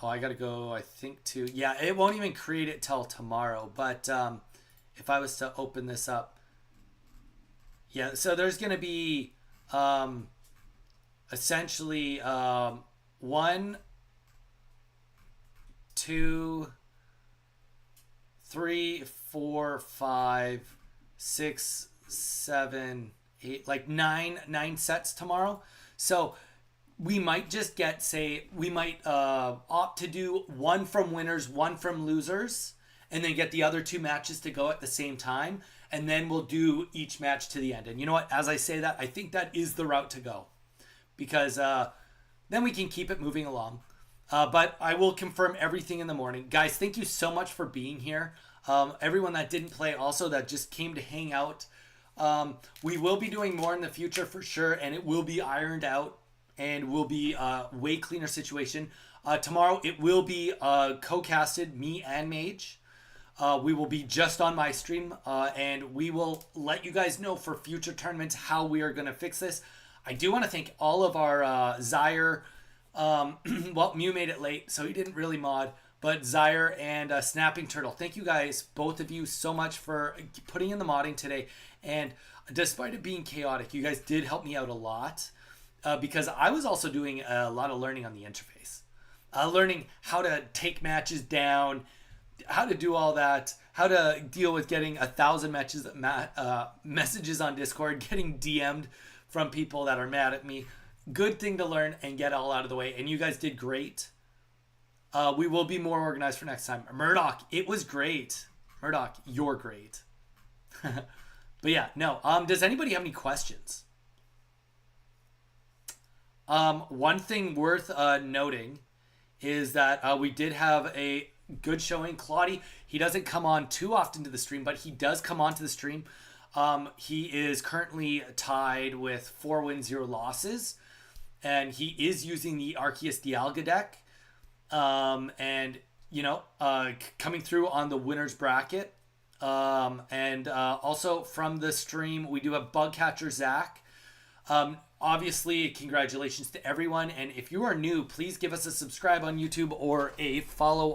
Oh, I gotta go, I think, to... Yeah, it won't even create it till tomorrow, but if I was to open this up... Yeah, so there's gonna be essentially 1, 2, 3, 4, 5, 6, 7, 8, like 9 sets tomorrow. So we might just get, we might opt to do 1 from winners, 1 from losers, and then get the other 2 matches to go at the same time. And then we'll do each match to the end. And you know what? As I say that, I think that is the route to go, because then we can keep it moving along. But I will confirm everything in the morning. Guys, thank you so much for being here. Everyone that didn't play, also that just came to hang out. We will be doing more in the future for sure, and it will be ironed out and will be a way cleaner situation. Tomorrow it will be co-casted, me and Mage. We will be just on my stream, and we will let you guys know for future tournaments how we are going to fix this. I do want to thank all of our Zaire. Well, Mew made it late, so he didn't really mod. But Zaire and Snapping Turtle, thank you guys, both of you, so much for putting in the modding today. And despite it being chaotic, you guys did help me out a lot, because I was also doing a lot of learning on the interface. Learning how to take matches down, how to do all that, how to deal with getting 1,000 messages on Discord, getting DM'd from people that are mad at me. Good thing to learn and get all out of the way. And you guys did great. We will be more organized for next time. Murdoch, it was great. Murdoch, you're great. But yeah, no. Does anybody have any questions? One thing worth noting is that we did have a good showing. Claudie, he doesn't come on too often to the stream, but he does come on to the stream. He is currently tied with 4 wins, 0 losses, and he is using the Arceus Dialga deck. And coming through on the winner's bracket. And also from the stream, we do have Bugcatcher Zach. Obviously, congratulations to everyone. And if you are new, please give us a subscribe on YouTube or a follow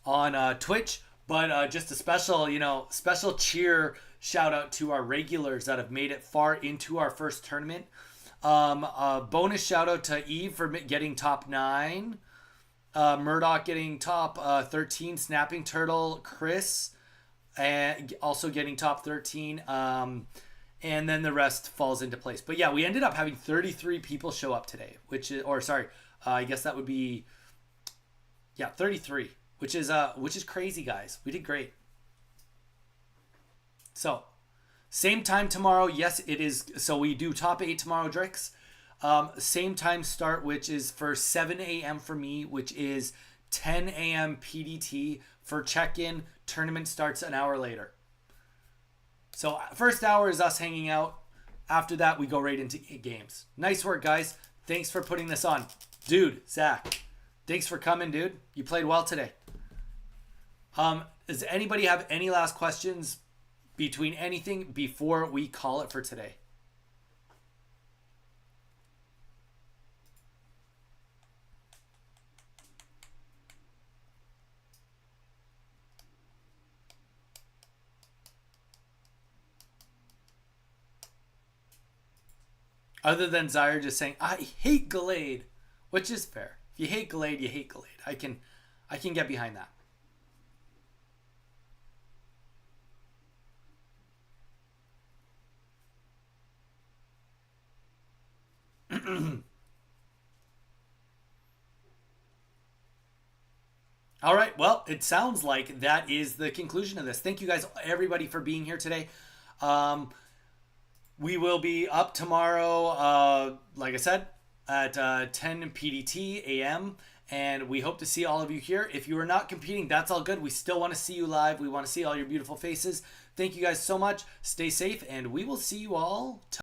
on Twitch. But just a special cheer shout out to our regulars that have made it far into our first tournament. A bonus shout out to Eve for getting top 9. Murdoch getting top 13. Snapping Turtle, Chris, and also getting top 13. And then the rest falls into place. But yeah, we ended up having 33 people show up today, I guess that would be 33, which is crazy, guys. We did great. So, same time tomorrow. Yes, it is. So we do top 8 tomorrow, Drix. Same time start, which is for 7 a.m. for me, which is 10 a.m. PDT for check-in. Tournament starts an hour later. So first hour is us hanging out. After that, we go right into games. Nice work, guys. Thanks for putting this on. Dude, Zach, thanks for coming, dude. You played well today. Does anybody have any last questions between anything before we call it for today? Other than Zyre just saying, I hate Gallade, which is fair. If you hate Gallade, you hate Gallade. I can get behind that. All right, well, it sounds like that is the conclusion of this. Thank you guys, everybody, for being here today. We will be up tomorrow, like I said, at 10 PDT AM, and we hope to see all of you here. If you are not competing, that's all good. We still want to see you live. We want to see all your beautiful faces. Thank you guys so much. Stay safe, and we will see you all tomorrow.